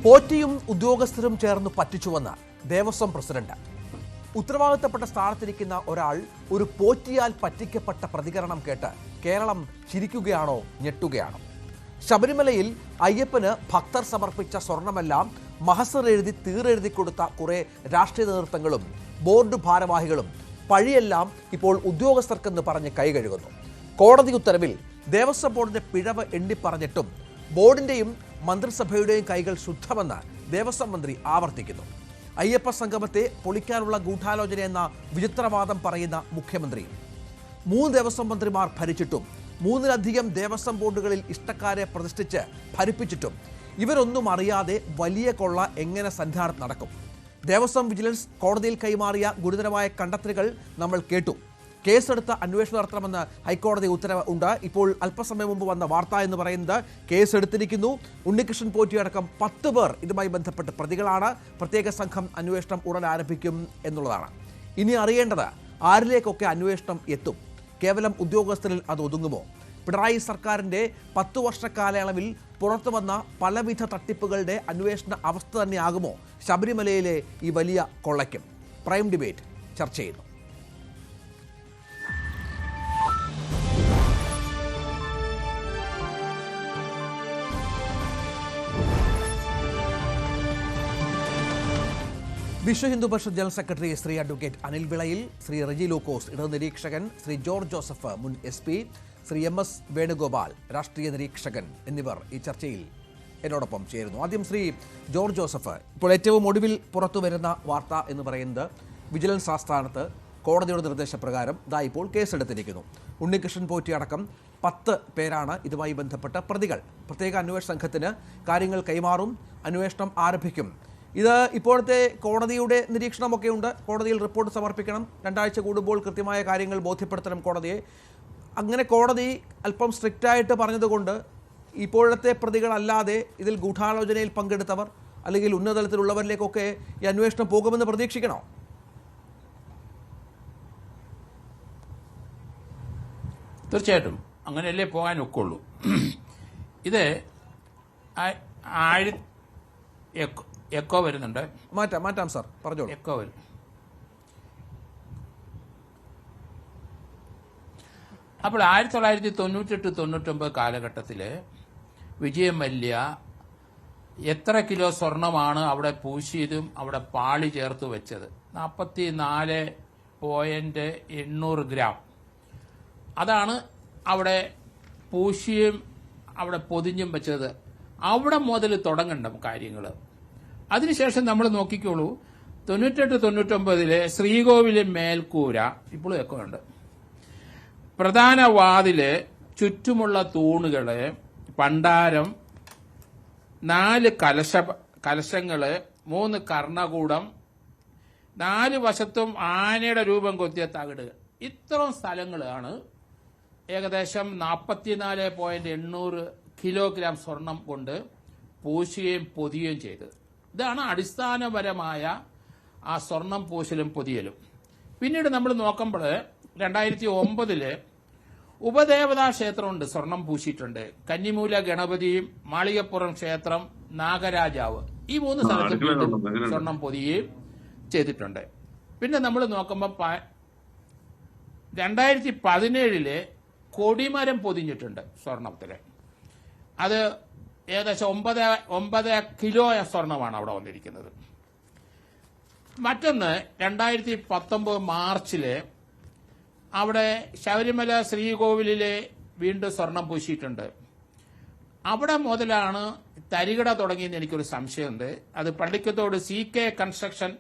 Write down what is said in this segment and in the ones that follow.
പോറ്റിയും ഉദ്യോഗസ്ഥരും ചേർന്ന് പറ്റിച്ചുവെന്ന് ദേവസ്വം പ്രസിഡന്റ്. ഉത്തരവാദിത്തപ്പെട്ട സ്ഥാനത്തിരിക്കുന്ന ഒരാൾ ഒരു പോറ്റിയാൽ പറ്റിക്കപ്പെട്ട പ്രതികരണം കേട്ട് കേരളം ചിരിക്കുകയാണോ ഞെട്ടുകയാണോ? ശബരിമലയിൽ അയ്യപ്പന് ഭക്തർ സമർപ്പിച്ച സ്വർണമെല്ലാം മഹസർ എഴുതി തീറെഴുതി കൊടുത്ത കുറെ രാഷ്ട്രീയ നേതൃത്വങ്ങളും ബോർഡ് ഭാരവാഹികളും പഴിയെല്ലാം ഇപ്പോൾ ഉദ്യോഗസ്ഥർക്കെന്ന് പറഞ്ഞ് കൈകഴുകുന്നു. കോടതി ഉത്തരവിൽ ദേവസ്വം ബോർഡിന്റെ പിഴവ് എണ്ണിപ്പറഞ്ഞിട്ടും ബോർഡിന്റെയും മന്ത്രിസഭയുടെയും കൈകൾ ശുദ്ധമെന്ന് ദേവസ്വം മന്ത്രി ആവർത്തിക്കുന്നു. അയ്യപ്പ സംഗമത്തെ പൊളിക്കാനുള്ള ഗൂഢാലോചനയെന്ന വിചിത്രവാദം പറയുന്ന മുഖ്യമന്ത്രി 3 ദേവസ്വം മന്ത്രിമാർ ഭരിച്ചിട്ടും 3-ലധികം ദേവസ്വം ബോർഡുകളിൽ ഇഷ്ടക്കാരെ പ്രതിഷ്ഠിച്ച് ഭരിപ്പിച്ചിട്ടും ഇവരൊന്നും അറിയാതെ വലിയ കൊള്ള എങ്ങനെ സന്നിധാനത്ത് നടക്കും? ദേവസ്വം വിജിലൻസ് കോടതിയിൽ കൈമാറിയ ഗുരുതരമായ കണ്ടെത്തലുകൾ നമ്മൾ കേട്ടു. കേസെടുത്ത് അന്വേഷണം നടത്തണമെന്ന് ഹൈക്കോടതി ഉത്തരവ് ഉണ്ട്. ഇപ്പോൾ അല്പസമയം മുമ്പ് വന്ന വാർത്ത എന്ന് പറയുന്നത് കേസെടുത്തിരിക്കുന്നു. ഉണ്ണികൃഷ്ണൻ പോറ്റിയടക്കം 10 പേർ ഇതുമായി ബന്ധപ്പെട്ട് പ്രതികളാണ്. പ്രത്യേക സംഘം അന്വേഷണം ഉടൻ ആരംഭിക്കും എന്നുള്ളതാണ്. ഇനി അറിയേണ്ടത് ആരിലേക്കൊക്കെ അന്വേഷണം എത്തും? കേവലം ഉദ്യോഗസ്ഥരിൽ അത് ഒതുങ്ങുമോ? പിണറായി സർക്കാരിൻ്റെ 10 വർഷ കാലയളവിൽ പുറത്തു വന്ന പലവിധ തട്ടിപ്പുകളുടെ അന്വേഷണ അവസ്ഥ തന്നെയാകുമോ ശബരിമലയിലെ ഈ വലിയ കൊള്ളയ്ക്കും? പ്രൈം ഡിബേറ്റ് ചർച്ച ചെയ്യുന്നു. Vishwa Hindu Parishad general secretary Shri advocate Anil Vilayil, Shri Reji Lukose ഇടത് നിരീക്ഷകൻ, ശ്രീ ജോർജ് ജോസഫ് മുൻ SP, ശ്രീ MS വേണുഗോപാൽ രാഷ്ട്രീയ നിരീക്ഷകൻ എന്നിവർ ഈ ചർച്ചയിൽ എന്നോടൊപ്പം ചേരുന്നു. ആദ്യം ശ്രീ ജോർജ് ജോസഫ്, ഇപ്പോൾ ഏറ്റവും ഒടുവിൽ പുറത്തു വരുന്ന വാർത്ത എന്ന് പറയുന്നത് വിജിലൻസ് ആസ്ഥാനത്ത് കോടതിയുടെ നിർദ്ദേശപ്രകാരം ഇപ്പോൾ കേസെടുത്തിരിക്കുന്നു. ഉണ്ണികൃഷ്ണൻ പോറ്റി അടക്കം 10 പേരാണ് ഇതുമായി ബന്ധപ്പെട്ട പ്രതികൾ. പ്രത്യേക അന്വേഷണ സംഘത്തിന് കാര്യങ്ങൾ കൈമാറും, അന്വേഷണം ആരംഭിക്കും. ഇത് ഇപ്പോഴത്തെ കോടതിയുടെ നിരീക്ഷണമൊക്കെ ഉണ്ട്. കോടതിയിൽ റിപ്പോർട്ട് സമർപ്പിക്കണം, 2 ആഴ്ച കൂടുമ്പോൾ കൃത്യമായ കാര്യങ്ങൾ ബോധ്യപ്പെടുത്തണം കോടതിയെ. അങ്ങനെ കോടതി അല്പം സ്ട്രിക്റ്റായിട്ട് പറഞ്ഞതുകൊണ്ട് ഇപ്പോഴത്തെ പ്രതികളല്ലാതെ ഇതിൽ ഗൂഢാലോചനയിൽ പങ്കെടുത്തവർ അല്ലെങ്കിൽ ഉന്നതതലത്തിലുള്ളവരിലേക്കൊക്കെ ഈ അന്വേഷണം പോകുമെന്ന് പ്രതീക്ഷിക്കണോ? തീർച്ചയായിട്ടും അങ്ങനെയല്ലേ പോകാൻ ഒക്കുള്ളൂ. ഇത് എക്കോ വരുന്നുണ്ട്. മാറ്റാം സാർ, പറഞ്ഞോളൂ. എക്കോ വരും. അപ്പോൾ 1998-99 കാലഘട്ടത്തിൽ വിജയം മല്യ എത്ര കിലോ സ്വർണമാണ് അവിടെ പൂശിയതും അവിടെ പാളി ചേർത്ത് വെച്ചത്? 44.800 ഗ്രാം. അതാണ് അവിടെ പൂശിയും അവിടെ പൊതിഞ്ഞും വെച്ചത്. അവിടെ മുതൽ തുടങ്ങണ്ട കാര്യങ്ങൾ. അതിനുശേഷം നമ്മൾ നോക്കിക്കോളൂ, 98-99 ശ്രീകോവിലെ മേൽക്കൂര ഇപ്പോഴും ഒക്കെ ഉണ്ട്. പ്രധാന വാതില്, ചുറ്റുമുള്ള തൂണുകള്, പണ്ടാരം, 4 കലശങ്ങള്, 3 കർണകൂടം, 4 വശത്തും ആനയുടെ രൂപം കൊത്തിയ തകിട്. ഇത്രയും സ്ഥലങ്ങളാണ് ഏകദേശം 44.800 കിലോഗ്രാം സ്വർണം കൊണ്ട് പൂശുകയും പൊതിയുകയും ചെയ്തത്. ഇതാണ് അടിസ്ഥാനപരമായ ആ സ്വർണം പൂശലും പൊതിയലും. പിന്നീട് നമ്മൾ നോക്കുമ്പോൾ 2009 ഉപദേവതാ ക്ഷേത്രമുണ്ട്, സ്വർണം പൂശിയിട്ടുണ്ട്. കന്നിമൂല ഗണപതിയും മാളികപ്പുറം ക്ഷേത്രം, നാഗരാജാവ്, ഈ 3 സ്ഥലത്തും സ്വർണം പൊതിയുകയും ചെയ്തിട്ടുണ്ട്. പിന്നെ നമ്മൾ നോക്കുമ്പോൾ 2017 കൊടിമരം പൊതിഞ്ഞിട്ടുണ്ട് സ്വർണത്തില്. അത് ഏകദേശം 9 കിലോ സ്വർണമാണ് അവിടെ വന്നിരിക്കുന്നത്. മറ്റൊന്ന് 2019 മാർച്ചില് അവിടെ ശബരിമല ശ്രീകോവിലിലെ വീണ്ടും സ്വർണം പൂശിയിട്ടുണ്ട്. അവിടെ മുതലാണ് തരികിട തുടങ്ങിയെന്ന് എനിക്കൊരു സംശയമുണ്ട്. അത് പള്ളിക്കത്തോട് CK കൺസ്ട്രക്ഷൻ,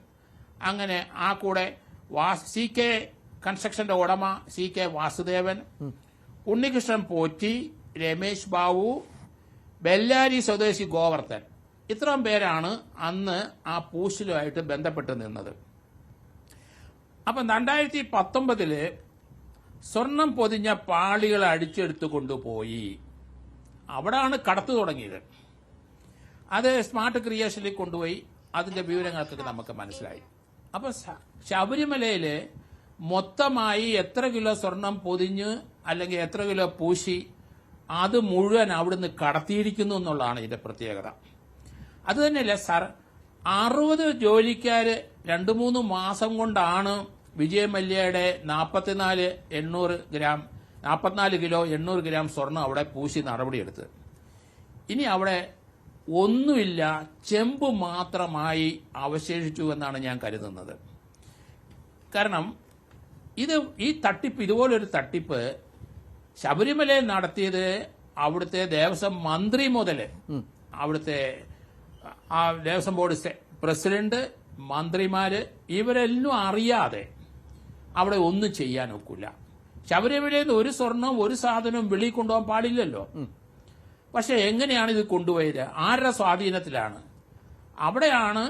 അങ്ങനെ ആ കൂടെ CK കൺസ്ട്രക്ഷന്റെ ഉടമ CK വാസുദേവൻ, ഉണ്ണികൃഷ്ണൻ പോറ്റി, രമേശ് ബാബു, ബെല്ലാരി സ്വദേശി ഗോവർദ്ധൻ, ഇത്രയും പേരാണ് അന്ന് ആ പൂശലുമായിട്ട് ബന്ധപ്പെട്ട് നിന്നത്. അപ്പം 2019 സ്വർണം പൊതിഞ്ഞ പാളികൾ അടിച്ചെടുത്തു കൊണ്ടുപോയി. അവിടാണ് കടത്തു തുടങ്ങിയത്. അത് സ്മാർട്ട് ക്രിയേഷനിൽ കൊണ്ടുപോയി. അതിന്റെ വിവരങ്ങളൊക്കെ നമുക്ക് മനസ്സിലായി. അപ്പൊ ശബരിമലയില് മൊത്തമായി എത്ര കിലോ സ്വർണം പൊതിഞ്ഞ് അല്ലെങ്കിൽ എത്ര കിലോ പൂശി അത് മുഴുവൻ അവിടുന്ന് കടത്തിയിരിക്കുന്നു എന്നുള്ളതാണ് ഇതിന്റെ പ്രത്യേകത. അത് തന്നെയല്ല സാർ, 60 ജോലിക്കാര് 2-3 മാസം കൊണ്ടാണ് വിജയ് മല്യയുടെ 44 കിലോ 800 ഗ്രാം സ്വർണം അവിടെ പൂശി നടപടിയെടുത്ത്. ഇനി അവിടെ ഒന്നുമില്ല, ചെമ്പ് മാത്രമായി അവശേഷിച്ചു എന്നാണ് ഞാൻ കരുതുന്നത്. കാരണം ഈ തട്ടിപ്പ്, ഇതുപോലൊരു തട്ടിപ്പ് ശബരിമലയിൽ നടത്തിയത് അവിടുത്തെ ദേവസ്വം മന്ത്രി മുതൽ അവിടുത്തെ ആ ദേവസ്വം ബോർഡ് പ്രസിഡന്റ്, മന്ത്രിമാര്, ഇവരെല്ലാം അറിയാതെ അവിടെ ഒന്നും ചെയ്യാൻ ഒക്കില്ല. ശബരിമലയിൽ നിന്ന് ഒരു സ്വർണം ഒരു സാധനവും വെളിയിൽ കൊണ്ടുപോകാൻ പാടില്ലല്ലോ. പക്ഷെ എങ്ങനെയാണ് ഇത് കൊണ്ടുപോയത്? ആരുടെ സ്വാധീനത്തിലാണ്? അവിടെയാണ്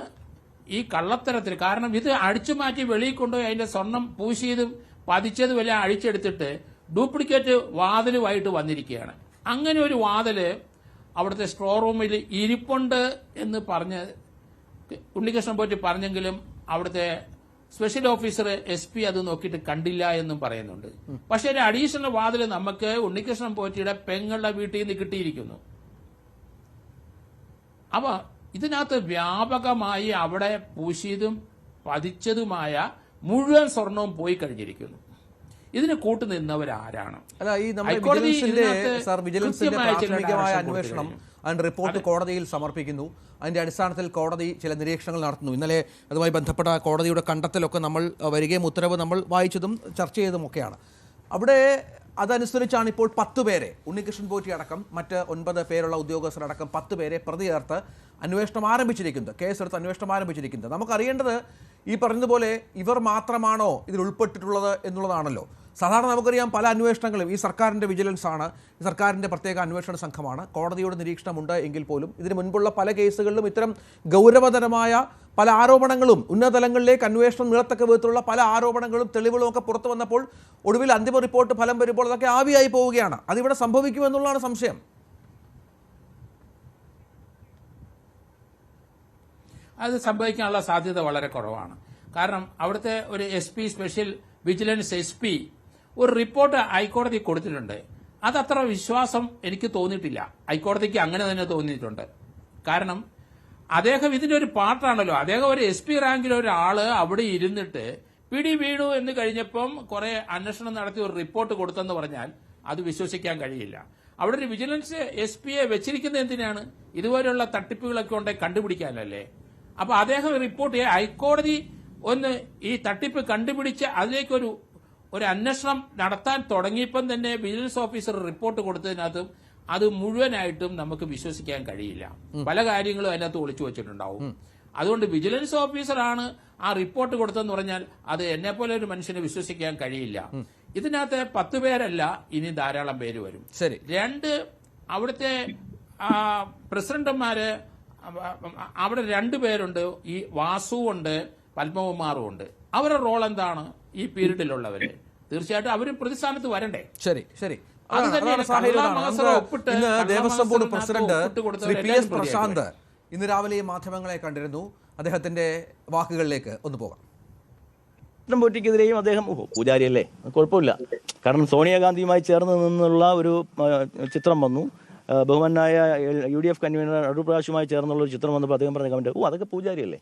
ഈ കള്ളത്തരത്തിൽ. കാരണം ഇത് അടിച്ചു മാറ്റി വെളിയിൽ കൊണ്ടുപോയി അതിന്റെ സ്വർണം പൂശിയതും പതിച്ചതും എല്ലാം അഴിച്ചെടുത്തിട്ട് ഡ്യൂപ്ലിക്കേറ്റ് വാതിലുമായിട്ട് വന്നിരിക്കുകയാണ്. അങ്ങനെ ഒരു വാതില് അവിടുത്തെ സ്റ്റോർ റൂമിൽ ഇരിപ്പുണ്ട് എന്ന് പറഞ്ഞ് ഉണ്ണികൃഷ്ണൻ പോറ്റി പറഞ്ഞെങ്കിലും അവിടുത്തെ സ്പെഷ്യൽ ഓഫീസർ SP അത് നോക്കിയിട്ട് കണ്ടില്ല എന്നും പറയുന്നുണ്ട്. പക്ഷെ ഒരു അഡീഷണൽ വാതിൽ നമുക്ക് ഉണ്ണികൃഷ്ണൻ പോറ്റിയുടെ പെങ്ങളുടെ വീട്ടിൽ നിന്ന് കിട്ടിയിരിക്കുന്നു. അപ്പൊ ഇതിനകത്ത് വ്യാപകമായി അവിടെ പൂശിയതും പതിച്ചതുമായ മുഴുവൻ സ്വർണവും പോയി കഴിഞ്ഞിരിക്കുന്നു. ഇതിന് കൂട്ടുനിന്നവരാരാണ്? അല്ല, ഈ നമ്മുടെ വിജിലൻസിന്റെ പ്രാഥമികമായ അന്വേഷണം അതിന്റെ റിപ്പോർട്ട് കോടതിയിൽ സമർപ്പിക്കുന്നു. അതിന്റെ അടിസ്ഥാനത്തിൽ കോടതി ചില നിരീക്ഷണങ്ങൾ നടത്തുന്നു. ഇന്നലെ അതുമായി ബന്ധപ്പെട്ട കോടതിയുടെ കണ്ടെത്തലൊക്കെ നമ്മൾ വരികയും ഉത്തരവ് നമ്മൾ വായിച്ചതും ചർച്ച ചെയ്തതുമൊക്കെയാണ്. അവിടെ അതനുസരിച്ചാണ് ഇപ്പോൾ 10 പേരെ, ഉണ്ണികൃഷ്ണൻ പോറ്റി അടക്കം മറ്റ് 9 പേരുള്ള ഉദ്യോഗസ്ഥരടക്കം 10 പേരെ പ്രതി ചേർത്ത് അന്വേഷണം ആരംഭിച്ചിരിക്കുന്നത്, കേസെടുത്ത് അന്വേഷണം ആരംഭിച്ചിരിക്കുന്നത്. നമുക്കറിയേണ്ടത് ഈ പറഞ്ഞതുപോലെ ഇവർ മാത്രമാണോ ഇതിൽ ഉൾപ്പെട്ടിട്ടുള്ളത് എന്നുള്ളതാണല്ലോ. സാധാരണ നമുക്കറിയാം പല അന്വേഷണങ്ങളും ഈ സർക്കാരിൻ്റെ വിജിലൻസ് ആണ്, ഈ സർക്കാരിൻ്റെ പ്രത്യേക അന്വേഷണ സംഘമാണ്, കോടതിയുടെ നിരീക്ഷണമുണ്ട് എങ്കിൽ പോലും ഇതിന് മുൻപുള്ള പല കേസുകളിലും ഇത്തരം ഗൗരവതരമായ പല ആരോപണങ്ങളും ഉന്നതതലങ്ങളിലേക്ക് അന്വേഷണം നീളത്തക്ക വിധത്തിലുള്ള പല ആരോപണങ്ങളും തെളിവുകളും ഒക്കെ പുറത്തു വന്നപ്പോൾ ഒടുവിൽ അന്തിമ റിപ്പോർട്ട് ഫലം വരുമ്പോൾ അതൊക്കെ ആവിയായി പോവുകയാണ്. അതിവിടെ സംഭവിക്കുമെന്നുള്ളതാണ് സംശയം. അത് സംഭവിക്കാനുള്ള സാധ്യത വളരെ കുറവാണ്. കാരണം അവിടുത്തെ ഒരു SP, സ്പെഷ്യൽ വിജിലൻസ് SP ഒരു റിപ്പോർട്ട് ഹൈക്കോടതി കൊടുത്തിട്ടുണ്ട്. അതത്ര വിശ്വാസം എനിക്ക് തോന്നിയിട്ടില്ല. ഹൈക്കോടതിക്ക് അങ്ങനെ തന്നെ തോന്നിയിട്ടുണ്ട്. കാരണം അദ്ദേഹം ഇതിന്റെ ഒരു പാർട്ടാണല്ലോ. അദ്ദേഹം ഒരു SP റാങ്കിലെ ഒരാള് അവിടെ ഇരുന്നിട്ട് പിടി വീണു എന്ന് കഴിഞ്ഞപ്പം കുറെ അന്വേഷണം നടത്തി ഒരു റിപ്പോർട്ട് കൊടുത്തെന്ന് പറഞ്ഞാൽ അത് വിശ്വസിക്കാൻ കഴിയില്ല. അവിടെ ഒരു വിജിലൻസ് SP-യെ വെച്ചിരിക്കുന്നത് എന്തിനാണ്? ഇതുപോലെയുള്ള തട്ടിപ്പുകളൊക്കെ ഉണ്ടെങ്കിൽ കണ്ടുപിടിക്കാനല്ലേ. അപ്പൊ അദ്ദേഹം റിപ്പോർട്ട് ഹൈക്കോടതി ഒന്ന് ഈ തട്ടിപ്പ് കണ്ടുപിടിച്ച് അതിലേക്കൊരു അന്വേഷണം നടത്താൻ തുടങ്ങിയപ്പം തന്നെ വിജിലൻസ് ഓഫീസർ റിപ്പോർട്ട് കൊടുത്തതിനകത്തും അത് മുഴുവനായിട്ടും നമുക്ക് വിശ്വസിക്കാൻ കഴിയില്ല. പല കാര്യങ്ങളും അതിനകത്ത് ഒളിച്ചു വെച്ചിട്ടുണ്ടാവും. അതുകൊണ്ട് വിജിലൻസ് ഓഫീസറാണ് ആ റിപ്പോർട്ട് കൊടുത്തെന്ന് പറഞ്ഞാൽ അത് എന്നെപ്പോലെ ഒരു മനുഷ്യനെ വിശ്വസിക്കാൻ കഴിയില്ല. ഇതിനകത്ത് 10 പേരല്ല, ഇനി ധാരാളം പേര് വരും. ശരി, 2 അവിടുത്തെ പ്രസിഡന്റുമാര് അവിടെ 2 പേരുണ്ട്. ഈ വാസുവുണ്ട്, പത്മകുമാറും ഉണ്ട്. അവരുടെ റോൾ എന്താണ് ഈ പീരീഡിലുള്ളവര്? തീർച്ചയായിട്ടും അവരും പ്രതിസ്ഥാനത്ത് വരണ്ടേ? ശരി ശരി Devaswom board president Shri PS Prasanth ഇന്ന് രാവിലെ മാധ്യമങ്ങളെ കണ്ടിരുന്നു. അദ്ദേഹത്തിന്റെ വാക്കുകളിലേക്ക് ഒന്ന് പോകാം. പോറ്റിക്കെതിരെയും അദ്ദേഹം പൂജാരിയല്ലേ, കുഴപ്പമില്ല. കാരണം സോണിയാഗാന്ധിയുമായി ചേർന്ന് നിന്നുള്ള ഒരു ചിത്രം വന്നു. ബഹുമാനായ UDF കൺവീനർ അടൂർ പ്രകാശുമായി ചേർന്നുള്ള ഒരു ചിത്രം വന്നപ്പോൾ അദ്ദേഹം പറഞ്ഞ കമന്റ്, അതൊക്കെ പൂജാരിയല്ലേ.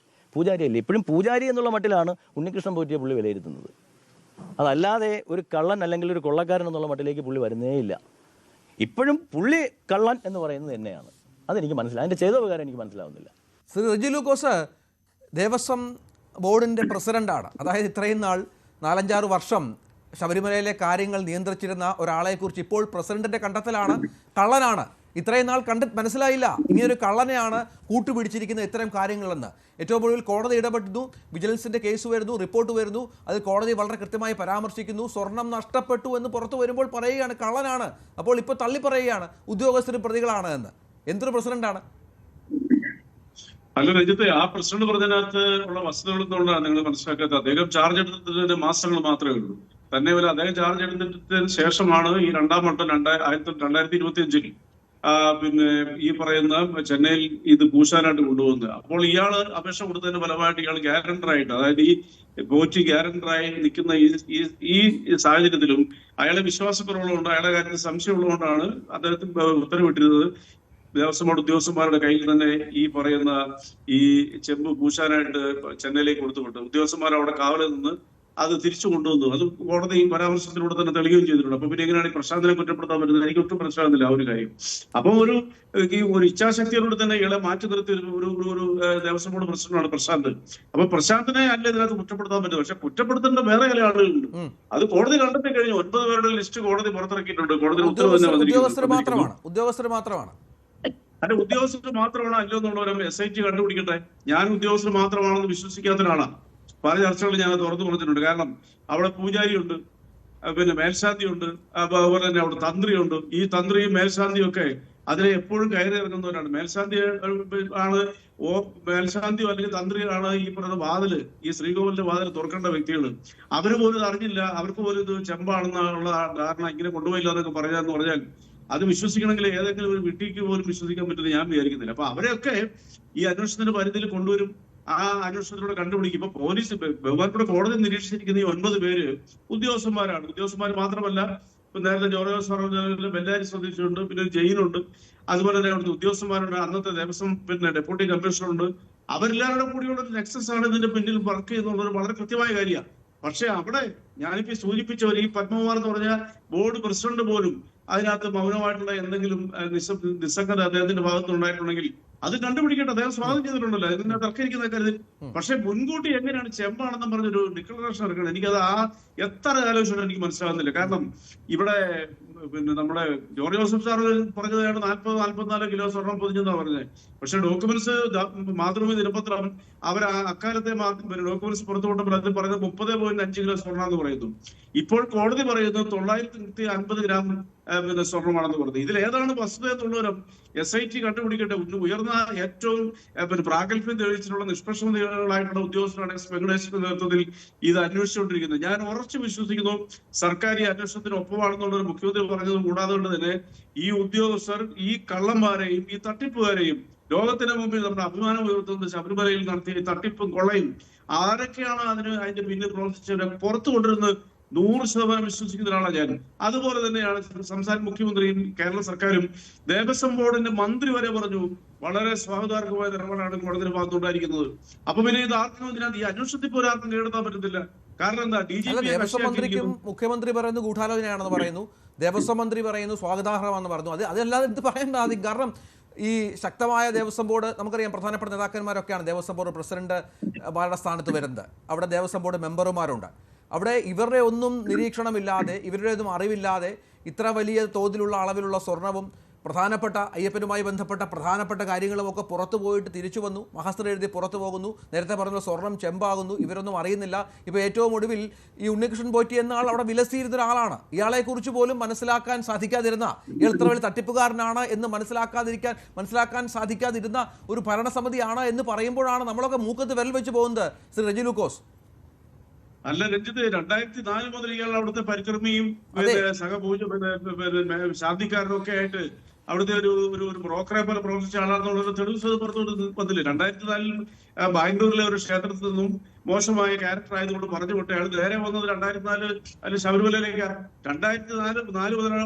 ഇപ്പോഴും പൂജാരി എന്നുള്ള മട്ടിലാണ് ഉണ്ണികൃഷ്ണൻ പോറ്റിയെ പുള്ളി വിലയിരുത്തുന്നത്. അതല്ലാതെ ഒരു കള്ളൻ അല്ലെങ്കിൽ ഒരു കൊള്ളക്കാരൻ എന്നുള്ള മട്ടിലേക്ക് പുള്ളി വരുന്നേയില്ല. ഇപ്പോഴും പുള്ളി കള്ളൻ എന്ന് പറയുന്നത് തന്നെയാണ്. അതെനിക്ക് മനസ്സിലായി. അതിന്റെ ചെയ്ത ഉപകാരം എനിക്ക് മനസ്സിലാവുന്നില്ല. ശ്രീ റെജി ലൂക്കോസ് ദേവസ്വം ബോർഡിന്റെ പ്രസിഡന്റാണ്. അതായത് ഇത്രയും നാൾ 4-5 വർഷം ശബരിമലയിലെ കാര്യങ്ങൾ നിയന്ത്രിച്ചിരുന്ന ഒരാളെക്കുറിച്ച് ഇപ്പോൾ പ്രസിഡന്റിന്റെ കണ്ടെത്തലാണ് കള്ളനാണ്. ഇത്രയും നാൾ മനസ്സിലായില്ല ഇങ്ങനൊരു കള്ളനെയാണ് കൂട്ടുപിടിച്ചിരിക്കുന്ന ഇത്തരം കാര്യങ്ങളെന്ന്. ഏറ്റവും ഒടുവിൽ കോടതി ഇടപെടുന്നു, വിജിലൻസിന്റെ കേസ് വരുന്നു, റിപ്പോർട്ട് വരുന്നു. അത് കോടതി വളരെ കൃത്യമായി പരാമർശിക്കുന്നു. സ്വർണം നഷ്ടപ്പെട്ടു എന്ന് പുറത്തു വരുമ്പോൾ പറയുകയാണ് കള്ളനാണ്. അപ്പോൾ ഇപ്പോൾ തള്ളി പറയുകയാണ് ഉദ്യോഗസ്ഥരും പ്രതികളാണ് എന്ന്. എന്തൊരു പ്രസിഡന്റാണ്! അല്ല രഞ്ജിത്ത്, ആ പ്രസിഡന്റ് പറഞ്ഞതിനകത്ത് ഉള്ള വസ്തുതകളെന്നുള്ളതാണ് നിങ്ങൾ മനസ്സിലാക്കാത്തത്. അദ്ദേഹം ചാർജ് എടുത്തതിന് മാസങ്ങൾ മാത്രമേ ഉള്ളൂ. തന്നെ പോലെ അദ്ദേഹം ചാർജ് എടുത്തതിന് ശേഷമാണ് ഈ 2ാം വട്ടം 2025-ൽ പിന്നെ ഈ പറയുന്ന ചെന്നൈയിൽ ഇത് പൂശാനായിട്ട് കൊണ്ടുപോകുന്നത്. അപ്പോൾ ഇയാള് അപേക്ഷ കൊടുത്തതിന്റെ ഫലമായിട്ട് ഇയാൾ ഗ്യാരണ്ടറായിട്ട്, അതായത് ഈ പോറ്റി ഗ്യാരണ്ടറായി നിൽക്കുന്ന ഈ സാഹചര്യത്തിലും അയാളെ വിശ്വാസക്കുറവുള്ളതുകൊണ്ട്, അയാളെ കാര്യത്തിൽ സംശയമുള്ളതുകൊണ്ടാണ് അദ്ദേഹത്തിന് ഉത്തരവിട്ടിരുന്നത് ദേവസ്വം ബോർഡ് ഉദ്യോഗസ്ഥന്മാരുടെ കയ്യിൽ തന്നെ ഈ പറയുന്ന ഈ ചെമ്പ് പൂശാനായിട്ട് ചെന്നൈയിലേക്ക് കൊടുത്തുവിട്ടു. ഉദ്യോഗസ്ഥന്മാർ അവിടെ കാവലിൽ നിന്ന് അത് തിരിച്ചു കൊണ്ടുവന്നു. അത് കോടതി പരാമർശത്തിലൂടെ തന്നെ തെളിയുകയും ചെയ്തിട്ടുണ്ട്. അപ്പൊ പിന്നെ എങ്ങനെയാണ് പ്രശാന്തിനെ കുറ്റപ്പെടുത്താൻ പറ്റുന്നത്? എനിക്ക് ഒട്ടും മനസ്സിലാകുന്നില്ല ആ ഒരു കാര്യം. അപ്പൊ ഒരു ഇച്ഛാശക്തിയോട് തന്നെ ഇയാളെ മാറ്റി നിർത്തിയ ഒരു ദേവസ്വം ബോർഡ് പ്രസിഡന്റാണ് പ്രശാന്ത്. അപ്പൊ പ്രശാന്തിനെ അല്ല ഇതിനകത്ത് കുറ്റപ്പെടുത്താൻ പറ്റും. പക്ഷെ കുറ്റപ്പെടുത്തേണ്ട വേറെ ചില ആളുകളുണ്ട്. അത് കോടതി കണ്ടെത്തി കഴിഞ്ഞു. 9 പേരുടെ ലിസ്റ്റ് കോടതി പുറത്തിറക്കിയിട്ടുണ്ട്. കോടതി ഉത്തരവ് തന്നെ ഉദ്യോഗസ്ഥർ മാത്രമാണ് അല്ല, ഉദ്യോഗസ്ഥർ മാത്രമാണ് അല്ലോ എന്നുള്ളവരെ SIT കണ്ടുപിടിക്കട്ടെ. ഞാൻ ഉദ്യോഗസ്ഥർ മാത്രമാണെന്ന് വിശ്വസിക്കാത്ത ഒരാളാണ്. പല ചർച്ചകൾ ഞാൻ തുറന്നു പറഞ്ഞിട്ടുണ്ട്. കാരണം അവിടെ പൂജാരിയുണ്ട്, പിന്നെ മേൽശാന്തിയുണ്ട്, അതുപോലെ തന്നെ അവിടെ തന്ത്രിയുണ്ട്. ഈ തന്ത്രിയും മേൽശാന്തിയും ഒക്കെ അതിനെ എപ്പോഴും കയറി ഇറങ്ങുന്നവരാണ്. മേൽശാന്തി ആണ് മേൽശാന്തിയോ അല്ലെങ്കിൽ തന്ത്രിയാണ് ഈ പറയുന്ന വാതില്, ഈ ശ്രീകോവിലിന്റെ വാതിൽ തുറക്കേണ്ട വ്യക്തികൾ. അവര് പോലും അറിഞ്ഞില്ല, അവർക്ക് പോലും ഇത് ചെമ്പാണെന്നുള്ള ധാരണ ഇങ്ങനെ കൊണ്ടുപോയില്ല എന്നൊക്കെ പറയാന്ന് പറഞ്ഞാൽ അത് വിശ്വസിക്കണമെങ്കിൽ ഏതെങ്കിലും ഒരു വിട്ടിക്ക് പോലും വിശ്വസിക്കാൻ പറ്റുന്നത് ഞാൻ വിചാരിക്കുന്നില്ല. അപ്പൊ അവരെയൊക്കെ ഈ അന്വേഷണത്തിന്റെ പരിധിയിൽ കൊണ്ടുവരും. ആ അന്വേഷണത്തിലൂടെ കണ്ടുപിടിക്കും. ഇപ്പൊ പോലീസ് ബഹുമാനപ്പെട്ട കോടതി നിരീക്ഷിച്ചിരിക്കുന്ന ഈ 9 പേര് ഉദ്യോഗസ്ഥന്മാരാണ്. ഉദ്യോഗസ്ഥന്മാർ മാത്രമല്ല, ഇപ്പൊ നേരത്തെ ജോർജ് പറഞ്ഞ ബെല്ലാരി സ്വദേശിയുണ്ട്, പിന്നെ ജയിനുണ്ട്, അതുപോലെ തന്നെ അവിടുത്തെ ഉദ്യോഗസ്ഥന്മാരുണ്ട്, അന്നത്തെ ദേവസ്വം പിന്നെ ഡെപ്യൂട്ടി കമ്മീഷണറുണ്ട്. അവരെല്ലാവരുടെ കൂടിയുള്ള ഒരു നെക്സസ് ആണ് ഇതിന്റെ പിന്നിൽ വർക്ക് ചെയ്യുന്നുള്ളത് വളരെ കൃത്യമായ കാര്യമാണ്. പക്ഷെ അവിടെ ഞാനിപ്പോ സൂചിപ്പിച്ചവർ, ഈ പത്മകുമാർ എന്ന് പറഞ്ഞ ബോർഡ് പ്രസിഡന്റ് പോലും അതിനകത്ത് മൗനമായിട്ടുള്ള എന്തെങ്കിലും നിസ്സംഗത അദ്ദേഹത്തിന്റെ ഭാഗത്തുണ്ടായിട്ടുണ്ടെങ്കിൽ അത് കണ്ടുപിടിക്കട്ടെ. അദ്ദേഹം സ്വാഗതം ചെയ്തിട്ടുണ്ടല്ലോ, ഇതിനെ തർക്കിക്കുന്ന കാര്യത്തിൽ. പക്ഷെ മുൻകൂട്ടി എങ്ങനെയാണ് ചെമ്പാണെന്ന് പറഞ്ഞൊരു ഡിക്ലറേഷൻ ഇറക്കണം? എനിക്കത് എത്ര ആലോചിച്ചിട്ട് എനിക്ക് മനസ്സിലാകുന്നില്ല. കാരണം ഇവിടെ പിന്നെ നമ്മുടെ ജോർജ് ജോസഫ് സാർ പറഞ്ഞതാണ് 40-44 കിലോ സ്വർണം പൊതിഞ്ഞെന്നാ പറഞ്ഞത്. പക്ഷെ ഡോക്യുമെന്റ്സ് മാതൃഭൂമി ദിനപത്രം അവർ അക്കാലത്തെ ഡോക്യുമെന്റ്സ് പുറത്തുവിട്ടപ്പോൾ അതിൽ പറയുന്നത് 30.5 കിലോ സ്വർണ്ണം എന്ന് പറയുന്നു. ഇപ്പോൾ കോടതി പറയുന്നത് 950 ഗ്രാം പിന്നെ സ്വർണമാണെന്ന് പറഞ്ഞു. ഇതിൽ ഏതാണ് വസ്തുത എന്നുള്ളവരും SIT കണ്ടുപിടിക്കട്ടെ. ഉയർന്ന ഏറ്റവും പിന്നെ പ്രാഗൽഭ്യം തെളിയിച്ചിട്ടുള്ള നിഷ്പക്ഷമതികളായിട്ടുള്ള ഉദ്യോഗസ്ഥരാണ് വെങ്കടേശ്വര നേതൃത്വത്തിൽ ഇത് അന്വേഷിച്ചുകൊണ്ടിരിക്കുന്നത്. ഞാൻ ഉറച്ചു വിശ്വസിക്കുന്നു സർക്കാർ ഈ അന്വേഷണത്തിന് ഒപ്പമാണെന്നുള്ളൊരു മുഖ്യമന്ത്രി പറഞ്ഞത് കൂടാതെ കൊണ്ട് തന്നെ ഈ ഉദ്യോഗസ്ഥർ ഈ കള്ളന്മാരെയും ഈ തട്ടിപ്പുകാരെയും ലോകത്തിന് മുമ്പിൽ നമ്മുടെ അഭിമാനം ഉയർത്തുന്നത് ശബരിമലയിൽ നടത്തിയ തട്ടിപ്പും കൊള്ളയും ആരൊക്കെയാണ് അതിന്റെ പിന്നിൽ പ്രവർത്തിച്ചവരെ പുറത്തു കൊണ്ടിരുന്നത് 100% വിശ്വസിക്കുന്ന ഒരാളാണ് ഞാൻ. അതുപോലെ തന്നെയാണ് സംസ്ഥാന മുഖ്യമന്ത്രിയും കേരള സർക്കാരും ദേവസ്വം ബോർഡിന്റെ മന്ത്രി വരെ പറഞ്ഞു വളരെ സ്വാഗതാർഹമായ നിലപാടാണ് കോടതിയുടെ ഭാഗത്തുണ്ടായിരിക്കുന്നത്. അപ്പൊ പിന്നെ ഇത് ആർക്കും ഇതിനകത്ത് ഈ അന്വേഷണത്തിൽ പോലും ആർക്കും കീഴടത്താൻ പറ്റുന്നില്ല. കാരണം എന്താ? ദേവസ്വം മന്ത്രിക്കും മുഖ്യമന്ത്രി പറയുന്നു ഗൂഢാലോചനയാണെന്ന് പറയുന്നു, ദേവസ്വം മന്ത്രി പറയുന്നു സ്വാഗതാർഹമാണെന്ന് പറഞ്ഞു. അതല്ലാതെ എന്ത് പറയേണ്ട ആദ്യം? കാരണം ഈ ശക്തമായ ദേവസ്വം ബോർഡ് നമുക്കറിയാം, പ്രധാനപ്പെട്ട നേതാക്കന്മാരൊക്കെയാണ് ദേവസ്വം ബോർഡ് പ്രസിഡന്റ് സ്ഥാനത്ത് വരുന്നത്. അവിടെ ദേവസ്വം ബോർഡ് മെമ്പർമാരുണ്ട്. അവിടെ ഇവരുടെ ഒന്നും നിരീക്ഷണമില്ലാതെ, ഇവരുടെ ഒന്നും അറിവില്ലാതെ ഇത്ര വലിയ തോതിലുള്ള അളവിലുള്ള സ്വർണവും പ്രധാനപ്പെട്ട അയ്യപ്പനുമായി ബന്ധപ്പെട്ട പ്രധാനപ്പെട്ട കാര്യങ്ങളുമൊക്കെ പുറത്തു പോയിട്ട് തിരിച്ചു വന്നു. മഹസ്തർ എഴുതി പുറത്തു പോകുന്നു. നേരത്തെ പറഞ്ഞ സ്വർണം ചെമ്പാകുന്നു. ഇവരൊന്നും അറിയുന്നില്ല. ഇപ്പോൾ ഏറ്റവും ഒടുവിൽ ഈ ഉണ്ണികൃഷ്ണൻ പോറ്റി എന്ന ആൾ അവിടെ വിലസിയിരുന്ന ഒരാളാണ്. ഇയാളെക്കുറിച്ച് പോലും മനസ്സിലാക്കാൻ സാധിക്കാതിരുന്ന, ഇയാൾ ഇത്ര വലിയ തട്ടിപ്പുകാരനാണ് എന്ന് മനസ്സിലാക്കാൻ സാധിക്കാതിരുന്ന ഒരു ഭരണസമിതിയാണ് എന്ന് പറയുമ്പോഴാണ് നമ്മളൊക്കെ മൂക്കത്ത് വിരൽ വെച്ച് പോകുന്നത്. ശ്രീ റെജി ലൂക്കോസ്. അല്ല രഞ്ജിത്ത്, 2004 മുതൽ ഇയാൾ അവിടുത്തെ പരിക്രമിയും സഹപൂജ ശാന്തിക്കാരനും ഒക്കെ ആയിട്ട് അവിടുത്തെ ഒരു ബ്രോക്കറെ പോലെ പ്രവർത്തിച്ച ആളാണെന്നുള്ളൊരു തെളിവ് പുറത്തോട്ട് വന്നില്ലേ? 2004 ബാംഗ്ലൂരിലെ ഒരു ക്ഷേത്രത്തിൽ നിന്നും മോശമായ ക്യാരക്ടർ ആയതുകൊണ്ട് പറഞ്ഞു വിട്ട അയാൾ നേരെ വന്നത് 2004 അതിൽ ശബരിമലയിലേക്കാണ്. 2004 മുതൽ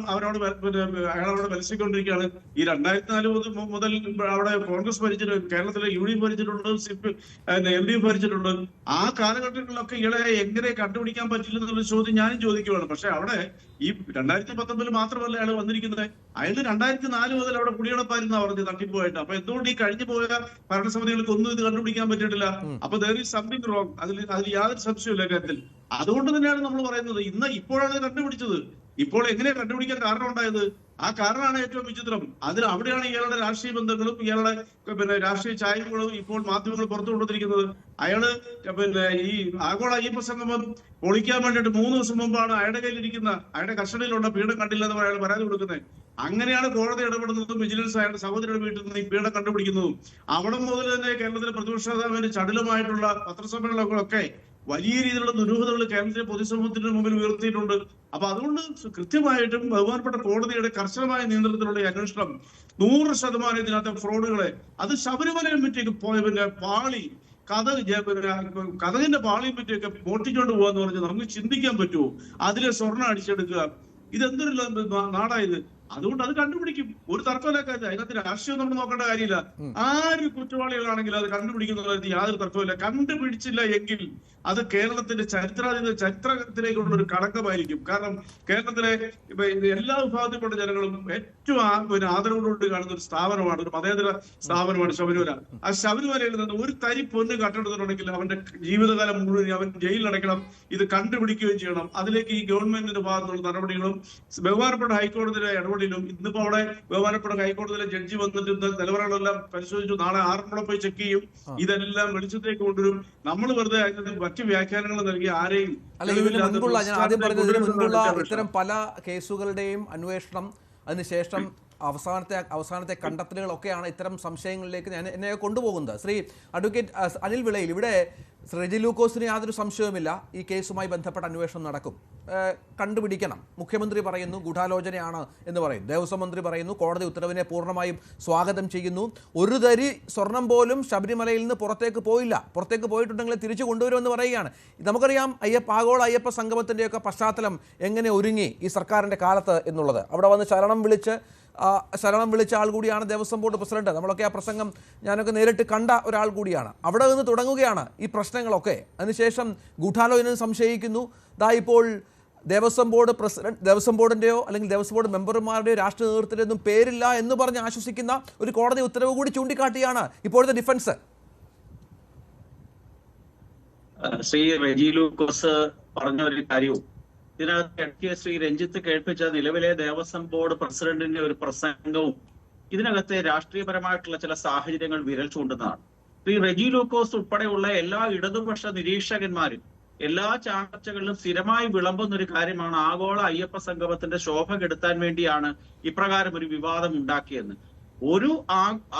അയാളവിടെ മത്സരിക്കൊണ്ടിരിക്കുകയാണ്. ഈ 2004 മുതൽ അവിടെ കോൺഗ്രസ് ഭരിച്ചിട്ടുണ്ട്, കേരളത്തിലെ UDF ഭരിച്ചിട്ടുണ്ട്, LDF ഭരിച്ചിട്ടുണ്ട്. ആ കാലഘട്ടങ്ങളിലൊക്കെ ഇയാളെ എങ്ങനെ കണ്ടുപിടിക്കാൻ പറ്റില്ലെന്നുള്ള ചോദ്യം ഞാനും ചോദിക്കുകയാണ്. പക്ഷെ അവിടെ ഈ 2019 മാത്രമല്ല അയാൾ വന്നിരിക്കുന്നത്. അയാൾ 2004 മുതൽ അവിടെ കുടിയടപ്പായിരുന്ന പറഞ്ഞത് തട്ടിപ്പുമായിട്ട്. അപ്പൊ എന്തുകൊണ്ട് ഈ കഴിഞ്ഞു പോയ ഭരണസമിതികൾക്ക് ഒന്നും ഇത് കണ്ടുപിടിക്കാൻ പറ്റിയിട്ടില്ല? അപ്പൊ there is something wrong. അതിൽ യാതൊരു സംശയമില്ല കാര്യത്തിൽ. അതുകൊണ്ട് തന്നെയാണ് നമ്മൾ പറയുന്നത് ഇപ്പോഴാണ് കണ്ടുപിടിച്ചത്. ഇപ്പോൾ എങ്ങനെയാ കണ്ടുപിടിക്കാൻ കാരണം ഉണ്ടായത്? ആ കാരണമാണ് ഏറ്റവും വിചിത്രം. അവിടെയാണ് ഇയാളുടെ രാഷ്ട്രീയ ബന്ധങ്ങളും ഇയാളുടെ പിന്നെ രാഷ്ട്രീയ ചായ്വുകളും ഇപ്പോൾ മാധ്യമങ്ങൾ പുറത്തു കൊണ്ടുവന്നിരിക്കുന്നത്. അയാള് പിന്നെ ഈ ആഗോള അയ്യപ്പ സംഗമം പൊളിക്കാൻ വേണ്ടിയിട്ട് 3 ദിവസം മുമ്പാണ് അയാളുടെ കയ്യിലിരിക്കുന്ന അയാളുടെ കസ്റ്റഡിയിലുള്ള പീഠം കണ്ടില്ലെന്ന് അയാൾ പരാതി കൊടുക്കുന്നത്. അങ്ങനെയാണ് കോടതി ഇടപെടുന്നതും വിജിലൻസ് അയാളുടെ സഹോദരിയുടെ വീട്ടിൽ നിന്ന് ഈ പീഠം കണ്ടുപിടിക്കുന്നതും. അവിടെ മുതൽ തന്നെ കേരളത്തിലെ പ്രതിപക്ഷ നേതാവിന് ചടുലമായിട്ടുള്ള പത്രസമ്മേളനങ്ങളൊക്കെ വലിയ രീതിയിലുള്ള ദുരൂഹതകൾ കേരളത്തിലെ പൊതുസമൂഹത്തിന് മുമ്പിൽ ഉയർത്തിയിട്ടുണ്ട്. അപ്പൊ അതുകൊണ്ട് കൃത്യമായിട്ടും ബഹുമാനപ്പെട്ട കോടതിയുടെ കർശനമായ നിയന്ത്രണത്തിലുള്ള ഈ അന്വേഷണം 100% ഇതിനകത്തെ ഫ്രോഡുകളെ അത് ശബരിമലയെ പറ്റിയൊക്കെ പിന്നെ പാളി കഥകിന്റെ പാളിയെ പറ്റിയൊക്കെ മോട്ടിച്ചോണ്ട് പോകാന്ന് പറഞ്ഞാൽ നമുക്ക് ചിന്തിക്കാൻ പറ്റുമോ? അതിലെ സ്വർണ്ണം അടിച്ചെടുക്കുക, ഇതെന്തൊരു നാടായത്? അതുകൊണ്ട് അത് കണ്ടുപിടിക്കും. ഒരു തർക്കമില്ല. അതിനകത്ത് രാഷ്ട്രീയം നമ്മൾ നോക്കേണ്ട കാര്യമില്ല. ആര് കുറ്റവാളികളാണെങ്കിലും അത് കണ്ടുപിടിക്കുന്ന യാതൊരു തർക്കമില്ല. കണ്ടുപിടിച്ചില്ല എങ്കിൽ അത് കേരളത്തിന്റെ ചരിത്രത്തിലേക്കുള്ള ഒരു കളങ്കമായിരിക്കും. കാരണം കേരളത്തിലെ എല്ലാ വിഭാഗത്തിൽപ്പെട്ട ജനങ്ങളും ഏറ്റവും ആദരവോടുകൂടി കാണുന്ന ഒരു സ്ഥാപനമാണ്, ഒരു മതേതര സ്ഥാപനമാണ് ശബരിമല. ആ ശബരിമലയിൽ നിന്ന് ഒരു തരി പൊന്ന് കട്ടെടുത്തിട്ടുണ്ടെങ്കിൽ അവന്റെ ജീവിതകാലം മുഴുവൻ അവൻ ജയിലിലടയ്ക്കണം. ഇത് കണ്ടുപിടിക്കുകയും ചെയ്യണം. അതിലേക്ക് ഈ ഗവൺമെന്റിന്റെ ഭാഗത്തുള്ള നടപടികളും ബഹുമാനപ്പെട്ട ഹൈക്കോടതിയിലെ ഇടപെടലും, ഇന്നിപ്പോ അവിടെ ബഹുമാനപ്പെട്ട ഹൈക്കോടതിയിലെ ജഡ്ജി വന്നിട്ട് നിലവറകളെല്ലാം പരിശോധിച്ചു. നാളെ ആറന്മുള പോയി ചെക്ക് ചെയ്യും. ഇതെല്ലാം വെളിച്ചത്തേക്ക് കൊണ്ടുവരും. നമ്മൾ വെറുതെ അതിനകത്ത് മറ്റു വ്യാഖ്യാനങ്ങൾ നൽകി ആരെയും ഞാൻ ആദ്യം പറഞ്ഞത് ഇതിനു മുൻപുള്ള ഇത്തരം പല കേസുകളുടെയും അന്വേഷണം, അതിനുശേഷം അവസാനത്തെ കണ്ടെത്തലുകളൊക്കെയാണ് ഇത്തരം സംശയങ്ങളിലേക്ക് എന്നെ കൊണ്ടുപോകുന്നത്. ശ്രീ അഡ്വക്കേറ്റ് അനിൽ വിളയിൽ, ഇവിടെ റെജി ലൂക്കോസിന് യാതൊരു സംശയവുമില്ല ഈ കേസുമായി ബന്ധപ്പെട്ട അന്വേഷണം നടക്കും, കണ്ടുപിടിക്കണം. മുഖ്യമന്ത്രി പറയുന്നു ഗൂഢാലോചനയാണ് എന്ന് പറയും, ദേവസ്വം മന്ത്രി പറയുന്നു കോടതി ഉത്തരവിനെ പൂർണ്ണമായും സ്വാഗതം ചെയ്യുന്നു. ഒരു തരി സ്വർണം പോലും ശബരിമലയിൽ നിന്ന് പുറത്തേക്ക് പോയില്ല, പുറത്തേക്ക് പോയിട്ടുണ്ടെങ്കിൽ തിരിച്ചു കൊണ്ടുവരുമെന്ന് പറയുകയാണ്. നമുക്കറിയാം ആഗോള അയ്യപ്പ സംഗമത്തിൻ്റെയൊക്കെ പശ്ചാത്തലം എങ്ങനെ ഒരുങ്ങി ഈ സർക്കാരിൻ്റെ കാലത്ത് എന്നുള്ളത്. അവിടെ വന്ന് ശരണം വിളിച്ച ആൾ കൂടിയാണ് ദേവസ്വം ബോർഡ് പ്രസിഡന്റ്. നമ്മളൊക്കെ ആ പ്രസംഗം ഞാനൊക്കെ നേരിട്ട് കണ്ട ഒരാൾ കൂടിയാണ്. അവിടെ നിന്ന് തുടങ്ങുകയാണ് ഈ പ്രശ്നങ്ങളൊക്കെ. അതിനുശേഷം ഗൂഢാലോചന സംശയിക്കുന്നു. ഇപ്പോൾ ദേവസ്വം ബോർഡ് പ്രസിഡന്റ്, ദേവസ്വം ബോർഡിൻ്റെയോ അല്ലെങ്കിൽ ദേവസ്വം ബോർഡ് മെമ്പർമാരുടെയോ രാഷ്ട്രീയ നേതൃത്വത്തിൻ്റെയൊന്നും പേരില്ല എന്ന് പറഞ്ഞ് ആശ്വസിക്കുന്ന ഒരു കോടതി ഉത്തരവ് കൂടി ചൂണ്ടിക്കാട്ടിയാണ് ഇപ്പോഴത്തെ ഡിഫൻസ്. ശ്രീ റെജി ലൂക്കോസ് പറഞ്ഞ ഒരു കാര്യവും ഇതിനകത്ത് ശ്രീ രഞ്ജിത്ത് കേൾപ്പിച്ച നിലവിലെ ദേവസ്വം ബോർഡ് പ്രസിഡന്റിന്റെ ഒരു പ്രസംഗവും ഇതിനകത്തെ രാഷ്ട്രീയപരമായിട്ടുള്ള ചില സാഹചര്യങ്ങൾ വിരൽ ചൂണ്ടുന്നതാണ്. ശ്രീ റെജി ലൂക്കോസ് ഉൾപ്പെടെയുള്ള എല്ലാ ഇടതുപക്ഷ നിരീക്ഷകന്മാരും എല്ലാ ചർച്ചകളിലും സ്ഥിരമായി വിളമ്പുന്ന ഒരു കാര്യമാണ് ആഗോള അയ്യപ്പ സംഗമത്തിന്റെ ശോഭ കെടുത്താൻ വേണ്ടിയാണ് ഇപ്രകാരം ഒരു വിവാദം ഉണ്ടാക്കിയെന്ന്. ഒരു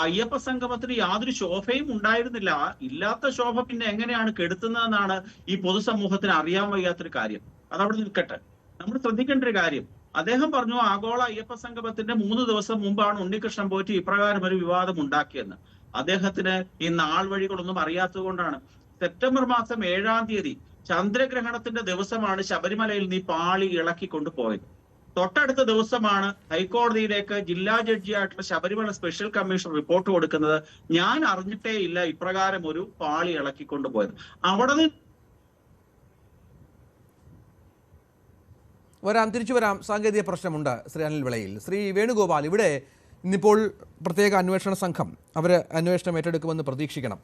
അയ്യപ്പ സംഗമത്തിന് യാതൊരു ശോഭയും ഉണ്ടായിരുന്നില്ല. ഇല്ലാത്ത ശോഭ പിന്നെ എങ്ങനെയാണ് കെടുത്തുന്നതെന്നാണ് ഈ പൊതുസമൂഹത്തിന് അറിയാൻ വയ്യാത്തൊരു കാര്യം. അതവിടെ നിൽക്കട്ടെ. നമ്മൾ ശ്രദ്ധിക്കേണ്ട ഒരു കാര്യം, അദ്ദേഹം പറഞ്ഞു ആഗോള അയ്യപ്പ സംഗമത്തിന്റെ 3 ദിവസം മുമ്പാണ് ഉണ്ണികൃഷ്ണൻ പോറ്റി ഇപ്രകാരം ഒരു വിവാദം ഉണ്ടാക്കിയെന്ന്. അദ്ദേഹത്തിന് ഈ നാൾ വഴികളൊന്നും അറിയാത്തത് കൊണ്ടാണ്. സെപ്റ്റംബർ മാസം 7-ാം തീയതി ചന്ദ്രഗ്രഹണത്തിന്റെ ദിവസമാണ് ശബരിമലയിൽ നീ പാളി ഇളക്കിക്കൊണ്ട് പോയത്. തൊട്ടടുത്ത ദിവസമാണ് ഹൈക്കോടതിയിലേക്ക് ജില്ലാ ജഡ്ജിയായിട്ടുള്ള ശബരിമല സ്പെഷ്യൽ കമ്മീഷൻ റിപ്പോർട്ട് കൊടുക്കുന്നത്. ഞാൻ അറിഞ്ഞിട്ടേ ഇല്ല ഇപ്രകാരം ഒരു പാളി ഇളക്കിക്കൊണ്ട് പോയത്. അവിടെ നിന്ന് തിരിച്ചു വരാം. സാങ്കേതിക പ്രശ്നമുണ്ട് ശ്രീ അനിൽ വിളയിൽ. ശ്രീ വേണുഗോപാൽ, ഇവിടെ ഇന്നിപ്പോൾ പ്രത്യേക അന്വേഷണ സംഘം അവർ അന്വേഷണം ഏറ്റെടുക്കുമെന്ന് പ്രതീക്ഷിക്കണം.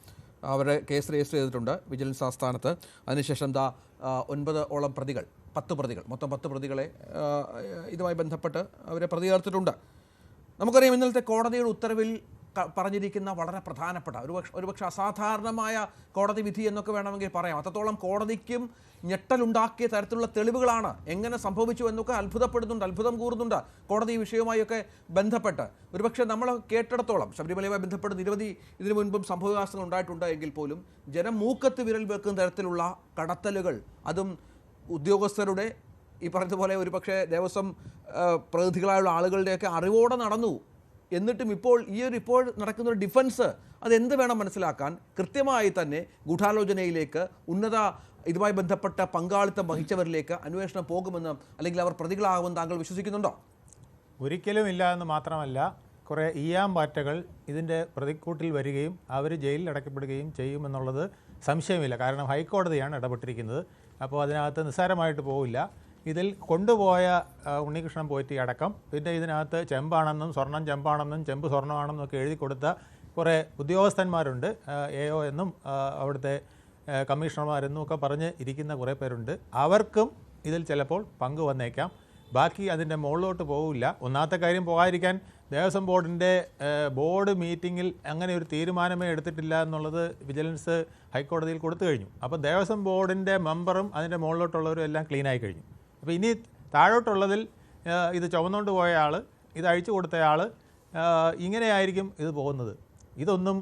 അവർ കേസ് രജിസ്റ്റർ ചെയ്തിട്ടുണ്ട് വിജിലൻസ് ആസ്ഥാനത്ത്. അതിനുശേഷം 9 പ്രതികൾ, 10 പ്രതികൾ, മൊത്തം 10 പ്രതികളെ ഇതുമായി ബന്ധപ്പെട്ട് അവരെ പ്രതി ചേർത്തിട്ടുണ്ട്. നമുക്കറിയാം ഇന്നലത്തെ കോടതിയുടെ ഉത്തരവിൽ പറഞ്ഞിരിക്കുന്ന വളരെ പ്രധാനപ്പെട്ട ഒരുപക്ഷെ അസാധാരണമായ കോടതി വിധി എന്നൊക്കെ വേണമെങ്കിൽ പറയാം. അത്രത്തോളം കോടതിക്കും ഞെട്ടലുണ്ടാക്കിയ തരത്തിലുള്ള തെളിവുകളാണ്. എങ്ങനെ സംഭവിച്ചു എന്നൊക്കെ അത്ഭുതം കൂറുന്നുണ്ട് കോടതി ഈ വിഷയവുമായൊക്കെ ബന്ധപ്പെട്ട്. ഒരുപക്ഷെ നമ്മൾ കേട്ടിടത്തോളം ശബരിമലയുമായി ബന്ധപ്പെട്ട് നിരവധി ഇതിനു മുൻപും സംഭവവികാസങ്ങൾ ഉണ്ടായിട്ടുണ്ട് എങ്കിൽ പോലും ജനം മൂക്കത്ത് വിരൽ വെക്കുന്ന തരത്തിലുള്ള കടത്തലുകൾ, അതും ഉദ്യോഗസ്ഥരുടെ ഈ പറഞ്ഞതുപോലെ ഒരുപക്ഷെ ദേവസ്വം പ്രതിനിധികളായുള്ള ആളുകളുടെയൊക്കെ അറിവോടെ നടന്നു. എന്നിട്ടും ഇപ്പോൾ നടക്കുന്ന ഒരു ഡിഫൻസ്, അതെന്ത് വേണം മനസ്സിലാക്കാൻ? കൃത്യമായി തന്നെ ഗൂഢാലോചനയിലേക്ക്, ഇതുമായി ബന്ധപ്പെട്ട പങ്കാളിത്തം വഹിച്ചവരിലേക്ക് അന്വേഷണം പോകുമെന്ന്, അല്ലെങ്കിൽ അവർ പ്രതികളാകുമെന്ന് താങ്കൾ വിശ്വസിക്കുന്നുണ്ടോ? ഒരിക്കലും ഇല്ല എന്ന് മാത്രമല്ല, കുറേ ഈയാമ്പാറ്റകൾ ഇതിൻ്റെ പ്രതിക്കൂട്ടിൽ വരികയും അവർ ജയിലിൽ അടയ്ക്കപ്പെടുകയും ചെയ്യുമെന്നുള്ളത് സംശയമില്ല. കാരണം ഹൈക്കോടതിയാണ് ഇടപെട്ടിരിക്കുന്നത്. അപ്പോൾ അതിനകത്ത് നിസ്സാരമായിട്ട് പോവില്ല. ഇതിൽ കൊണ്ടുപോയ ഉണ്ണികൃഷ്ണൻ പോറ്റി അടക്കം, പിന്നെ ഇതിനകത്ത് ചെമ്പാണെന്നും സ്വർണം ചെമ്പാണെന്നും ചെമ്പ് സ്വർണ്ണമാണെന്നും ഒക്കെ എഴുതി കൊടുത്ത കുറേ ഉദ്യോഗസ്ഥന്മാരുണ്ട്. AO എന്നും അവിടുത്തെ കമ്മീഷണർമാരെന്നും ഒക്കെ പറഞ്ഞ് ഇരിക്കുന്ന കുറേ പേരുണ്ട്. അവർക്കും ഇതിൽ ചിലപ്പോൾ പങ്ക് വന്നേക്കാം. ബാക്കി അതിൻ്റെ മുകളിലോട്ട് പോകില്ല. ഒന്നാമത്തെ കാര്യം, പോകാതിരിക്കാൻ ദേവസ്വം ബോർഡിൻ്റെ ബോർഡ് മീറ്റിങ്ങിൽ അങ്ങനെ ഒരു തീരുമാനമേ എടുത്തിട്ടില്ല എന്നുള്ളത് വിജിലൻസ് ഹൈക്കോടതിയിൽ കൊടുത്തു കഴിഞ്ഞു. അപ്പോൾ ദേവസ്വം ബോർഡിൻ്റെ മെമ്പറും അതിൻ്റെ മുകളിലോട്ടുള്ളവരും എല്ലാം ക്ലീനായി കഴിഞ്ഞു. അപ്പോൾ ഇനി താഴോട്ടുള്ളതിൽ ഇത് ചുമന്നുകൊണ്ട് പോയ ആൾ, ഇത് അഴിച്ചു കൊടുത്തയാൾ, ഇങ്ങനെയായിരിക്കും ഇത് പോകുന്നത്. ഇതൊന്നും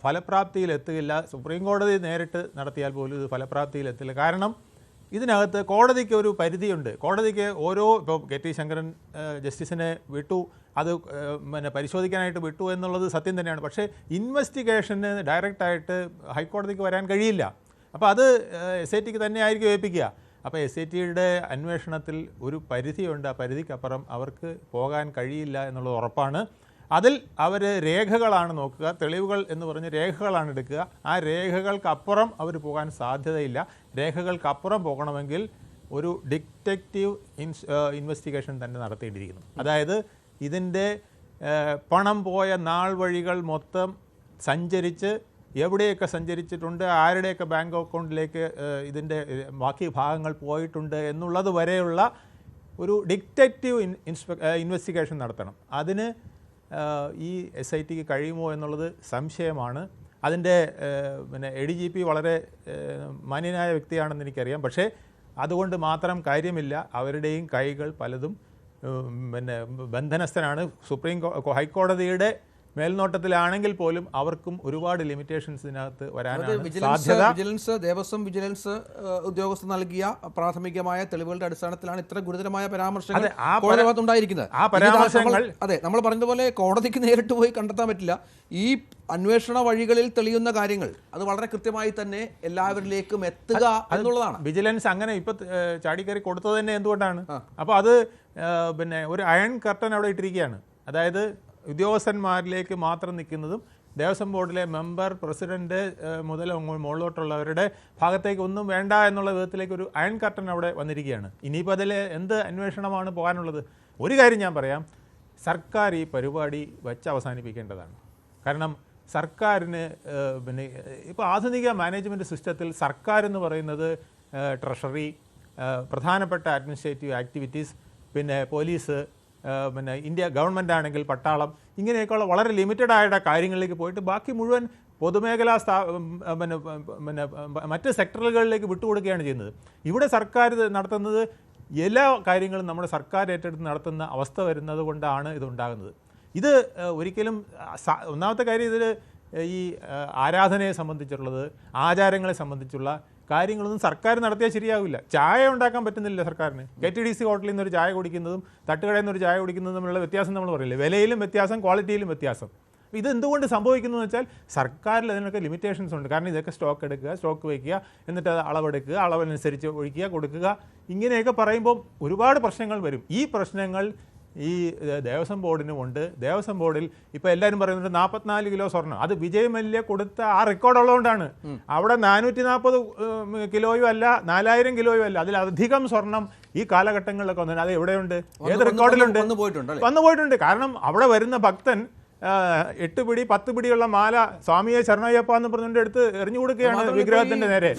ഫലപ്രാപ്തിയിലെത്തുകയില്ല. സുപ്രീം കോടതി നേരിട്ട് നടത്തിയാൽ പോലും ഇത് ഫലപ്രാപ്തിയിലെത്തില്ല. കാരണം ഇതിനകത്ത് കോടതിക്ക് ഒരു പരിധിയുണ്ട്. കോടതിക്ക് ഇപ്പോൾ കെ ടി ശങ്കരൻ ജസ്റ്റിസിനെ വിട്ടു, അത് പരിശോധിക്കാനായിട്ട് വിട്ടു എന്നുള്ളത് സത്യം തന്നെയാണ്. പക്ഷേ ഇൻവെസ്റ്റിഗേഷന് ഡയറക്റ്റായിട്ട് ഹൈക്കോടതിക്ക് വരാൻ കഴിയില്ല. അപ്പോൾ അത് SITക്ക് തന്നെ ആയിരിക്കും ഏൽപ്പിക്കുക. അപ്പോൾ SITയുടെ അന്വേഷണത്തിൽ ഒരു പരിധിയുണ്ട്, ആ പരിധിക്കപ്പുറം അവർക്ക് പോകാൻ കഴിയില്ല എന്നുള്ളത് ഉറപ്പാണ്. അതിൽ അവർ രേഖകളാണ് നോക്കുക, തെളിവുകൾ എന്ന് പറഞ്ഞ് രേഖകളാണ് എടുക്കുക. ആ രേഖകൾക്കപ്പുറം അവർ പോകാൻ സാധ്യതയില്ല. രേഖകൾക്കപ്പുറം പോകണമെങ്കിൽ ഒരു ഡിറ്റക്റ്റീവ് ഇൻവെസ്റ്റിഗേഷൻ തന്നെ നടത്തേണ്ടിയിരിക്കുന്നു. അതായത് ഇതിൻ്റെ പണം പോയ നാൾ വഴികൾ മൊത്തം സഞ്ചരിച്ച് എവിടെയൊക്കെ സഞ്ചരിച്ചിട്ടുണ്ട്, ആരുടെയൊക്കെ ബാങ്ക് അക്കൗണ്ടിലേക്ക് ഇതിൻ്റെ ബാക്കി ഭാഗങ്ങൾ പോയിട്ടുണ്ട് എന്നുള്ളത് വരെയുള്ള ഒരു ഡിറ്റക്റ്റീവ് ഇൻവെസ്റ്റിഗേഷൻ നടത്തണം. അതിന് ഈ SITക്ക് കഴിയുമോ എന്നുള്ളത് സംശയമാണ്. അതിൻ്റെ പിന്നെ ADGP വളരെ മാന്യനായ വ്യക്തിയാണെന്ന് എനിക്കറിയാം. പക്ഷേ അതുകൊണ്ട് മാത്രം കാര്യമില്ല. അവരുടെയും കൈകൾ പലതും പിന്നെ ബന്ധനസ്ഥനാണ്. ഹൈക്കോടതിയുടെ മേൽനോട്ടത്തിലാണെങ്കിൽ പോലും അവർക്കും ഒരുപാട് ലിമിറ്റേഷൻസ് ഇതിനകത്ത് വരാനാണ് സാധ്യത. വിജിലൻസ് ദേവസ്വം വിജിലൻസ് ഉദ്യോഗസ്ഥർ നൽകിയ പ്രാഥമികമായ തെളിവുകളുടെ അടിസ്ഥാനത്തിലാണ് ഇത്ര ഗുരുതരമായ പരാമർശങ്ങൾ കോടതി ഭാഗത്തുണ്ടായിരിക്കുന്നത്. ആ പരാമർശങ്ങൾ അതെ, നമ്മൾ പറഞ്ഞതുപോലെ കോടതിക്ക് നേരിട്ട് പോയി കണ്ടെത്താൻ പറ്റില്ല. ഈ അന്വേഷണ വഴികളിൽ തെളിയുന്ന കാര്യങ്ങൾ അത് വളരെ കൃത്യമായി തന്നെ എല്ലാവരിലേക്കും എത്തുക എന്നുള്ളതാണ്. വിജിലൻസ് അങ്ങനെ ഇപ്പൊ ചാടിക്കറി കൊടുത്തത് തന്നെ എന്തുകൊണ്ടാണ്? അപ്പോൾ അത് പിന്നെ ഒരു അയൺ കർട്ടൻ അവിടെ ഇട്ടിരിക്കുകയാണ്. അതായത് ഉദ്യോഗസ്ഥന്മാരിലേക്ക് മാത്രം നിൽക്കുന്നതും ദേവസ്വം ബോർഡിലെ മെമ്പർ, പ്രസിഡന്റ് മുതൽ മുകളിലോട്ടുള്ളവരുടെ ഭാഗത്തേക്ക് ഒന്നും വേണ്ട എന്നുള്ള വിധത്തിലേക്ക് ഒരു അയൺ കർട്ടൻ അവിടെ വന്നിരിക്കുകയാണ്. ഇനിയിപ്പോൾ അതിൽ എന്ത് അന്വേഷണമാണ് പോകാനുള്ളത്? ഒരു കാര്യം ഞാൻ പറയാം, സർക്കാർ ഈ പരിപാടി വെച്ച് അവസാനിപ്പിക്കേണ്ടതാണ്. കാരണം സർക്കാരിന് പിന്നെ ഇപ്പോൾ ആധുനിക മാനേജ്മെൻറ്റ് സിസ്റ്റത്തിൽ സർക്കാർ എന്ന് പറയുന്നത് ട്രഷറി, പ്രധാനപ്പെട്ട അഡ്മിനിസ്ട്രേറ്റീവ് ആക്ടിവിറ്റീസ്, പിന്നെ പോലീസ്, പിന്നെ ഇന്ത്യ ഗവൺമെൻറ് ആണെങ്കിൽ പട്ടാളം, ഇങ്ങനെയൊക്കെയുള്ള വളരെ ലിമിറ്റഡ് ആയിട്ട് കാര്യങ്ങളിലേക്ക് പോയിട്ട് ബാക്കി മുഴുവൻ പൊതുമേഖലാ പിന്നെ മറ്റ് സെക്ടറുകളിലേക്ക് വിട്ടുകൊടുക്കുകയാണ് ചെയ്യുന്നത്. ഇവിടെ സർക്കാർ നടത്തുന്നത് എല്ലാ കാര്യങ്ങളും നമ്മുടെ സർക്കാർ ഏറ്റെടുത്ത് നടത്തുന്ന അവസ്ഥ വരുന്നത് കൊണ്ടാണ് ഇതുണ്ടാകുന്നത്. ഇത് ഒരിക്കലും ഒന്നാമത്തെ കാര്യം, ഇതിൽ ഈ ആരാധനയെ സംബന്ധിച്ചുള്ളത്, ആചാരങ്ങളെ സംബന്ധിച്ചുള്ള കാര്യങ്ങളൊന്നും സർക്കാർ നടത്തിയാൽ ശരിയാവില്ല. ചായ ഉണ്ടാക്കാൻ പറ്റുന്നില്ല സർക്കാരിന്. KTDC ഹോട്ടലിൽ നിന്നൊരു ചായ കുടിക്കുന്നതും തട്ടുകടയിൽ നിന്നൊരു ചായ കുടിക്കുന്നതും തമ്മിലുള്ള വ്യത്യാസം നമ്മൾ പറയില്ലേ, വിലയിലും വ്യത്യാസം, ക്വാളിറ്റിയിലും വ്യത്യാസം. ഇത് എന്തുകൊണ്ട് സംഭവിക്കുന്നു എന്ന് വെച്ചാൽ സർക്കാരിൽ അതിനൊക്കെ ലിമിറ്റേഷൻസ് ഉണ്ട്. കാരണം ഇതൊക്കെ സ്റ്റോക്ക് എടുക്കുക, സ്റ്റോക്ക് വയ്ക്കുക, എന്നിട്ട് അത് അളവെടുക്കുക, അളവനുസരിച്ച് ഒഴിക്കുക, കൊടുക്കുക, ഇങ്ങനെയൊക്കെ പറയുമ്പോൾ ഒരുപാട് പ്രശ്നങ്ങൾ വരും. ഈ പ്രശ്നങ്ങൾ ഈ ദേവസ്വം ബോർഡിനുമുണ്ട്. ദേവസ്വം ബോർഡിൽ ഇപ്പോൾ എല്ലാവരും പറയുന്നുണ്ട് 44 കിലോ സ്വർണ്ണം. അത് വിജയ് മല്യ കൊടുത്ത ആ റെക്കോർഡ് ഉള്ളതുകൊണ്ടാണ്. അവിടെ 440 കിലോയും അല്ല, 4000 കിലോയും അല്ല, അതിലധികം സ്വർണം ഈ കാലഘട്ടങ്ങളിലൊക്കെ വന്നത്. അത് എവിടെയുണ്ട്? ഏത് റെക്കോർഡിലുണ്ട്? വന്നു പോയിട്ടുണ്ട്. കാരണം അവിടെ വരുന്ന ഭക്തൻ 8 പിടി 10 പിടിയുള്ള മാല സ്വാമിയെ ശരണയ്യപ്പ എന്ന് പറഞ്ഞുകൊണ്ട് എടുത്ത് എറിഞ്ഞു കൊടുക്കുകയാണ് വിഗ്രഹത്തിന്റെ നേരെ.